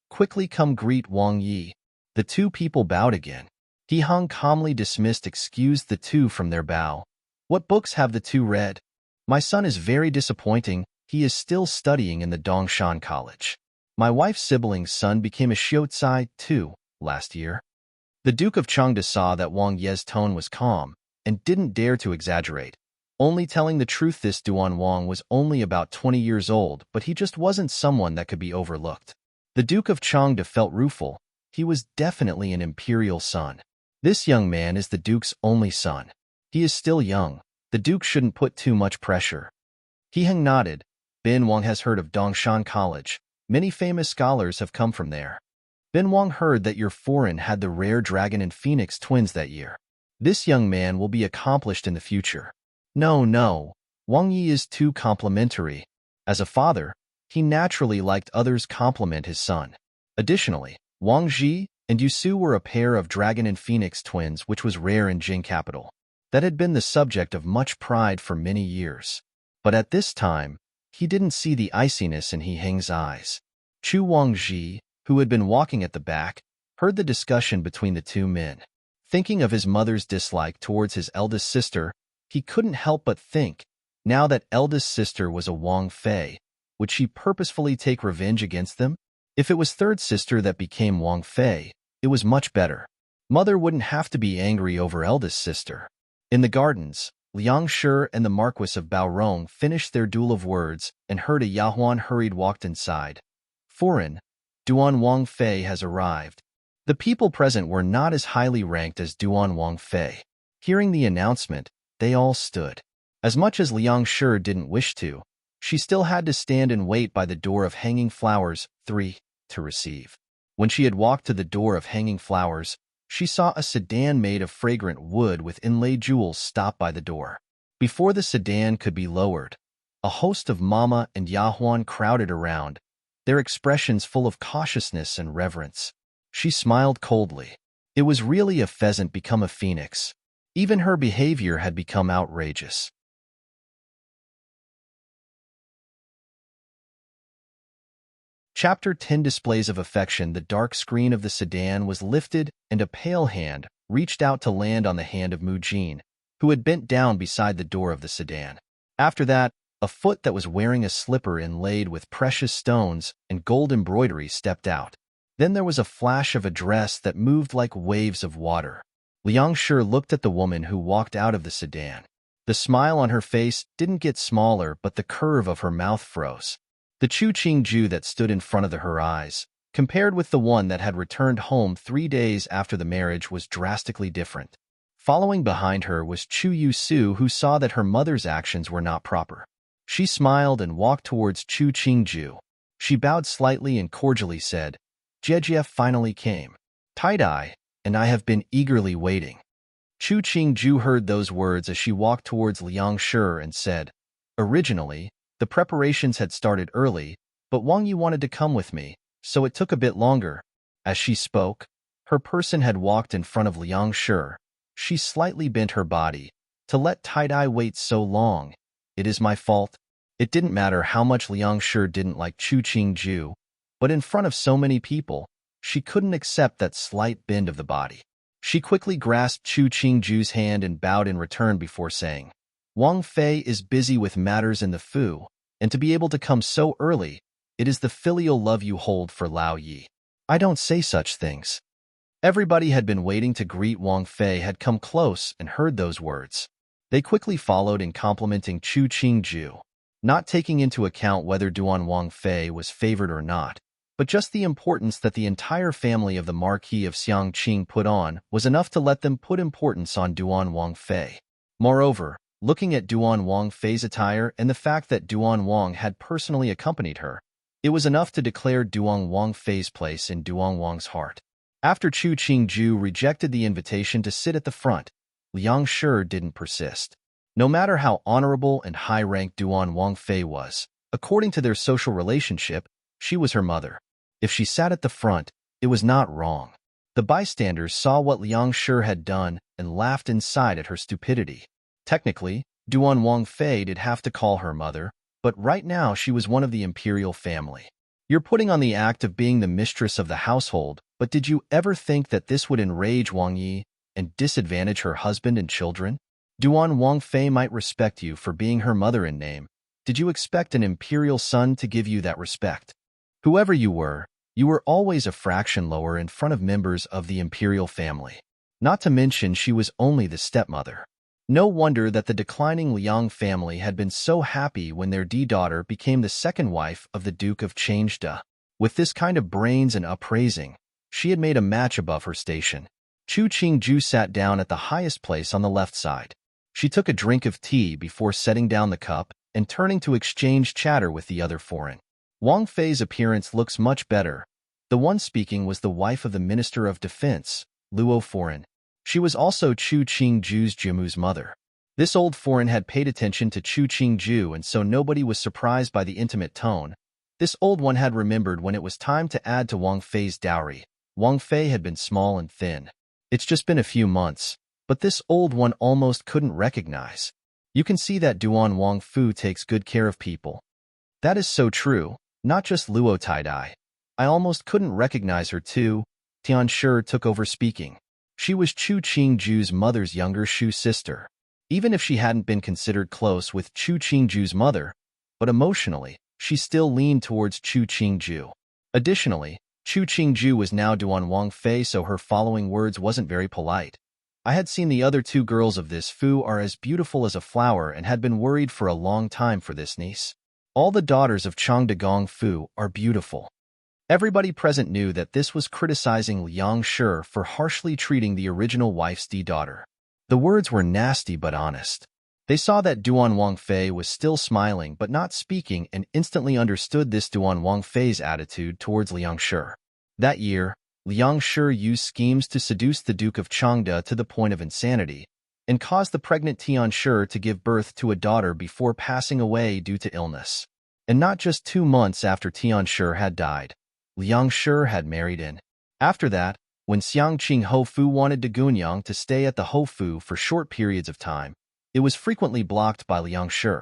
Quickly come greet Wang Yi. The two people bowed again. He Hong calmly excused the two from their bow. What books have the two read? My son is very disappointing. He is still studying in the Dongshan College. My wife's sibling's son became a Xiuzai too last year. The Duke of Changde saw that Wang Ye's tone was calm, and didn't dare to exaggerate. Only telling the truth, this Duan Wang was only about 20 years old, but he just wasn't someone that could be overlooked. The Duke of Changde felt rueful. He was definitely an imperial son. This young man is the Duke's only son. He is still young. The Duke shouldn't put too much pressure. He Heng nodded. Bin Wang has heard of Dongshan College. Many famous scholars have come from there. Bin Wang heard that your foreign had the rare dragon and phoenix twins that year. This young man will be accomplished in the future. No, Wang Yi is too complimentary. As a father, he naturally liked others compliment his son. Additionally, Wang Ji and Yusu were a pair of dragon and phoenix twins, which was rare in Jing capital. That had been the subject of much pride for many years. But at this time, he didn't see the iciness in He Heng's eyes. Chu Wangji, who had been walking at the back, heard the discussion between the two men. Thinking of his mother's dislike towards his eldest sister, he couldn't help but think, now that eldest sister was a Wang Fei, would she purposefully take revenge against them? If it was third sister that became Wang Fei, it was much better. Mother wouldn't have to be angry over eldest sister. In the gardens, Liang Shi and the Marquis of Baorong finished their duel of words and heard a Yahuan hurried walked inside. Foreign, Duan Wang Fei has arrived. The people present were not as highly ranked as Duan Wang Fei. Hearing the announcement, they all stood. As much as Liang Shi didn't wish to, she still had to stand and wait by the door of Hanging Flowers 3 to receive. When she had walked to the door of Hanging Flowers, she saw a sedan made of fragrant wood with inlaid jewels stop by the door. Before the sedan could be lowered, a host of Mama and Yahuan crowded around, their expressions full of cautiousness and reverence. She smiled coldly. It was really a pheasant become a phoenix. Even her behavior had become outrageous. Chapter 10 Displays of Affection. The dark screen of the sedan was lifted, and a pale hand reached out to land on the hand of Mujin, who had bent down beside the door of the sedan. After that, a foot that was wearing a slipper inlaid with precious stones and gold embroidery stepped out. Then there was a flash of a dress that moved like waves of water. Liang Shi looked at the woman who walked out of the sedan. The smile on her face didn't get smaller, but the curve of her mouth froze. The Chu Qingju that stood in front of her eyes, compared with the one that had returned home 3 days after the marriage, was drastically different. Following behind her was Chu Yusu, who saw that her mother's actions were not proper. She smiled and walked towards Chu Qingju. She bowed slightly and cordially said, "Jejie finally came. Tie-dye, and I have been eagerly waiting." Chu Qingju heard those words as she walked towards Liang Shi and said, "Originally, the preparations had started early, but Wang Yi wanted to come with me, so it took a bit longer." As she spoke, her person had walked in front of Liang Shi. She slightly bent her body. "To let tie-dye wait so long. It is my fault." It didn't matter how much Liang Shi didn't like Chu Qingju, but in front of so many people, she couldn't accept that slight bend of the body. She quickly grasped Chu Qingju's hand and bowed in return before saying, "Wang Fei is busy with matters in the Fu, and to be able to come so early, it is the filial love you hold for Lao Yi." "I don't say such things." Everybody had been waiting to greet Wang Fei had come close and heard those words. They quickly followed in complimenting Chu Qingju, not taking into account whether Duan Wang Fei was favored or not, but just the importance that the entire family of the Marquis of Xiangqing put on was enough to let them put importance on Duan Wang Fei. Moreover, looking at Duan Wang Fei's attire and the fact that Duan Wang had personally accompanied her, it was enough to declare Duan Wang Fei's place in Duan Wang's heart. After Chu Qingju rejected the invitation to sit at the front, Liang Shi didn't persist. No matter how honorable and high-ranked Duan Wang Fei was, according to their social relationship, she was her mother. If she sat at the front, it was not wrong. The bystanders saw what Liang Shi had done and laughed inside at her stupidity. Technically, Duan Wang Fei did have to call her mother, but right now she was one of the imperial family. You're putting on the act of being the mistress of the household, but did you ever think that this would enrage Wang Yi and disadvantage her husband and children? Duan Wang Fei might respect you for being her mother in name. Did you expect an imperial son to give you that respect? Whoever you were always a fraction lower in front of members of the imperial family. Not to mention she was only the stepmother. No wonder that the declining Liang family had been so happy when their daughter became the second wife of the Duke of Changde. With this kind of brains and upraising, she had made a match above her station. Chu Qingju sat down at the highest place on the left side. She took a drink of tea before setting down the cup and turning to exchange chatter with the other foreign. Wang Fei's appearance looks much better. The one speaking was the wife of the Minister of Defense, Luo Foreign. She was also Chu Qingju's Jimu's mother. This old foreign had paid attention to Chu Qingju, and so nobody was surprised by the intimate tone. This old one had remembered when it was time to add to Wang Fei's dowry. Wang Fei had been small and thin. It's just been a few months, but this old one almost couldn't recognize. You can see that Duan Wang Fu takes good care of people. That is so true, not just Luo Taidai. I almost couldn't recognize her too. Tian Shi took over speaking. She was Chu Qingju's mother's younger Shu sister. Even if she hadn't been considered close with Chu Qingju's mother, but emotionally, she still leaned towards Chu Qingju. Additionally, Chu Qingju was now Duan Wang Fei, so her following words wasn't very polite. I had seen the other two girls of this Fu are as beautiful as a flower and had been worried for a long time for this niece. All the daughters of Changde Gong Fu are beautiful. Everybody present knew that this was criticizing Liang Shi for harshly treating the original wife's daughter. The words were nasty but honest. They saw that Duan Wang Fei was still smiling but not speaking and instantly understood this Duan Wang Fei's attitude towards Liang Shi. That year, Liang Shi used schemes to seduce the Duke of Changde to the point of insanity and caused the pregnant Tian Shi to give birth to a daughter before passing away due to illness. And not just 2 months after Tian Shi had died, Liang Shi had married in. After that, when Xiangqing Hofu wanted Gunyang to stay at the Hofu for short periods of time, it was frequently blocked by Liang Shi.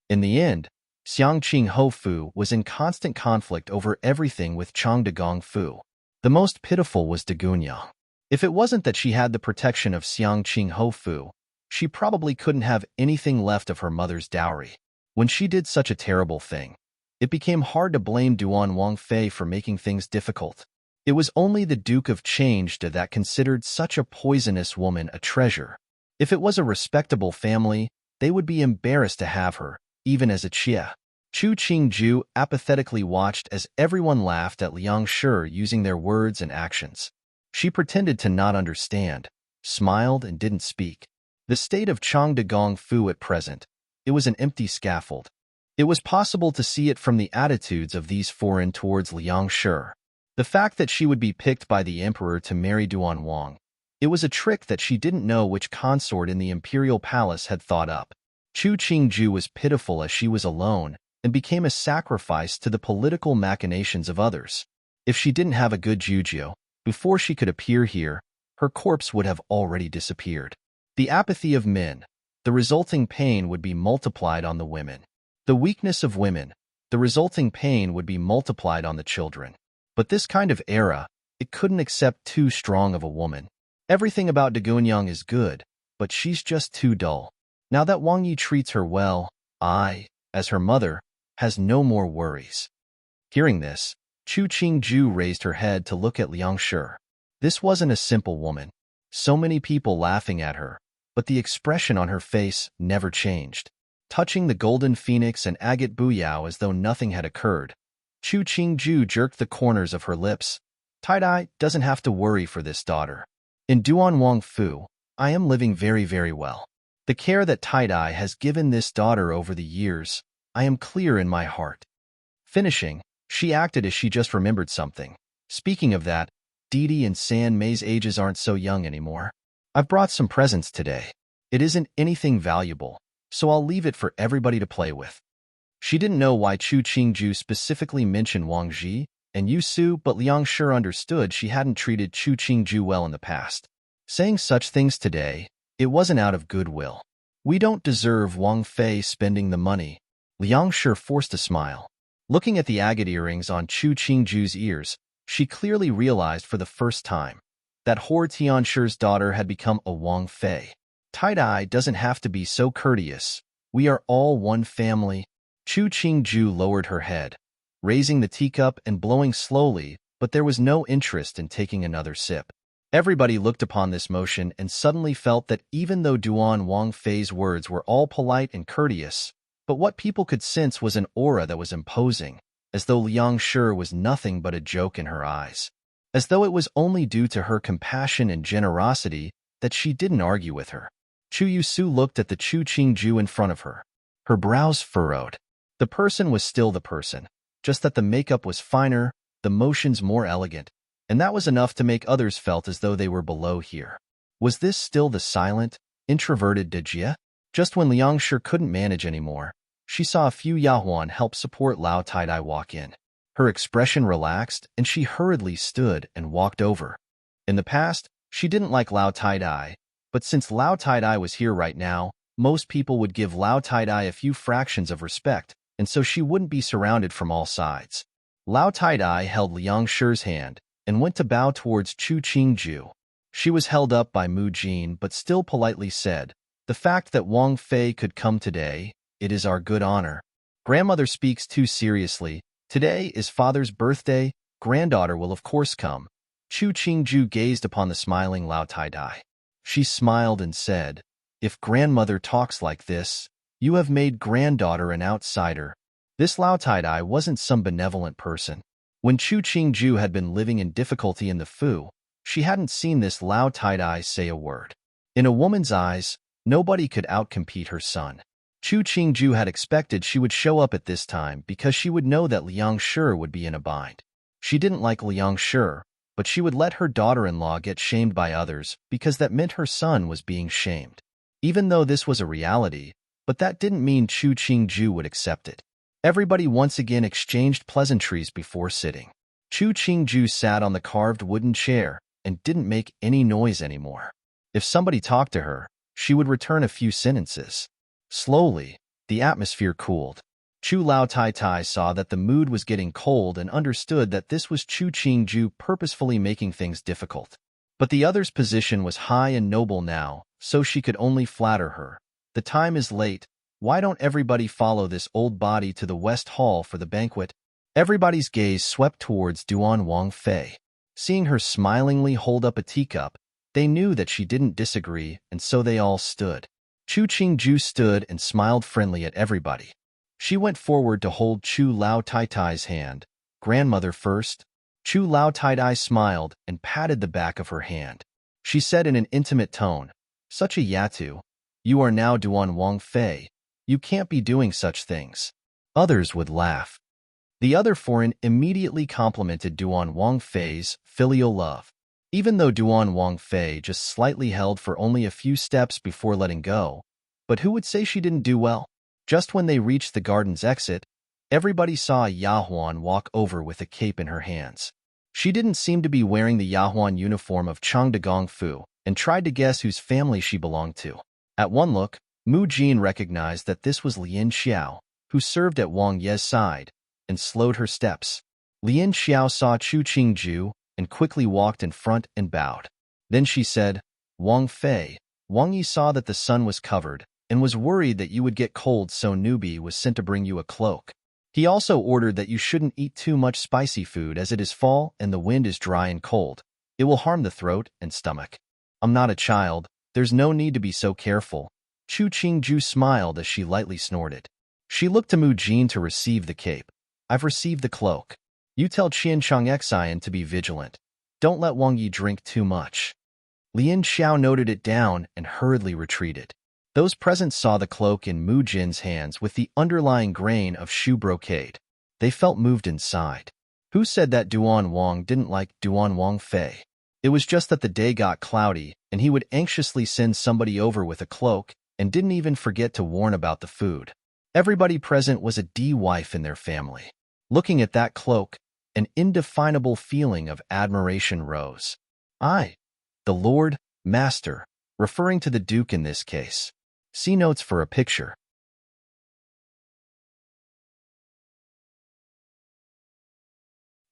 In the end, Xiangqing Hofu was in constant conflict over everything with Changde Gong Fu. The most pitiful was Gunyang. If it wasn't that she had the protection of Xiangqing Hofu, she probably couldn't have anything left of her mother's dowry. When she did such a terrible thing, it became hard to blame Duan Wang Fei for making things difficult. It was only the Duke of Changde that considered such a poisonous woman a treasure. If it was a respectable family, they would be embarrassed to have her, even as a chia. Chu Qingju apathetically watched as everyone laughed at Liang Shi using their words and actions. She pretended to not understand, smiled and didn't speak. The state of Changde Gong Fu at present, it was an empty scaffold. It was possible to see it from the attitudes of these foreign towards Liang Shi. The fact that she would be picked by the emperor to marry Duan Wang, it was a trick that she didn't know which consort in the imperial palace had thought up. Chu Qingju was pitiful as she was alone and became a sacrifice to the political machinations of others. If she didn't have a good juju, before she could appear here, her corpse would have already disappeared. The apathy of men, the resulting pain would be multiplied on the women. The weakness of women, the resulting pain would be multiplied on the children. But this kind of era, it couldn't accept too strong of a woman. Everything about Gunyang is good, but she's just too dull. Now that Wang Yi treats her well, I, as her mother, has no more worries. Hearing this, Chu Qingju raised her head to look at Liang Shi. This wasn't a simple woman. So many people laughing at her, but the expression on her face never changed. Touching the golden phoenix and agate buyao as though nothing had occurred, Chu Qingju jerked the corners of her lips. Taidai doesn't have to worry for this daughter. In Duan Wang Fu, I am living very, very well. The care that Taidai has given this daughter over the years, I am clear in my heart. Finishing, she acted as she just remembered something. Speaking of that, Didi and San Mei's ages aren't so young anymore. I've brought some presents today. It isn't anything valuable, so I'll leave it for everybody to play with. She didn't know why Chu Qingju specifically mentioned Wang Ji and Yu Su, but Liang Shi understood she hadn't treated Chu Qingju well in the past. Saying such things today, it wasn't out of goodwill. We don't deserve Wang Fei spending the money. Liang Shi forced a smile. Looking at the agate earrings on Chu Qingju's ears, she clearly realized for the first time that Hor Tianshi's daughter had become a Wang Fei. Taidai doesn't have to be so courteous. We are all one family. Chu Qingju lowered her head, raising the teacup and blowing slowly, but there was no interest in taking another sip. Everybody looked upon this motion and suddenly felt that even though Duan Wangfei's words were all polite and courteous, but what people could sense was an aura that was imposing, as though Liang Shi was nothing but a joke in her eyes. As though it was only due to her compassion and generosity that she didn't argue with her. Chu Yusu looked at the Chu Qingju in front of her. Her brows furrowed. The person was still the person, just that the makeup was finer, the motions more elegant, and that was enough to make others felt as though they were below here. Was this still the silent, introverted Dejie? Just when Liang Shi couldn't manage anymore, she saw a few Yahuan help support Lao Taidai walk in. Her expression relaxed, and she hurriedly stood and walked over. In the past, she didn't like Lao Taidai, but since Lao Taidai was here right now, most people would give Lao Taidai a few fractions of respect, and so she wouldn't be surrounded from all sides. Lao Taidai held Liang Shi's hand and went to bow towards Chu Qingju. She was held up by Mu Jin but still politely said, "The fact that Wang Fei could come today, it is our good honor. Grandmother speaks too seriously. Today is father's birthday, granddaughter will of course come." Chu Qingju gazed upon the smiling Lao Taidai. She smiled and said, "If grandmother talks like this, you have made granddaughter an outsider." This Lao Taidai wasn't some benevolent person. When Chu Qingju had been living in difficulty in the Fu, she hadn't seen this Lao Taidai say a word. In a woman's eyes, nobody could outcompete her son. Chu Qingju had expected she would show up at this time because she would know that Liang Shi would be in a bind. She didn't like Liang Shi, but she would let her daughter-in-law get shamed by others because that meant her son was being shamed. Even though this was a reality, but that didn't mean Chu Qingju would accept it. Everybody once again exchanged pleasantries before sitting. Chu Qingju sat on the carved wooden chair and didn't make any noise anymore. If somebody talked to her, she would return a few sentences. Slowly, the atmosphere cooled. Chu Lao Tai saw that the mood was getting cold and understood that this was Chu Qingju purposefully making things difficult. But the other's position was high and noble now, so she could only flatter her. "The time is late. Why don't everybody follow this old body to the West Hall for the banquet?" Everybody's gaze swept towards Duan Wangfei. Seeing her smilingly hold up a teacup, they knew that she didn't disagree, and so they all stood. Chu Qingju stood and smiled friendly at everybody. She went forward to hold Chu Lao Taitai's hand. "Grandmother first." Chu Lao Taidai smiled and patted the back of her hand. She said in an intimate tone, "Such a Yatu. You are now Duan Wangfei. You can't be doing such things." Others would laugh. The other foreign immediately complimented Duan Wangfei's filial love. Even though Duan Wangfei just slightly held for only a few steps before letting go, but who would say she didn't do well? Just when they reached the garden's exit, everybody saw a Yahuan walk over with a cape in her hands. She didn't seem to be wearing the Yahuan uniform of Changdagong Fu and tried to guess whose family she belonged to. At one look, Mu Jin recognized that this was Lin Xiao, who served at Wang Ye's side, and slowed her steps. Lin Xiao saw Chu Qingju and quickly walked in front and bowed. Then she said, "Wang Fei, Wang Yi saw that the sun was covered and was worried that you would get cold, so Nubi was sent to bring you a cloak. He also ordered that you shouldn't eat too much spicy food as it is fall and the wind is dry and cold. It will harm the throat and stomach." "I'm not a child. There's no need to be so careful." Chu Qingju smiled as she lightly snorted. She looked to Mu Jin to receive the cape. "I've received the cloak. You tell Qian Changxian to be vigilant. Don't let Wang Yi drink too much." Lin Xiao noted it down and hurriedly retreated. Those present saw the cloak in Mu Jin's hands with the underlying grain of shoe brocade. They felt moved inside. Who said that Duan Wang didn't like Duan Wangfei? It was just that the day got cloudy, and he would anxiously send somebody over with a cloak, and didn't even forget to warn about the food. Everybody present was a D-wife in their family. Looking at that cloak, an indefinable feeling of admiration rose. "I, the Lord, Master," referring to the Duke in this case. See notes for a picture.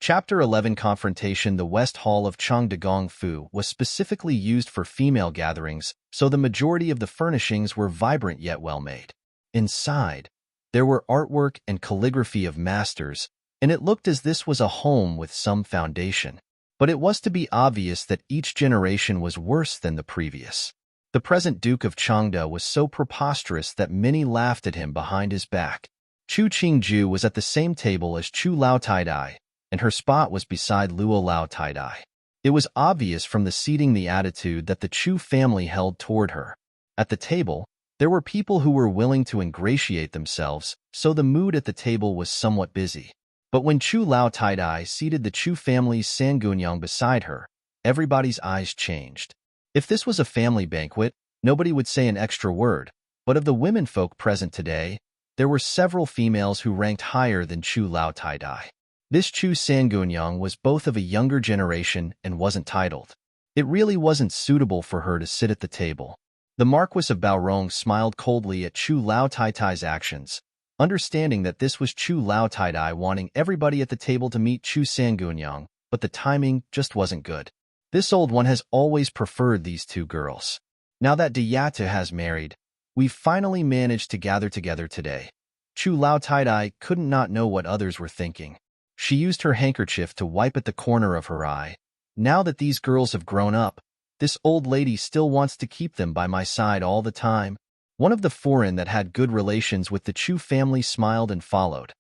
Chapter 11 Confrontation. The West Hall of Changdagong Fu was specifically used for female gatherings, so the majority of the furnishings were vibrant yet well-made. Inside, there were artwork and calligraphy of masters, and it looked as this was a home with some foundation. But it was to be obvious that each generation was worse than the previous. The present Duke of Changde was so preposterous that many laughed at him behind his back. Chu Qingju was at the same table as Chu Lao Taidai, and her spot was beside Luo Lao Taidai. It was obvious from the seating the attitude that the Chu family held toward her. At the table, there were people who were willing to ingratiate themselves, so the mood at the table was somewhat busy. But when Chu Lao Taidai seated the Chu family's Sangunyang beside her, everybody's eyes changed. If this was a family banquet, nobody would say an extra word, but of the womenfolk present today, there were several females who ranked higher than Chu Lao Taidai. This Chu Sangunyang was both of a younger generation and wasn't titled. It really wasn't suitable for her to sit at the table. The Marquis of Baorong smiled coldly at Chu Lao Taidai's actions, understanding that this was Chu Lao Taidai wanting everybody at the table to meet Chu Sangunyang, but the timing just wasn't good. This old one has always preferred these two girls. Now that Diyata has married, we've finally managed to gather together today. Chu Lao Taidai couldn't not know what others were thinking. She used her handkerchief to wipe at the corner of her eye. Now that these girls have grown up, this old lady still wants to keep them by my side all the time. One of the foreign that had good relations with the Chu family smiled and followed.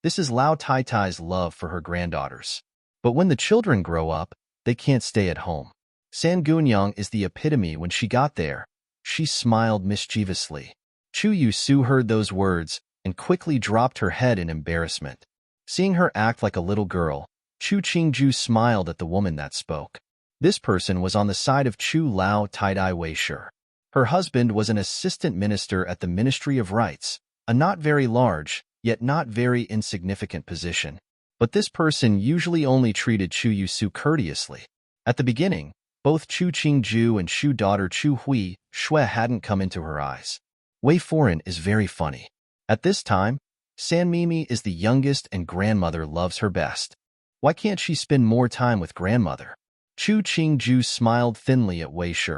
This is Lao Taitai's love for her granddaughters. But when the children grow up, they can't stay at home. Sangunyang is the epitome when she got there. She smiled mischievously. Chu Yusu heard those words and quickly dropped her head in embarrassment. Seeing her act like a little girl, Chu Qingju smiled at the woman that spoke. This person was on the side of Chu Lao Taidai Weisher. Her husband was an assistant minister at the Ministry of Rights, a not very large, yet not very insignificant position. But this person usually only treated Chu Yusu courteously. At the beginning, both Chu Qingju and Chu daughter Chu Hui Shui hadn't come into her eyes. Wei Foreign is very funny. At this time, San Mimi is the youngest and grandmother loves her best. Why can't she spend more time with grandmother? Chu Qingju smiled thinly at Wei Shi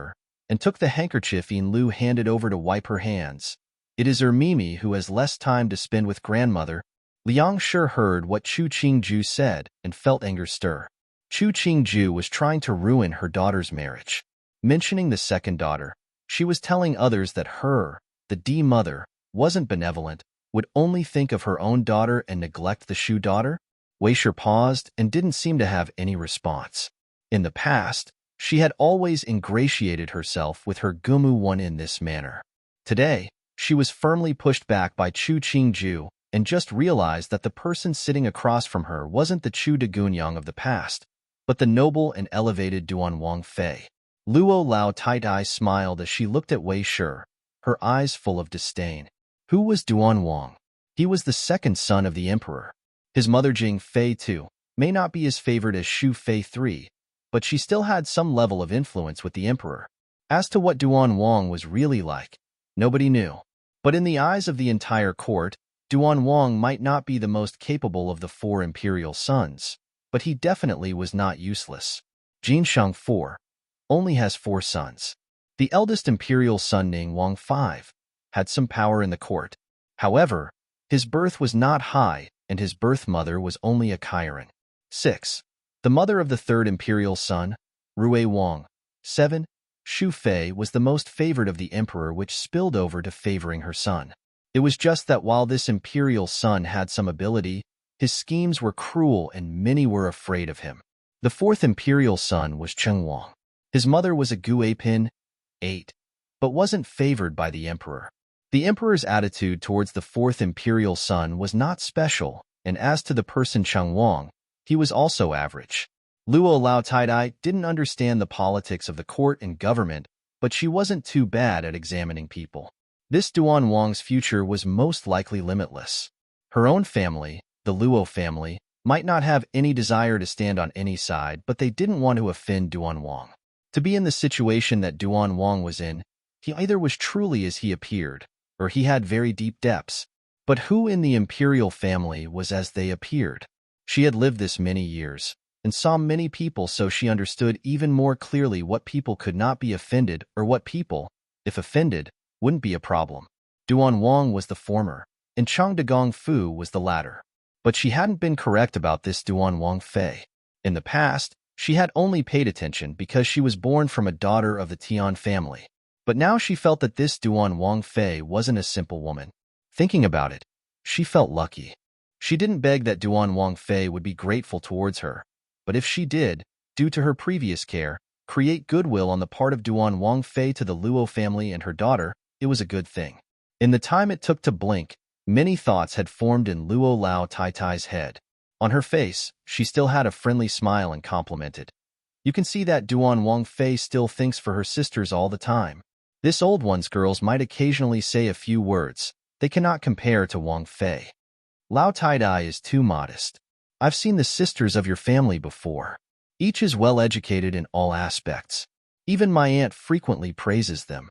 and took the handkerchief Yin Lu handed over to wipe her hands. It is her Mimi who has less time to spend with grandmother. Liang Shi heard what Chu Qingju said and felt anger stir. Chu Qingju was trying to ruin her daughter's marriage. Mentioning the second daughter, she was telling others that her, the D mother, wasn't benevolent, would only think of her own daughter and neglect the Shu daughter? Wei Shi paused and didn't seem to have any response. In the past, she had always ingratiated herself with her Gumu one in this manner. Today, she was firmly pushed back by Chu Qingju and just realized that the person sitting across from her wasn't the Chu Dagunyang of the past, but the noble and elevated Duan Wang Fei. Luo Lao Taidai smiled as she looked at Wei Shi, her eyes full of disdain. Who was Duan Wang? He was the second son of the emperor. His mother Jing Fei too may not be as favored as Shu Fei III, but she still had some level of influence with the emperor. As to what Duan Wang was really like, nobody knew. But in the eyes of the entire court, Duan Wang might not be the most capable of the four imperial sons, but he definitely was not useless. Jin Shang IV only has 4 sons. The eldest imperial son Ning Wang V had some power in the court. However, his birth was not high, and his birth mother was only a Chiron. 6. The mother of the third imperial son, Rui Wang. 7. Shu Fei was the most favored of the emperor, which spilled over to favoring her son. It was just that while this imperial son had some ability, his schemes were cruel and many were afraid of him. The fourth imperial son was Cheng Wang. His mother was a Guapin, 8, but wasn't favored by the emperor. The emperor's attitude towards the fourth imperial son was not special, and as to the person Cheng Wang, he was also average. Luo Lao Taidai didn't understand the politics of the court and government, but she wasn't too bad at examining people. This Duan Wang's future was most likely limitless. Her own family, the Luo family, might not have any desire to stand on any side, but they didn't want to offend Duan Wang. To be in the situation that Duan Wang was in, he either was truly as he appeared, or he had very deep depths. But who in the imperial family was as they appeared? She had lived this many years, and saw many people, so she understood even more clearly what people could not be offended or what people, if offended, wouldn't be a problem. Duan Wang was the former, and Chang Dagong Fu was the latter. But she hadn't been correct about this Duan Wang Fei. In the past, She had only paid attention because she was born from a daughter of the Tian family. But now she felt that this Duan Wang Fei wasn't a simple woman. Thinking about it, she felt lucky. She didn't beg that Duan Wang Fei would be grateful towards her, but if she did, due to her previous care, create goodwill on the part of Duan Wang Fei to the Luo family and her daughter, it was a good thing. In the time it took to blink, many thoughts had formed in Luo Lao Tai Tai's head. On her face, she still had a friendly smile and complimented. You can see that Duan Wang Fei still thinks for her sisters all the time. This old one's girls might occasionally say a few words. They cannot compare to Wang Fei. Lao Tai is too modest. I've seen the sisters of your family before. Each is well educated in all aspects. Even my aunt frequently praises them.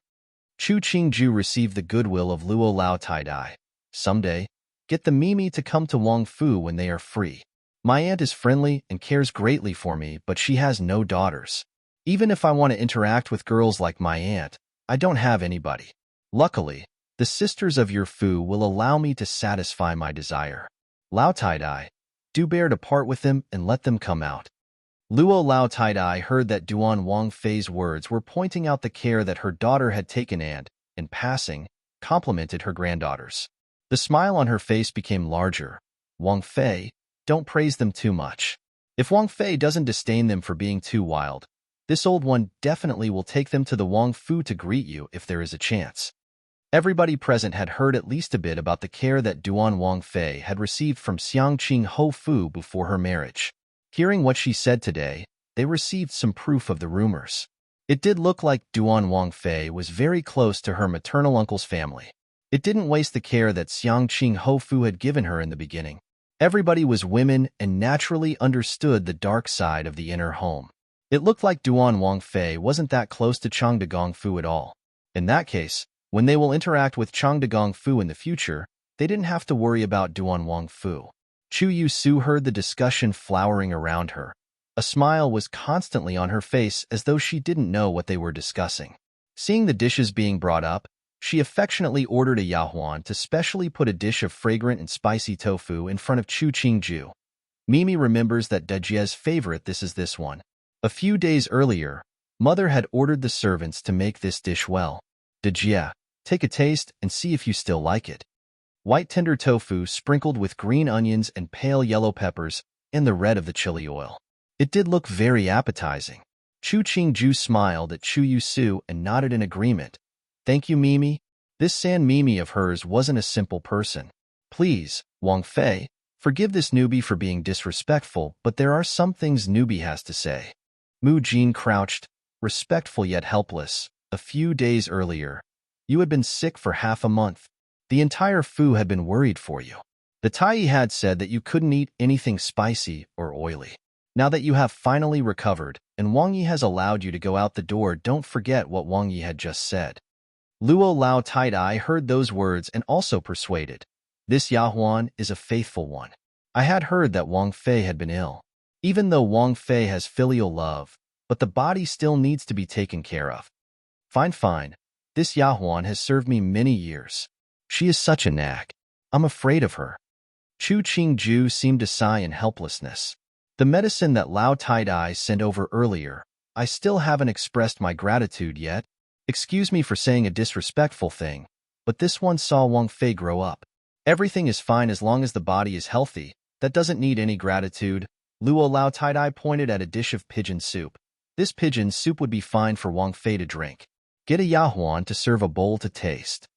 Chu Qingju received the goodwill of Luo Lao Tai. Someday, get the Mimi to come to Wang Fu when they are free. My aunt is friendly and cares greatly for me, but she has no daughters. Even if I want to interact with girls like my aunt, I don't have anybody. Luckily, the sisters of your Fu will allow me to satisfy my desire. Lao Tai, do bear to part with them and let them come out. Luo Lao Tai heard that Duan Wang Fei's words were pointing out the care that her daughter had taken and, in passing, complimented her granddaughters. The smile on her face became larger. Wang Fei, don't praise them too much. If Wang Fei doesn't disdain them for being too wild, this old one definitely will take them to the Wang Fu to greet you if there is a chance. Everybody present had heard at least a bit about the care that Duan Wang Fei had received from Xiangqing Ho Fu before her marriage. Hearing what she said today, they received some proof of the rumors. It did look like Duan Wang Fei was very close to her maternal uncle's family. It didn't waste the care that Xiangqing Ho Fu had given her in the beginning. Everybody was women and naturally understood the dark side of the inner home. It looked like Duan Wang Fei wasn't that close to Changde Gong Fu at all. In that case, when they will interact with Changde Gong Fu in the future, they didn't have to worry about Duan Wang Fu. Chu Yu Su heard the discussion flowering around her. A smile was constantly on her face as though she didn't know what they were discussing. Seeing the dishes being brought up, she affectionately ordered a yahuan to specially put a dish of fragrant and spicy tofu in front of Chu Qingju. Mimi remembers that Dejie's favorite is this one. A few days earlier, Mother had ordered the servants to make this dish well. Dejie, take a taste and see if you still like it. White tender tofu sprinkled with green onions and pale yellow peppers and the red of the chili oil. It did look very appetizing. Chu Qingju smiled at Chu Yu Su and nodded in agreement. Thank you, Mimi. This San Mimi of hers wasn't a simple person. Please, Wang Fei, forgive this newbie for being disrespectful, but there are some things newbie has to say. Mu Jin crouched, respectful yet helpless. A few days earlier, you had been sick for half a month. The entire Fu had been worried for you. The Tai had said that you couldn't eat anything spicy or oily. Now that you have finally recovered, and Wang Yi has allowed you to go out the door, don't forget what Wang Yi had just said. Luo Lao Tai heard those words and also persuaded. This Yahuan is a faithful one. I had heard that Wang Fei had been ill. Even though Wang Fei has filial love, but the body still needs to be taken care of. Fine. This Yahuan has served me many years. She is such a nag. I'm afraid of her. Chu Qingju seemed to sigh in helplessness. The medicine that Lao Tai sent over earlier, I still haven't expressed my gratitude yet. Excuse me for saying a disrespectful thing, but this one saw Wang Fei grow up. Everything is fine as long as the body is healthy. That doesn't need any gratitude. Luo Lao Tai pointed at a dish of pigeon soup. This pigeon soup would be fine for Wang Fei to drink. Get a Yahuan to serve a bowl to taste.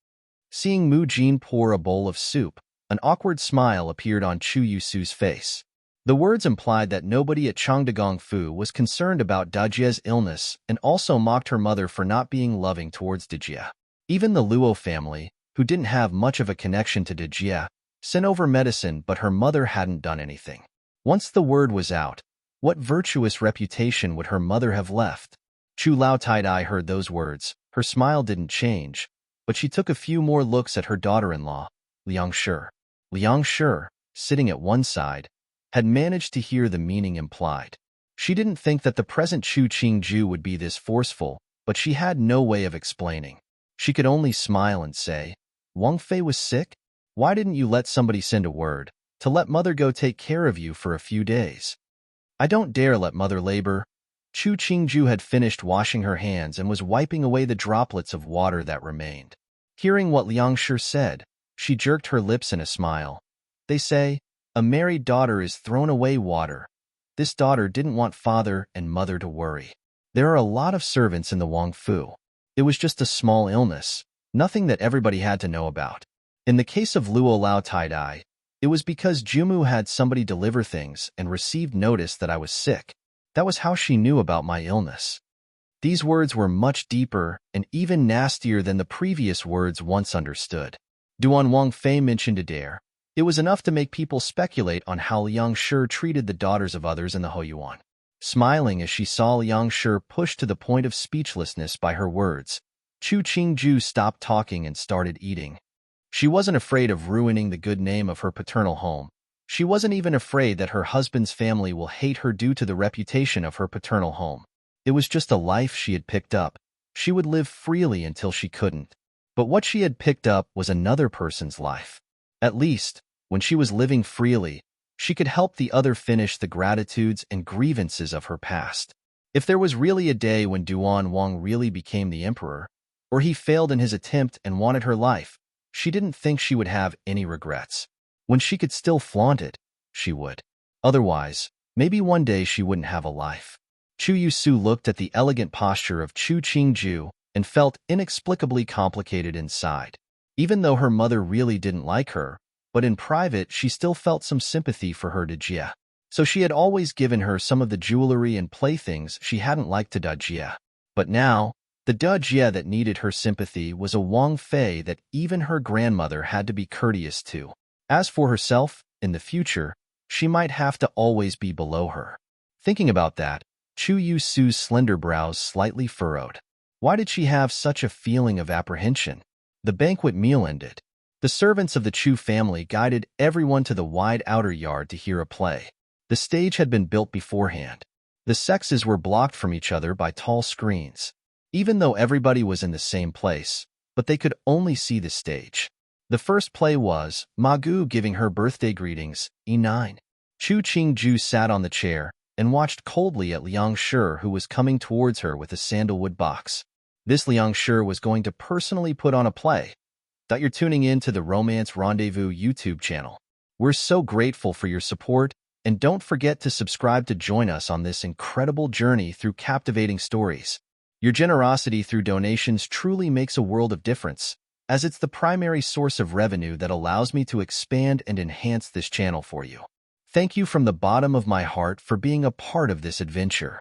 Seeing Mu Jin pour a bowl of soup, an awkward smile appeared on Chu Yu Su's face. The words implied that nobody at Changde Gong Fu was concerned about Dajie's illness and also mocked her mother for not being loving towards Dajie. Even the Luo family, who didn't have much of a connection to Dajie, sent over medicine, but her mother hadn't done anything. Once the word was out, what virtuous reputation would her mother have left? Chu Lao Tai heard those words. Her smile didn't change, but she took a few more looks at her daughter-in-law, Liang Shi. Liang Shi, sitting at one side, had managed to hear the meaning implied. She didn't think that the present Chu Qingju would be this forceful, but she had no way of explaining. She could only smile and say, Wang Fei was sick? Why didn't you let somebody send a word to let mother go take care of you for a few days? I don't dare let mother labor. Chu Qingju had finished washing her hands and was wiping away the droplets of water that remained. Hearing what Liang Shi said, she jerked her lips in a smile. They say, a married daughter is thrown away water. This daughter didn't want father and mother to worry. There are a lot of servants in the Wang Fu. It was just a small illness, nothing that everybody had to know about. In the case of Luo Lao Tai-Dai, it was because Jumu had somebody deliver things and received notice that I was sick. That was how she knew about my illness. These words were much deeper and even nastier than the previous words once understood. Duan Wang Fei mentioned Adair. It was enough to make people speculate on how Liang Shi treated the daughters of others in the Hoyuan. Smiling as she saw Liang Shi pushed to the point of speechlessness by her words, Chu Qingju stopped talking and started eating. She wasn't afraid of ruining the good name of her paternal home. She wasn't even afraid that her husband's family will hate her due to the reputation of her paternal home. It was just a life she had picked up. She would live freely until she couldn't. But what she had picked up was another person's life. At least, when she was living freely, she could help the other finish the gratitudes and grievances of her past. If there was really a day when Duan Wang really became the emperor, or he failed in his attempt and wanted her life, she didn't think she would have any regrets. When she could still flaunt it, she would. Otherwise, maybe one day she wouldn't have a life. Chu Yusu looked at the elegant posture of Chu Qingju and felt inexplicably complicated inside. Even though her mother really didn't like her, but in private she still felt some sympathy for her Dajia. So she had always given her some of the jewelry and playthings she hadn't liked to Dajia. But now, the Dajia that needed her sympathy was a Wang Fei that even her grandmother had to be courteous to. As for herself, in the future, she might have to always be below her. Thinking about that, Chu Yusu's slender brows slightly furrowed. Why did she have such a feeling of apprehension? The banquet meal ended. The servants of the Chu family guided everyone to the wide outer yard to hear a play. The stage had been built beforehand. The sexes were blocked from each other by tall screens. Even though everybody was in the same place, but they could only see the stage. The first play was Ma Gu giving her birthday greetings, E9. Chu Qingju sat on the chair and watched coldly at Liang Shi, who was coming towards her with a sandalwood box. This Liang Shi was going to personally put on a play. That you're tuning in to the Romance Rendezvous YouTube channel. We're so grateful for your support, and don't forget to subscribe to join us on this incredible journey through captivating stories. Your generosity through donations truly makes a world of difference, as it's the primary source of revenue that allows me to expand and enhance this channel for you. Thank you from the bottom of my heart for being a part of this adventure.